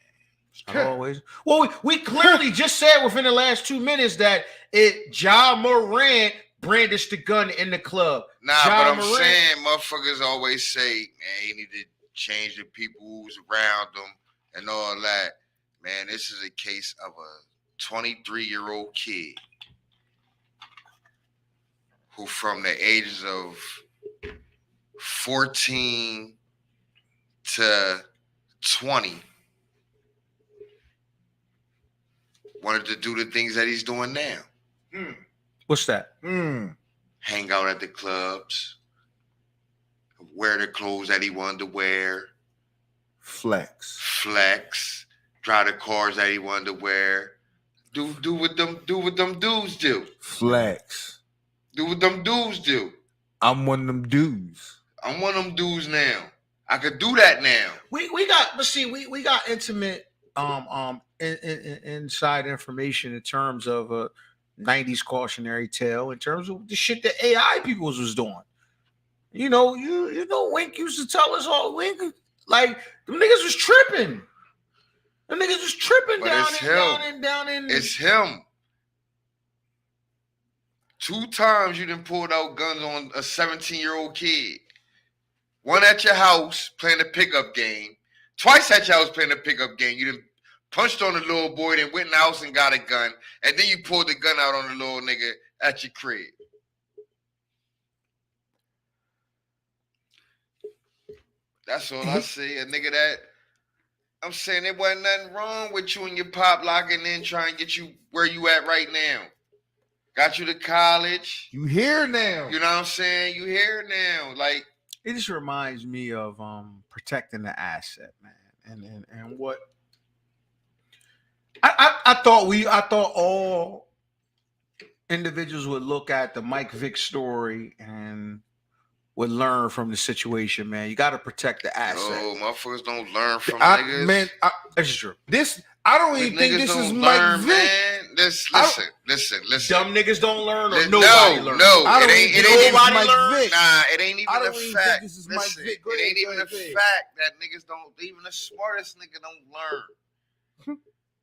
Not always. Well, we clearly just said within the last 2 minutes that Ja Morant brandished the gun in the club. Nah, Ja but I'm saying motherfuckers always say, man, you need to change the people who's around them and all that. Man, this is a case of a 23-year-old kid who from the ages of 14 to 20 wanted to do the things that he's doing now. What's that? Hang out at the clubs, wear the clothes that he wanted to wear, flex, drive the cars that he wanted to wear, do what them dudes do. Flex. Do what them dudes do. I'm one of them dudes. I'm one of them dudes now. I could do that now. We got intimate inside information in terms of a 90s cautionary tale, in terms of the shit that AI people was doing. You know, Wink used to tell us all, Wink, like, them niggas was tripping. Them niggas was tripping down in. It's him. 2 times you done pulled out guns on a 17-year-old kid. One at your house playing a pickup game. Twice at your house playing a pickup game. You done punched on the little boy, then went in the house and got a gun. And then you pulled the gun out on the little nigga at your crib. That's all I see. A nigga that, I'm saying there wasn't nothing wrong with you and your pop locking in trying to get you where you at right now. Got you to college. You here now. You know what I'm saying? You here now. Like, it just reminds me of protecting the asset, man. And what I thought all individuals would look at the Mike Vick story and would learn from the situation, man. You got to protect the asset. oh, motherfuckers don't learn from niggas. Man, That's true. I don't even think this is Mike Vick. Man. listen. Dumb niggas don't learn, or No, nobody learns. I don't it ain't even even Mike nobody learn. Vick. Nah, it ain't I even don't a even fact. think this is Mike Listen, Vick. Go it ahead, ain't even go a ahead. fact that niggas don't. Even the smartest nigga don't learn.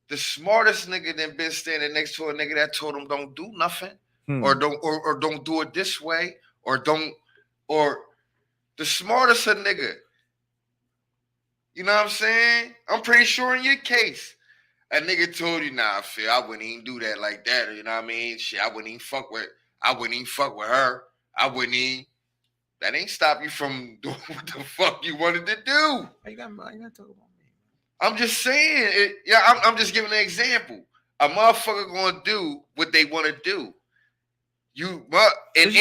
The smartest nigga then been standing next to a nigga that told him don't do nothing, or don't do it this way, or the smartest a nigga. You know what I'm saying? I'm pretty sure in your case, a nigga told you, nah, Phil, I wouldn't even do that like that. You know what I mean? Shit, I wouldn't even fuck with her. I wouldn't even. That ain't stop you from doing what the fuck you wanted to do. You got to talk about me. I'm just saying. I'm just giving an example. A motherfucker gonna do what they want to do. In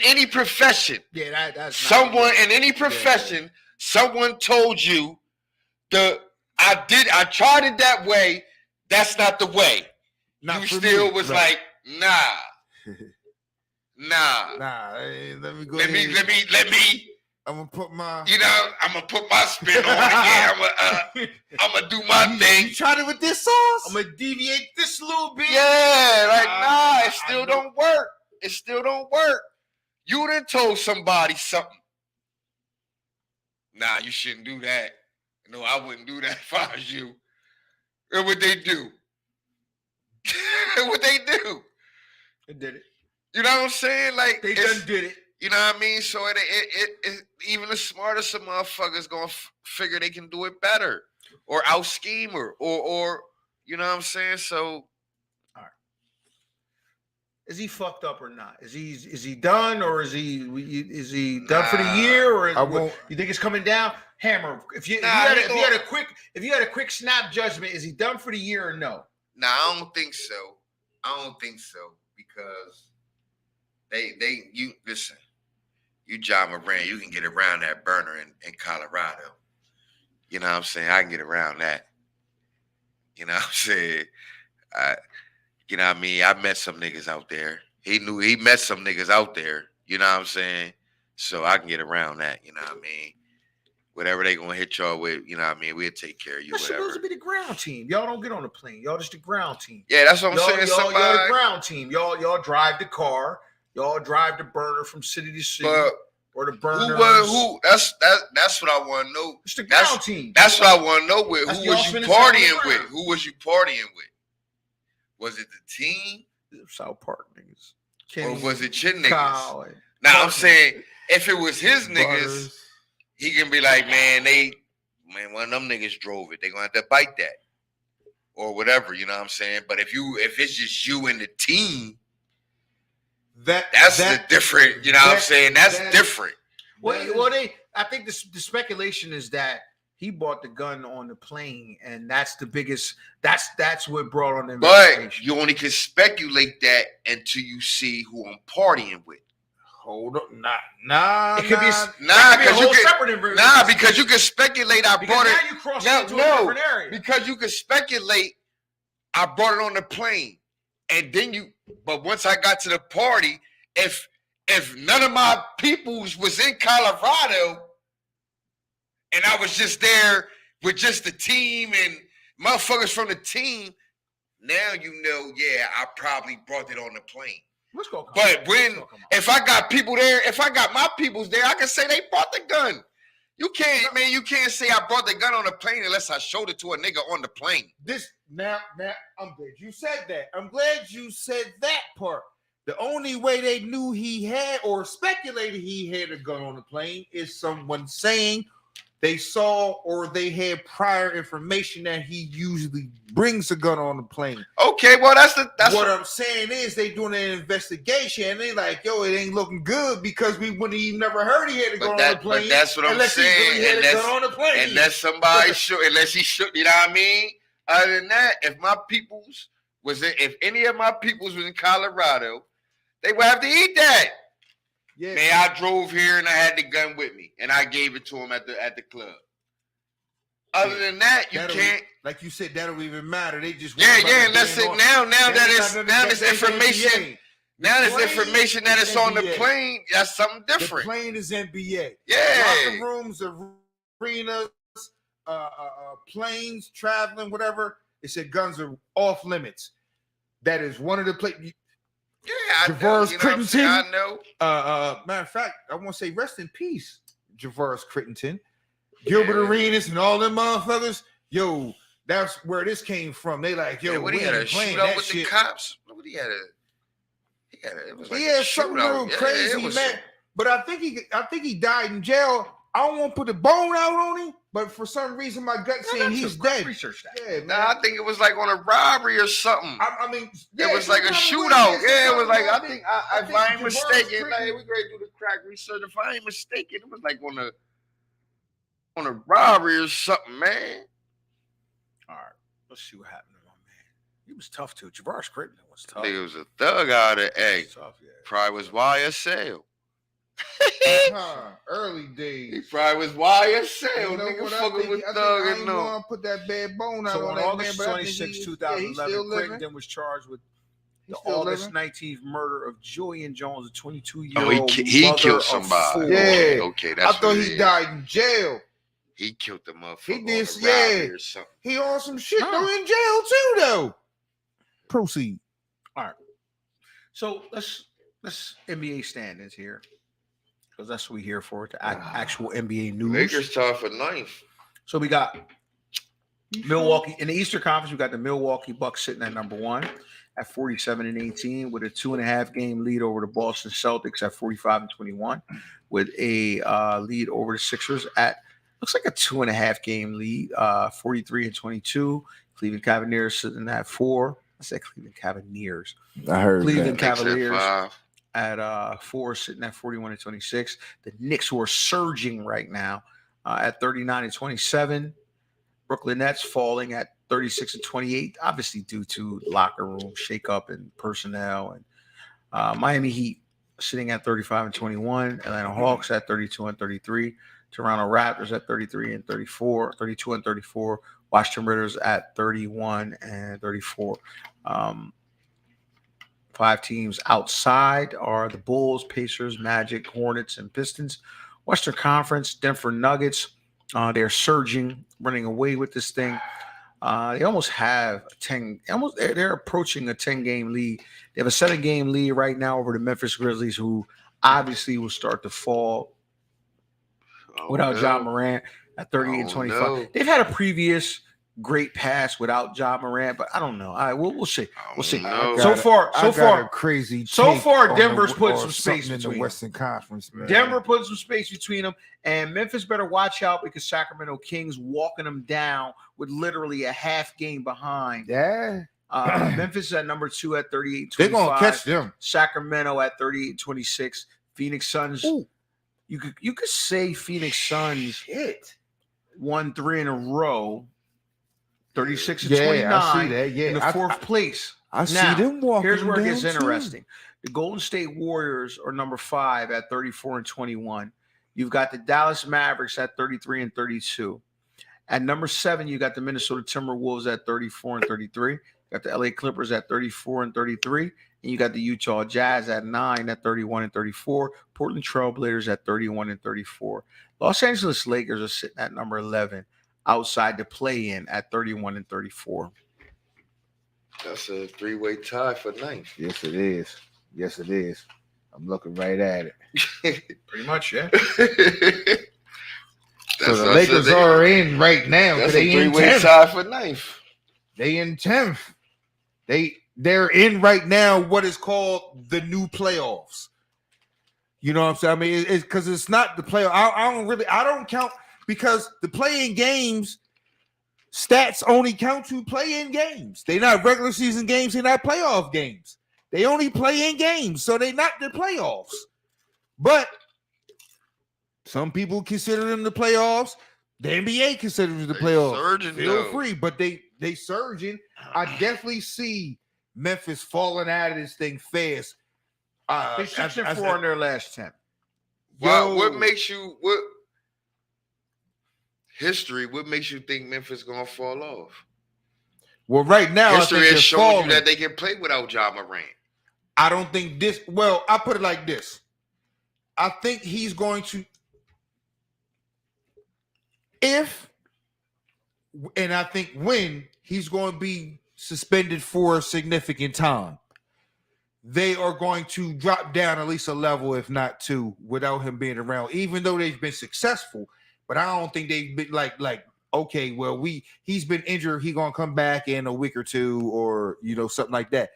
any profession. Yeah, that's Someone in any profession, someone told you I tried it that way. That's not the way. Not you for still me. was Right. like, nah. Hey, let me go Let ahead. me. I'm gonna put my. I'm gonna put my spin on it. Yeah, I'm gonna do my thing. You tried it with this sauce? I'm gonna deviate this a little bit. Yeah, like it I still know. don't work. It still don't work. You done told somebody something. Nah, you shouldn't do that. No, I wouldn't do that if I was you. And what they do? What they do? They did it. You know what I'm saying? Like They done did it. You know what I mean? So it even the smartest of motherfuckers gonna figure they can do it better, or out scheme her, or you know what I'm saying? So, is he fucked up or not? Is he done, or is he done for the year, or you think it's coming down? Hammer, if you had a quick snap judgment, is he done for the year or no? Nah, I don't think so. Because you listen. You John Moran, you can get around that burner in Colorado. You know what I'm saying? I can get around that. You know what I'm saying? You know what I mean? I met some niggas out there. He met some niggas out there. You know what I'm saying? So I can get around that. You know what I mean? Whatever they gonna hit y'all with, you know what I mean? We'll take care of you. That's supposed to be the ground team. Y'all don't get on the plane. Y'all just the ground team. Yeah, that's what I'm saying. Y'all the ground team. Y'all drive the car. Y'all drive the burner from city to city, or the burner. Who? That's what I want to know. It's the ground team. That's what I want to know. Who was you partying with? Who was you partying with? Was it the team? South Park niggas. Or was it your Kyle, niggas? Now I'm saying if it was his niggas, he can be like, man, one of them niggas drove it. They gonna have to bite that, or whatever. You know what I'm saying? But if it's just you and the team. That's the different, you know what I'm saying? That's different. I think the speculation is that he bought the gun on the plane, and that's the biggest. That's what brought on the investigation. But you only can speculate that until you see who I'm partying with. Hold up, nah. It could be a whole separate information. Nah, because you can speculate. I brought it. Now you cross into a different area. Because you can speculate. I brought it on the plane, and then But once I got to the party, if none of my peoples was in Colorado, and I was just there with just the team and motherfuckers from the team, now you know, yeah, I probably brought it on the plane. But if I got people there, if I got my peoples there, I can say they brought the gun. You can't say I brought the gun on the plane unless I showed it to a nigga on the plane. Now, I'm glad you said that. I'm glad you said that part. The only way they knew he had or speculated he had a gun on the plane is someone saying they saw or they had prior information that he usually brings a gun on the plane. Okay, well that's what I'm saying is they doing an investigation and they like, yo, it ain't looking good because we wouldn't even never heard he had a gun on the plane. But that's what I'm saying. He really had a gun on the plane. Unless somebody unless he should, you know what I mean? Other than that, if any of my peoples was in Colorado, they would have to eat that. Yeah. Man, I drove here and I had the gun with me, and I gave it to him at the club. Other than that, you can't. Like you said, that don't even matter. They just now this information. Now this information that is on the plane, that's something different. The plane is NBA. Yeah. Locker rooms, arenas, planes, traveling, whatever. It said guns are off limits. That is one of the play. Yeah, I know. Javars You know what I'm saying? Crittenton. I know. Matter of fact, I want to say rest in peace, Javars Crittenton, Gilbert Arenas, and all them motherfuckers. Yo, that's where this came from. They like, yo, Yeah, what we he had a ain't playing shootout that with shit. the cops? What he had it was like Yeah, a something shootout. real Yeah, crazy, it was man. But I think he died in jail. I don't want to put the bone out on him, but for some reason my gut saying he's dead. Research that. Yeah, man. Nah, I think it was like on a robbery or something. I mean, yeah, It was like a some kind of shootout. weirdness or Yeah, it was something. like I think if I ain't Javars mistaken, Crittenton- like we gotta do the crack research. If I ain't mistaken, it was like on a robbery or something, man. All right, let's see what happened to my man. He was tough too. Javars Crittenton was tough. Nigga was a thug out of He A. was tough, yeah. Probably was YSL. Early He days. probably was YSL. You know Nigga what, fucking with I thug ain't and no. want to put that bad bone out So on on that man, August but I think 26, he's 2011, still living. Crittenton was charged with He's the still August living. 19th murder of Julian Jones, a 22-year-old Oh, he mother killed of somebody. 4. Yeah. Okay, I that's thought what he it is. died in jail. He killed the motherfucker. He on did, a yeah. robbery or something. He on some shit Huh. though in jail too though. Proceed. All right. So let's NBA standings here, because that's what we're here for, to actual NBA news. Lakers tied for ninth. So we got Milwaukee in the Eastern Conference. We got the Milwaukee Bucks sitting at number 1 at 47-18 with a 2.5 game lead over the Boston Celtics at 45-21, with a lead over the Sixers at looks like a 2.5 game lead, 43-22. Cleveland Cavaliers sitting at 4. I said Cleveland Cavaliers. I heard Cleveland Knicks at Cavaliers 5. at 4, sitting at 41-26. The Knicks, who are surging right now, at 39-27. Brooklyn Nets falling at 36-28, obviously due to locker room shakeup and personnel. And Miami Heat sitting at 35-21. Atlanta Hawks at 32-33. Toronto Raptors at 32-34. Washington Wizards at 31-34. 5 teams outside are the Bulls, Pacers, Magic, Hornets, and Pistons. Western Conference, Denver Nuggets. They're surging, running away with this thing. They almost have a 10. They're approaching a 10-game lead. They have a 7-game lead right now over the Memphis Grizzlies, who obviously will start to fall without John Morant at 38-25. no. They've had a previous great pass without John Morant, but I don't know. All right, we'll see. We'll see. No. So far, crazy. so take far, on Denver's the- put or some space something in between the them. Western Conference, man. Denver put some space between them, and Memphis better watch out because Sacramento Kings walking them down with literally a half game behind. Yeah, Memphis at number 2 at 38-25. they're gonna catch them. Sacramento at 38-26. Phoenix Suns. Ooh. You could say Phoenix Suns won 3 in a row. 36-29. Yeah, I see that. Yeah, in the 4th place. I see Now, them walking. Here's where it gets down, too. interesting. The Golden State Warriors are number 5 at 34-21. You've got the Dallas Mavericks at 33-32. At number 7, you got the Minnesota Timberwolves at 34-33. You got the LA Clippers at 34-33. And you got the Utah Jazz at 9 at 31-34. Portland Trailblazers at 31-34. Los Angeles Lakers are sitting at number 11 outside the play-in at 31-34. That's a 3-way tie for ninth. Yes, it is. Yes, it is. I'm looking right at it. Pretty much, yeah. So the Lakers are in right now. That's They a in 3-way 10th. tie for ninth. They in 10th. They're in right now what is called the new playoffs. You know what I'm saying? I mean, it's because it's not the playoff. I don't count because the play-in games stats only count to play-in games. They're not regular season games. They're not playoff games. They only play in games, so they're not the playoffs. But some people consider them the playoffs. The NBA considers the They playoffs. surging, Feel though. free, but they surging. I definitely see Memphis falling out of this thing fast. They're 6-4 in their last 10. Wow, Yo. what makes you what think Memphis gonna fall off? Well, right now, History I think has they're shown falling. you that they can play without Ja Morant. I don't think this. Well, I put it like this. I think he's going to. If and I think when he's going to be suspended for a significant time, they are going to drop down at least a level, if not two, without him being around. Even though they've been successful, but I don't think they've been like okay, well, he's been injured, he's gonna come back in a week or two, or something like that.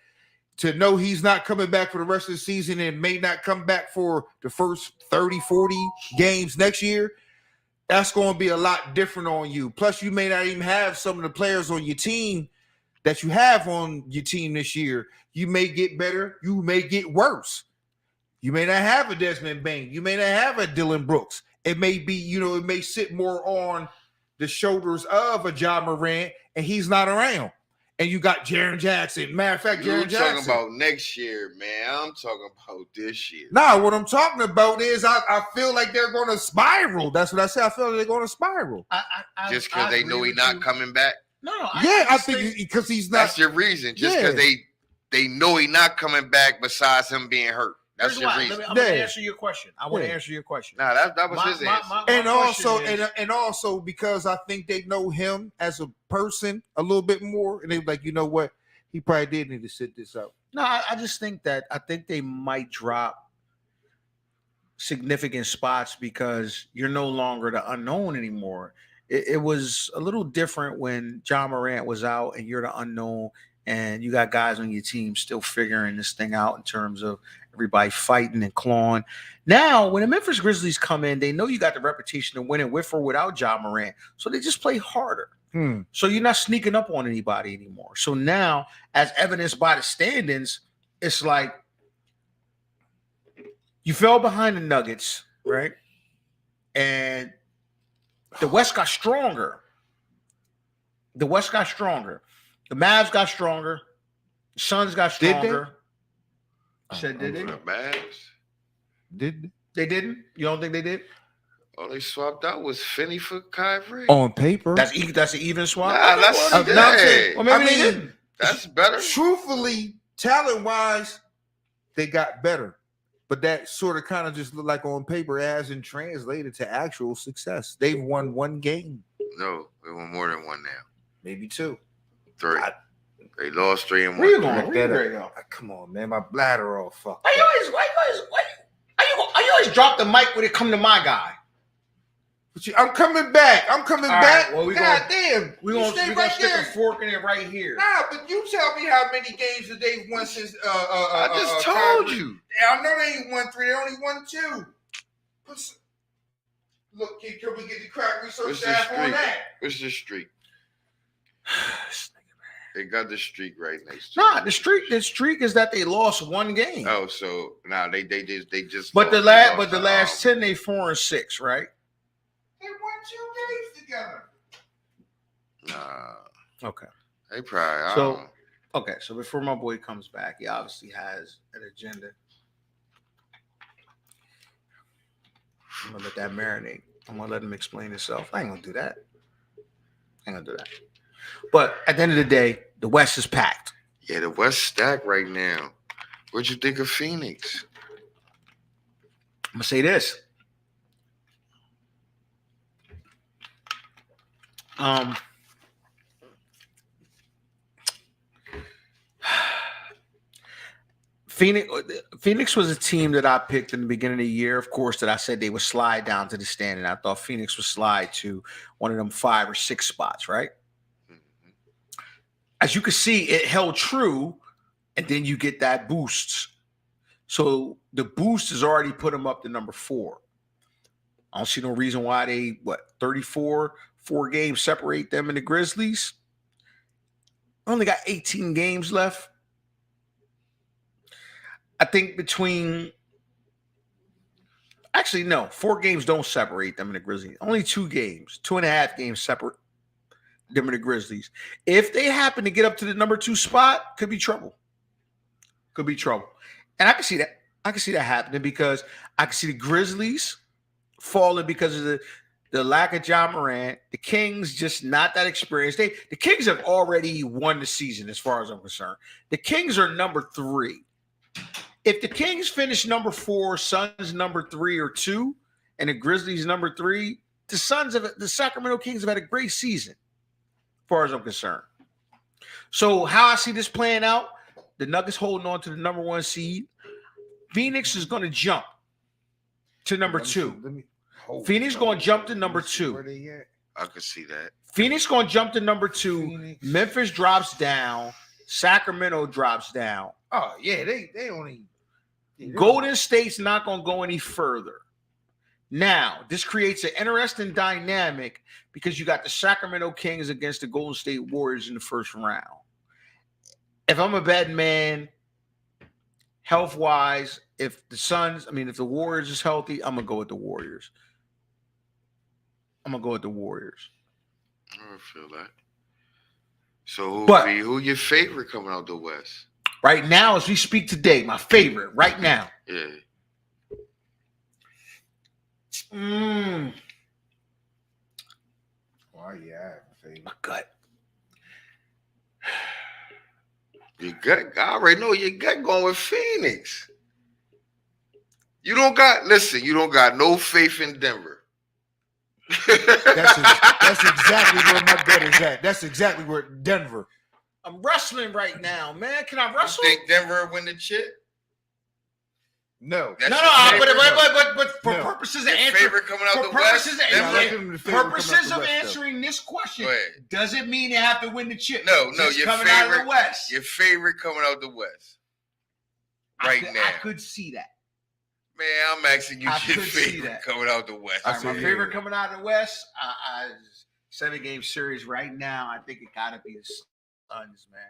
To know he's not coming back for the rest of the season and may not come back for the first 30, 40 games next year, that's going to be a lot different on you. Plus, you may not even have some of the players on your team that you have on your team this year. You may get better, you may get worse. You may not have a Desmond Bain, you may not have a Dylan Brooks. It may be, it may sit more on the shoulders of a Ja Morant, and he's not around. And you got Jaren Jackson. Matter of fact, You're Jaren Jackson. talking about next year, man. I'm talking about this year. Nah, what I'm talking about is I feel like they're going to spiral. That's what I said. I feel like they're going to spiral. Just because they know he's not coming back? No, I think because he's not. That's your reason. Just because they know he's not coming back besides him being hurt. That's your reason. I'm going to answer your question. I want to answer your question. Nah, that was his answer. And also because I think they know him as a person a little bit more, and they're like, you know what, he probably did need to sit this out. No, I just think they might drop significant spots because you're no longer the unknown anymore. It was a little different when Ja Morant was out and you're the unknown, and you got guys on your team still figuring this thing out in terms of everybody fighting and clawing. Now, when the Memphis Grizzlies come in, they know you got the reputation of winning with or without Ja Morant, so they just play harder. So you're not sneaking up on anybody anymore. So now, as evidenced by the standings, it's like you fell behind the Nuggets, right? And the West got stronger. The West got stronger. The Mavs got stronger. The Suns got stronger. Did they? The Mavs? Did they didn't? You don't think they did? All they swapped out was Finney for Kyrie. on paper? That's an even swap. Nah, that's Well, maybe they didn't. That's better. Truthfully, talent-wise, they got better. But that sort of kind of just looked like on paper hasn't translated to actual success. They've won one game. No, they won more than one now. Maybe two. 3. They lost 3 and 1. Where you going? Where you going? Come on, man. My bladder all fucked Why up. you always drop the mic when it come to my guy? I'm coming back. I'm coming All back. right, well, God damn. We're You gonna stay stick right a there. fork in it right here. Nah, but you tell me how many games that they've won since I just told Kyrie. you. I know they ain't won 3, they only won 2. Look, can we get the crack research What's the staff on streak? that? What's the streak? They got the streak right next to Nah, it. the streak is that they lost one game. Oh, so now they just. But the lost last 10 they 4-6, right? They won 2 games together. Nah, Okay. they probably. So- Okay, so before my boy comes back, he obviously has an agenda. I'm gonna let that marinate. I'm gonna let him explain himself. I ain't gonna do that. But at the end of the day, the West is packed. Yeah, the West stacked right now. What'd you think of Phoenix? I'm gonna say this. Phoenix was a team that I picked in the beginning of the year, of course, that I said they would slide down to the standing. I thought Phoenix would slide to one of them 5 or 6 spots, right? As you can see, it held true, and then you get that boost. So the boost has already put them up to number 4. I don't see no reason why they, 34, 4 games separate them and the Grizzlies. Only got 18 games left. I think actually, no, 4 games don't separate them and the Grizzlies. Only 2 games, 2.5 games separate them and the Grizzlies. If they happen to get up to the number 2 spot, could be trouble. And I can see that. I can see that happening because I can see the Grizzlies falling because of the lack of Ja Morant. The Kings just not that experienced. The Kings have already won the season as far as I'm concerned. The Kings are number 3. If the Kings finish number 4, Suns number 3 or 2, and the Grizzlies number 3, the Sacramento Kings have had a great season. far as I'm concerned. So how I see this playing out, the Nuggets holding on to the number 1 seed. Phoenix is going to jump to number 2. Phoenix going to jump to number 2. Where they at? I could see that. Phoenix going to jump to number 2. Phoenix. Memphis drops down. Sacramento drops down. Oh yeah, they only. Golden State's not going to go any further. Now, this creates an interesting dynamic because you got the Sacramento Kings against the Golden State Warriors in the first round. If I'm a betting man, health-wise, if the Warriors is healthy, I'm going to go with the Warriors. I feel that. So who your favorite coming out the West? Right now, as we speak today, my favorite right now. Yeah. Why you have a favorite? My gut. Your gut, I already know your gut going with Phoenix. You don't got no faith in Denver. That's exactly where my gut is at. That's exactly where Denver. I'm wrestling right now, man. Can I You wrestle? think Denver win the chip? No. That's No, your favorite? but for No. purposes of Your answering, favorite coming out for the West? purposes Denver? Purposes of answering this question, Go ahead. doesn't mean they have to win the chip. No, Just your coming out of the favorite- West. Your favorite coming out the West. Right now. I could see that. Man, I'm asking you I your could see favorite that. coming out the West. All right, my see, favorite yeah. coming out of the West, 7-game series right now. I think it got to be the Suns, man.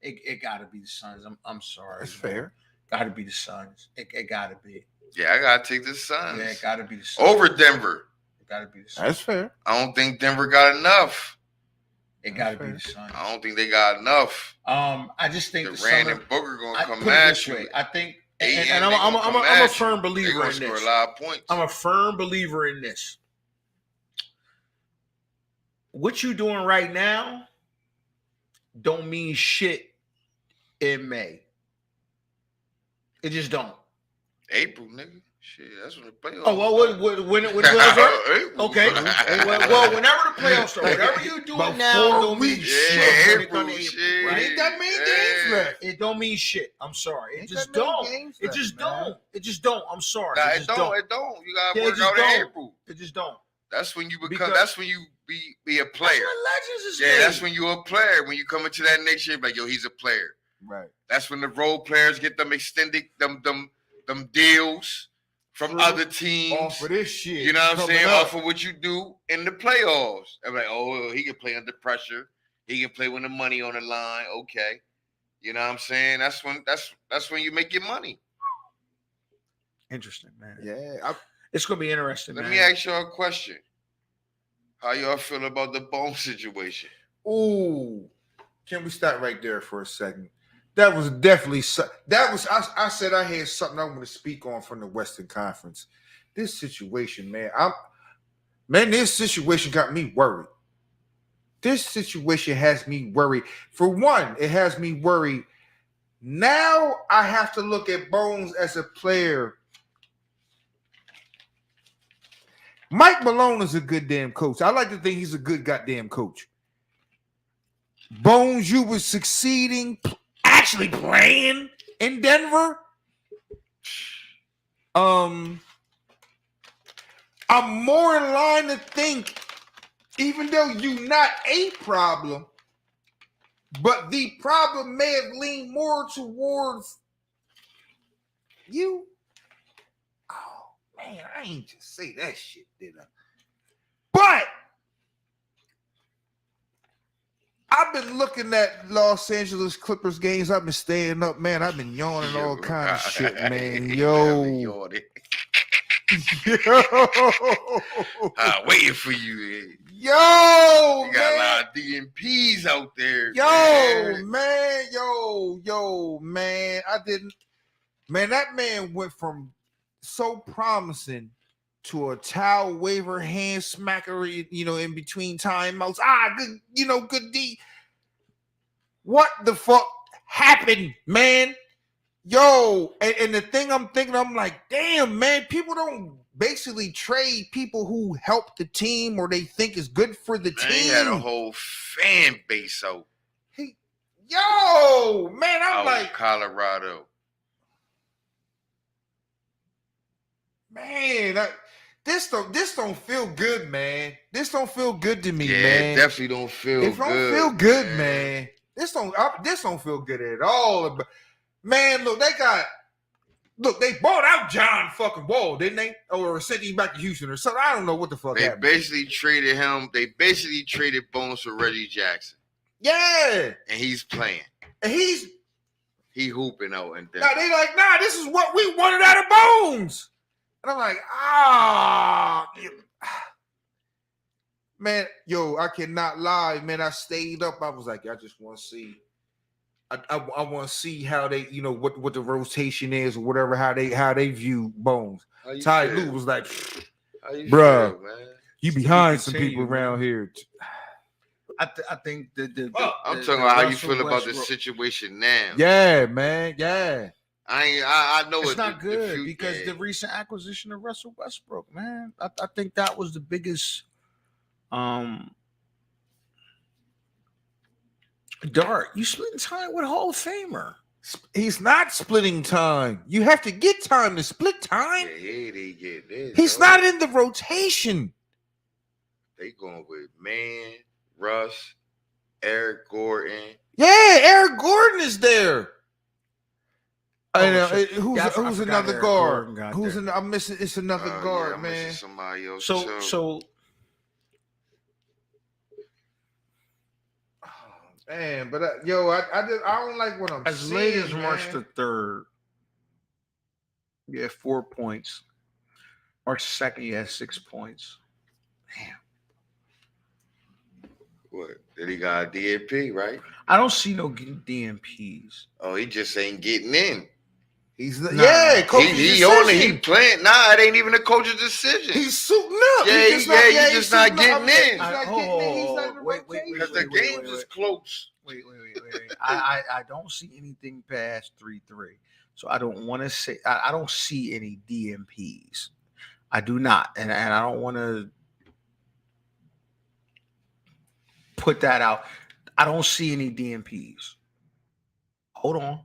It got to be the Suns. I'm sorry. That's fair. Got to be the Suns. It got to be. Yeah, I gotta take the Suns. Yeah, it got to be the Suns. Over Denver. It got to be the Suns. That's fair. I don't think Denver got enough. It got to be the Suns. I don't think they got enough. I just think the Durant Suns. and Booker gonna I come put it at this you. way. I think, They and gonna I'm come a at you. firm They believer gonna in score this. a lot of points. I'm a firm believer in this. What you doing right now don't mean shit in May. It just don't. April, nigga. Shit, that's when the playoffs. Oh well, when the playoffs are? April. Okay. well, whenever the playoffs start, whatever you doing About now 4 don't mean weeks. shit. Yeah, when it April. come to Shit. right? Ain't that many Yeah. games left? It don't mean shit. I'm sorry. It Ain't just that many don't. games It left, just man. don't. It just don't. I'm sorry. Nah, It it just don't. don't. It don't. You gotta Yeah, it work just out in don't. April. It just don't. That's when you become. Because- That's when you be a player. That's when legends is Yeah, made. that's when you're a player. When you come into that next year, like, yo, he's a player. Right. That's when the role players get them extended them deals from True. other teams. Off of this shit. You know what I'm coming saying? up. Off of what you do in the playoffs. I'm like, oh, he can play under pressure. He can play when the money on the line. Okay. You know what I'm saying? That's when you make your money. Interesting, man. Yeah. It's gonna be interesting, Let man. me ask y'all a question. How y'all feel about the Bone situation? Ooh. Can we stop right there for a second? That was definitely I said I had something I want to speak on from the Western Conference. This situation, man. This situation got me worried. This situation has me worried. For one, it has me worried. Now I have to look at Bones as a player. Mike Malone is a good damn coach. I like to think he's a good goddamn coach. Bones, you was succeeding, actually playing in Denver. I'm more in line to think, even though you're not a problem, but the problem may have leaned more towards you. Oh man, I ain't just say that shit, did I? But I've been looking at Los Angeles Clippers games. I've been staying up, man. I've been yawning all kind of shit, man. Yo. Waiting for you. Yo, You got a man. lot of DMPs out there. Yo, man. man. I didn't. Man, that man went from so promising to a towel waver, hand smacker, in between timeouts. Good D. What the fuck happened, man? Yo, and the thing I'm thinking, I'm like, damn, man, people don't basically trade people who help the team or they think is good for the Man, he team. had a whole fan base out Yo, man, I'm out like, Colorado. man, this don't feel good, man. This don't feel good to me, Yeah, man. it definitely don't feel It don't good. feel good, man. This don't feel good at all. Man, look, they bought out John fucking Wall, didn't they? Or sent him back to Houston or something. I don't know what the fuck They happened. basically traded him. They basically traded Bones for Reggie Jackson, Yeah, and he's playing. and He hooping out and now they like, nah, this is what we wanted out of Bones. And I'm like, man, yo, I cannot lie, man. I stayed up. I was like, I just want to see. I want to see how they, what the rotation is or whatever, how they view Bones. Ty Lue was like, bruh, man? you To be behind some continued, people around here. I think I'm talking about how you feel about the situation now. Yeah, man. Yeah. I know It's not the good few- because yeah. the recent acquisition of Russell Westbrook, man. I think that was the biggest dart. You splitting time with a Hall of Famer. He's not splitting time. You have to get time to split time. Yeah, they get this. He's though. not in the rotation. They going with Man, Russ, Eric Gordon. Yeah, Eric Gordon is there. I know. shit. Who's Yeah, I who's forgot another Eric guard? Gordon got Who's there. I'm missing? It's another guard, Yeah, I'm missing man. somebody else. So Oh, man, but I don't like what I'm as seeing. late as March man. the 3rd, you had 4 points. March 2nd, you had 6 points. Damn. what? Did he got a DNP, right? I don't see no DMPs. Oh, he just ain't getting in. He's Nah. coach's He decision. playing. Nah, it ain't even a coach's decision. He's suiting up. Yeah, He's he's just not suiting up. getting in. He's not getting in. He's not in the Wait. rotation. Because the wait, game is close. Wait. I don't see anything past 3-3. So I don't want to say I don't see any DMPs. I do not. And I don't want to put that out. I don't see any DMPs. Hold on.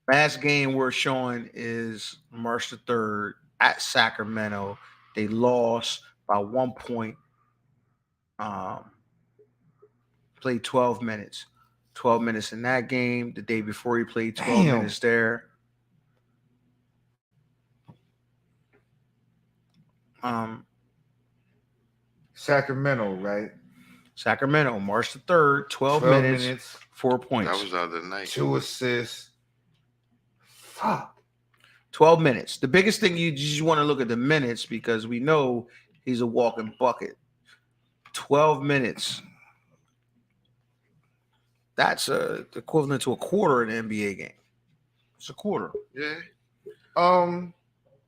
Last game we're showing is March the 3rd at Sacramento. They lost by 1 point. Played 12 minutes. 12 minutes in that game. The day before he played 12 Damn. minutes there. Sacramento, right? Sacramento, March the 3rd, 12 minutes, 4 points. That was the other night. 2 assists. Fuck. 12 minutes. The biggest thing you just want to look at the minutes because we know he's a walking bucket. 12 minutes. That's equivalent to a quarter in an NBA game. It's a quarter. Yeah.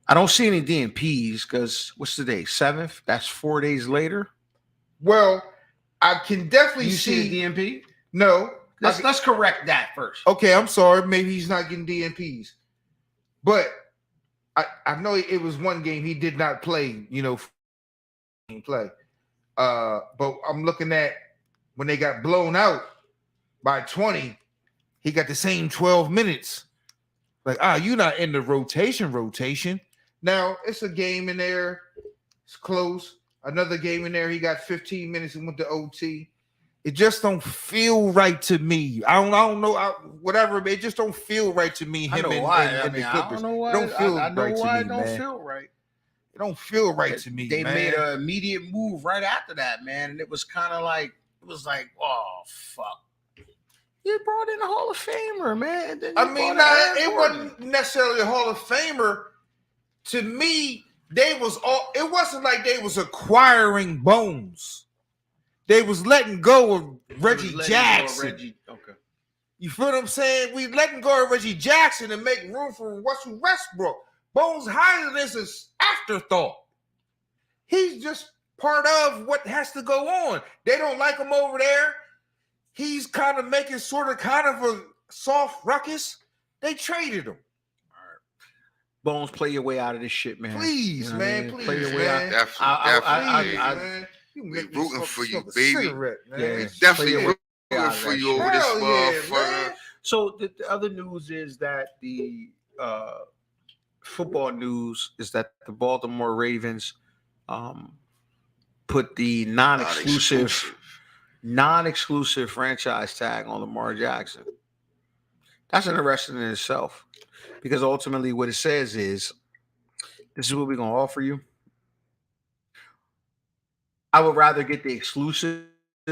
I don't see any DMPs because what's the day? 7th? That's 4 days later. Well, I can definitely You see. see a DMP? No. Let's correct that first. Okay, I'm sorry. Maybe he's not getting DNPs. But I know it was one game he did not play, play. But I'm looking at when they got blown out by 20, he got the same 12 minutes. Like, you're not in the rotation. Now, it's a game in there. It's close. Another game in there, he got 15 minutes and went to OT. It just don't feel right to me. I don't know. Whatever, but it just don't feel right to me. I Him know and, why. and, I and mean, the I Clippers. don't know why. It don't feel I know right why to it me, don't man. feel right. It don't feel right to me. They man. made an immediate move right after that, man, and it was kind of like oh fuck. You brought in a Hall of Famer, man. And then I you mean, brought in Eric it Gordon. wasn't necessarily a Hall of Famer. To me, it wasn't like they was acquiring Bones. They was letting go of Reggie Jackson. Okay. You feel what I'm saying? We letting go of Reggie Jackson and make room for Russell Westbrook. Bones hiring this is afterthought. He's just part of what has to go on. They don't like him over there. He's kind of making kind of a soft ruckus. They traded him. Bones, play your way out of this shit, man. Please, You know what I man. mean? Please, Play your way man. out. Definitely. Please, man. You We make me rooting smoke- for you, smoke a baby. cigarette, man. Yeah. We definitely Play rooting out of for that you shit. over this Hell yeah, motherfucker. man. So the other news is that the football news is that the Baltimore Ravens put the non-exclusive franchise tag on Lamar Jackson. That's interesting in itself, because ultimately what it says is, this is what we're gonna offer you. I would rather get the exclusive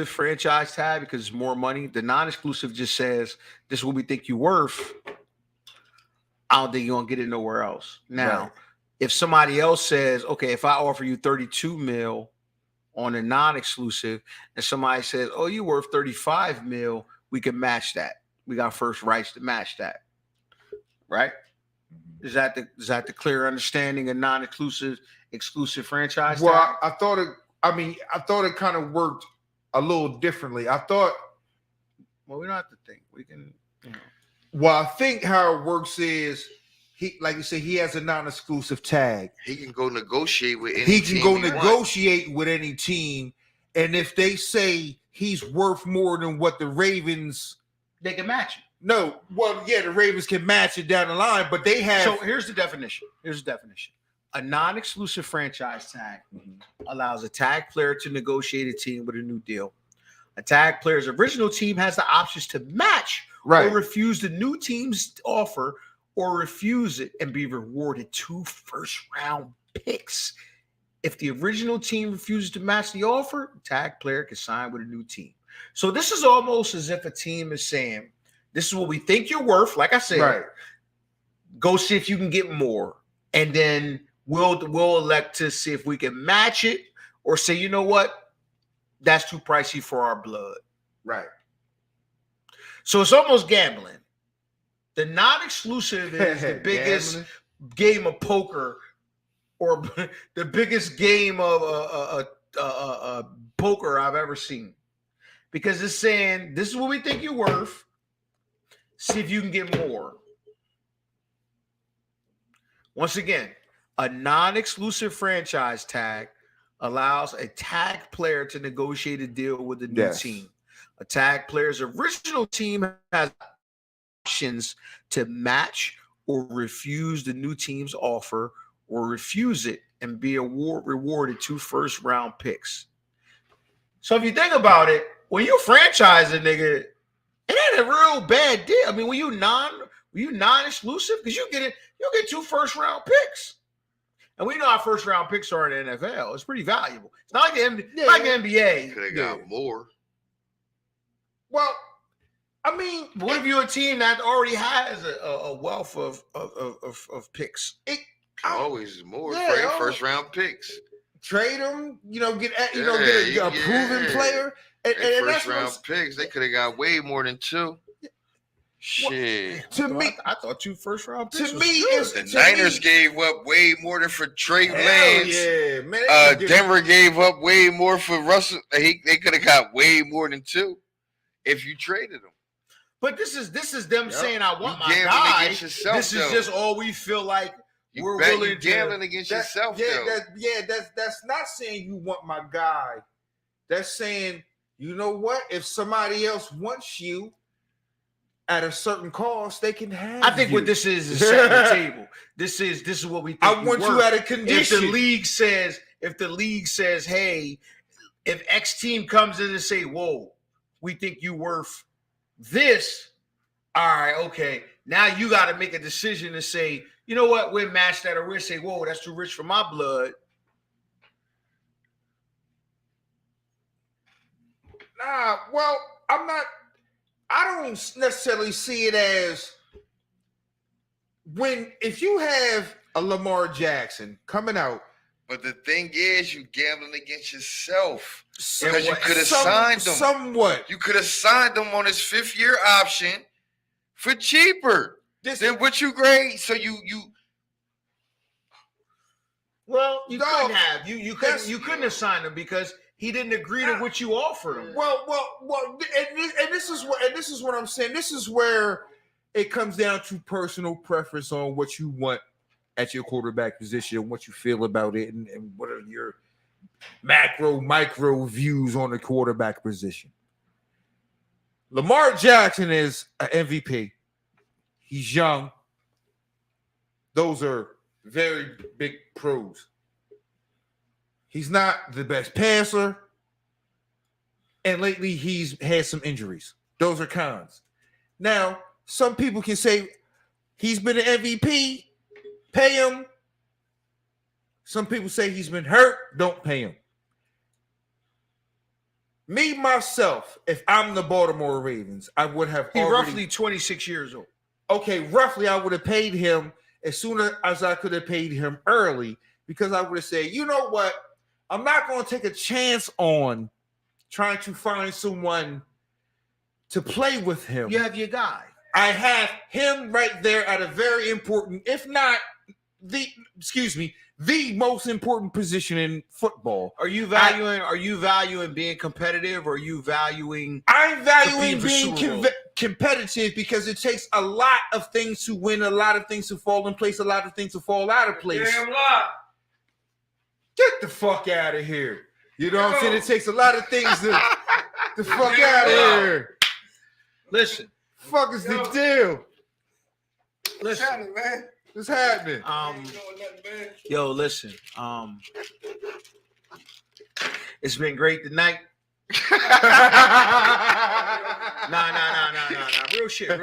franchise tag because it's more money. The non-exclusive just says, this is what we think you're worth. I don't think you're gonna get it nowhere else. Now, Right. if somebody else says, okay, if I offer you 32 mil on a non-exclusive, and somebody says, oh, you worth 35 mil, we can match that. We got first rights to match that. Right? Is that the clear understanding of non-exclusive, exclusive franchise tag? Well, I thought it kind of worked a little differently. I thought, Well, we don't have to think. We can, you know. well, I think how it works is he, like you said, he has a non-exclusive tag. He can go negotiate with any He can team go he wants. negotiate with any team, and if they say he's worth more than what the Ravens, They can match it. no, well, yeah, the Ravens can match it down the line, but they have. So here's the definition. A non-exclusive franchise tag allows a tag player to negotiate a team with a new deal. A tag player's original team has the options to match Right. or refuse the new team's offer, or refuse it and be rewarded 2 first-round picks. If the original team refuses to match the offer, the tag player can sign with a new team. So this is almost as if a team is saying, this is what we think you're worth. Like I said, Right. go see if you can get more. And then we'll elect to see if we can match it, or say, you know what? That's too pricey for our blood. Right. So it's almost gambling. The non-exclusive is the biggest Gambling. game of poker, or the biggest game of poker I've ever seen, because it's saying, this is what we think you're worth. See if you can get more. Once again, a non-exclusive franchise tag allows a tag player to negotiate a deal with a new Yes. team. A tag player's original team has options to match or refuse the new team's offer, or refuse it and be rewarded 2 first-round picks. So if you think about it, when you franchise a nigga, it ain't a real bad deal. I mean, when you non-exclusive, because you'll get 2 first-round picks. And we know how first-round picks are in the NFL. It's pretty valuable. It's not like the NBA. Could have got more. Well, I mean, But what if you're a team that already has a wealth of picks? Always more. Yeah, First round picks. trade him, get a Yeah, proven yeah. player, and First that's what round picks. They could have got way more than 2. Shit. to me. I thought 2 first-round picks. To was me, good. it's The to Niners me, gave up way more than for Trey hell Lance. yeah, man. They could get- Denver gave up way more for Russell. They could have got way more than 2 if you traded them. But this is them Yep. saying, I want You my gambling guy. against yourself, This is though. just all we feel like You we're bet willing you to. gambling against yourself, though. That's not saying you want my guy. That's saying, you know what? If somebody else wants you at a certain cost, they can have. I think you. what this is setting the table. This is what we think. I want you at a If condition. the league says, hey, if X team comes in and say, whoa, we think you worth this. All right, okay. Now you got to make a decision to say, you know what, we'll match that, or we'll say, whoa, that's too rich for my blood. Nah, well, I don't necessarily see it as if you have a Lamar Jackson coming out. But the thing is, you gambling against yourself. Somewhat- Because you could have signed him. Somewhat. You could have signed him on his 5th-year option for cheaper than what you grade. So you Well, you No, couldn't have. You that's- couldn't have signed him because he didn't agree to what you offered him. Well, and this is what I'm saying. This is where it comes down to personal preference on what you want at your quarterback position, what you feel about it, and what are your macro, micro views on the quarterback position. Lamar Jackson is an MVP. He's young. Those are very big pros. He's not the best passer. And lately he's had some injuries. Those are cons. Now, some people can say he's been an MVP, pay him. Some people say he's been hurt, don't pay him. Me, myself, if I'm the Baltimore Ravens, I would have He's already, roughly 26 years old. okay, roughly I would have paid him as soon as I could have paid him early, because I would have said, you know what? I'm not going to take a chance on trying to find someone to play with him. You have your guy. I have him right there at a very important, if not the most important position in football. Are you valuing being competitive, or are you valuing I'm valuing Competing for being Super Bowl. competitive because it takes a lot of things to win, a lot of things to fall in place, a lot of things to fall out of place. Damn lie. Get the fuck out of here. You know what I'm saying? It takes a lot of things to the fuck out of here. listen, Fuck is the deal? listen, man. What's happening? yo, listen. It's been great tonight. Nah. Real shit. I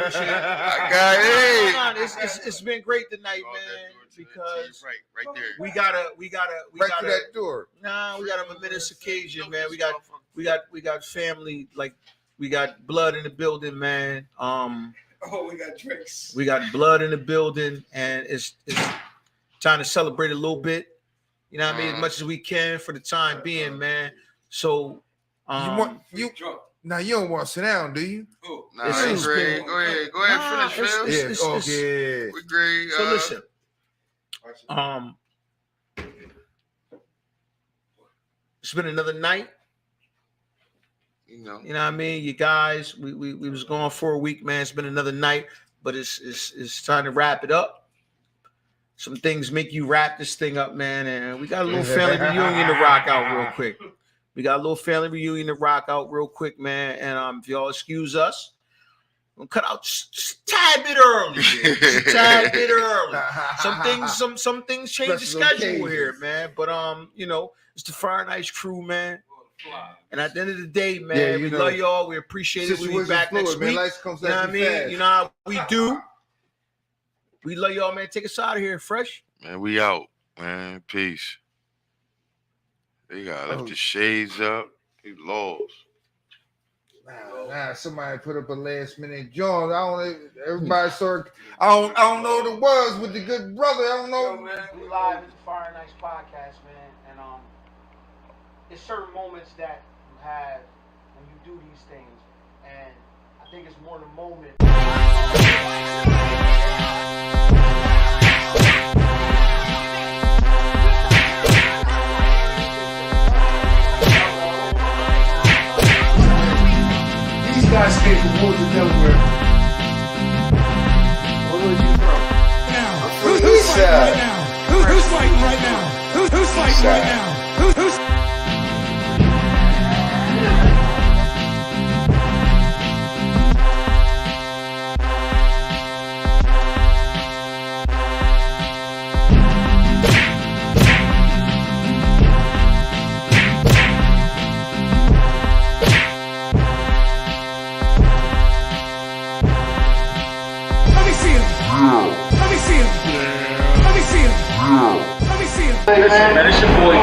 got it. Nah, it's been great tonight, man. Because right there. we gotta Right to that door. we got a momentous occasion, man. We got family, like we got blood in the building, man. Oh, we got drinks. We got blood in the building, and it's time to celebrate a little bit. You know what I mean? As much as we can for the time being, man. So You don't want to sit down, do you? Nah, It's it's great. been- Go ahead, finish, Phil. it's- We great. So listen, it's been another night. You know. You know what I mean? You guys, we was gone for a week, man. It's been another night, but it's time to wrap it up. Some things make you wrap this thing up, man. And we got a little family reunion to rock out real quick. And if y'all excuse us, we'll cut out just a tad bit early. Some things change the Special schedule occasions. here, man. But it's the Fire Nights crew, man. And at the end of the day, man, Yeah, you we know, love y'all. We appreciate it. We'll be back next week. Life comes You know what I at you mean? fast. You know how we do. We love y'all, man. Take us out of here, fresh. Man, we out, man. Peace. They got left the shades up. He lost. Nah, somebody put up a last minute joint. Everybody started. I don't know what it was with the good brother. I don't know. We live at the Fire Nights podcast, man, and it's certain moments that you have when you do these things, and I think it's more the moment. These guys came from Woodland, Delaware. Where was you from? Now, from who's East fighting Side. right now? Who's fighting right now? Who's fighting right now? Who's Let me see him. Let me see him. Let me see him. Let me see him. Listen, man, it's your boy.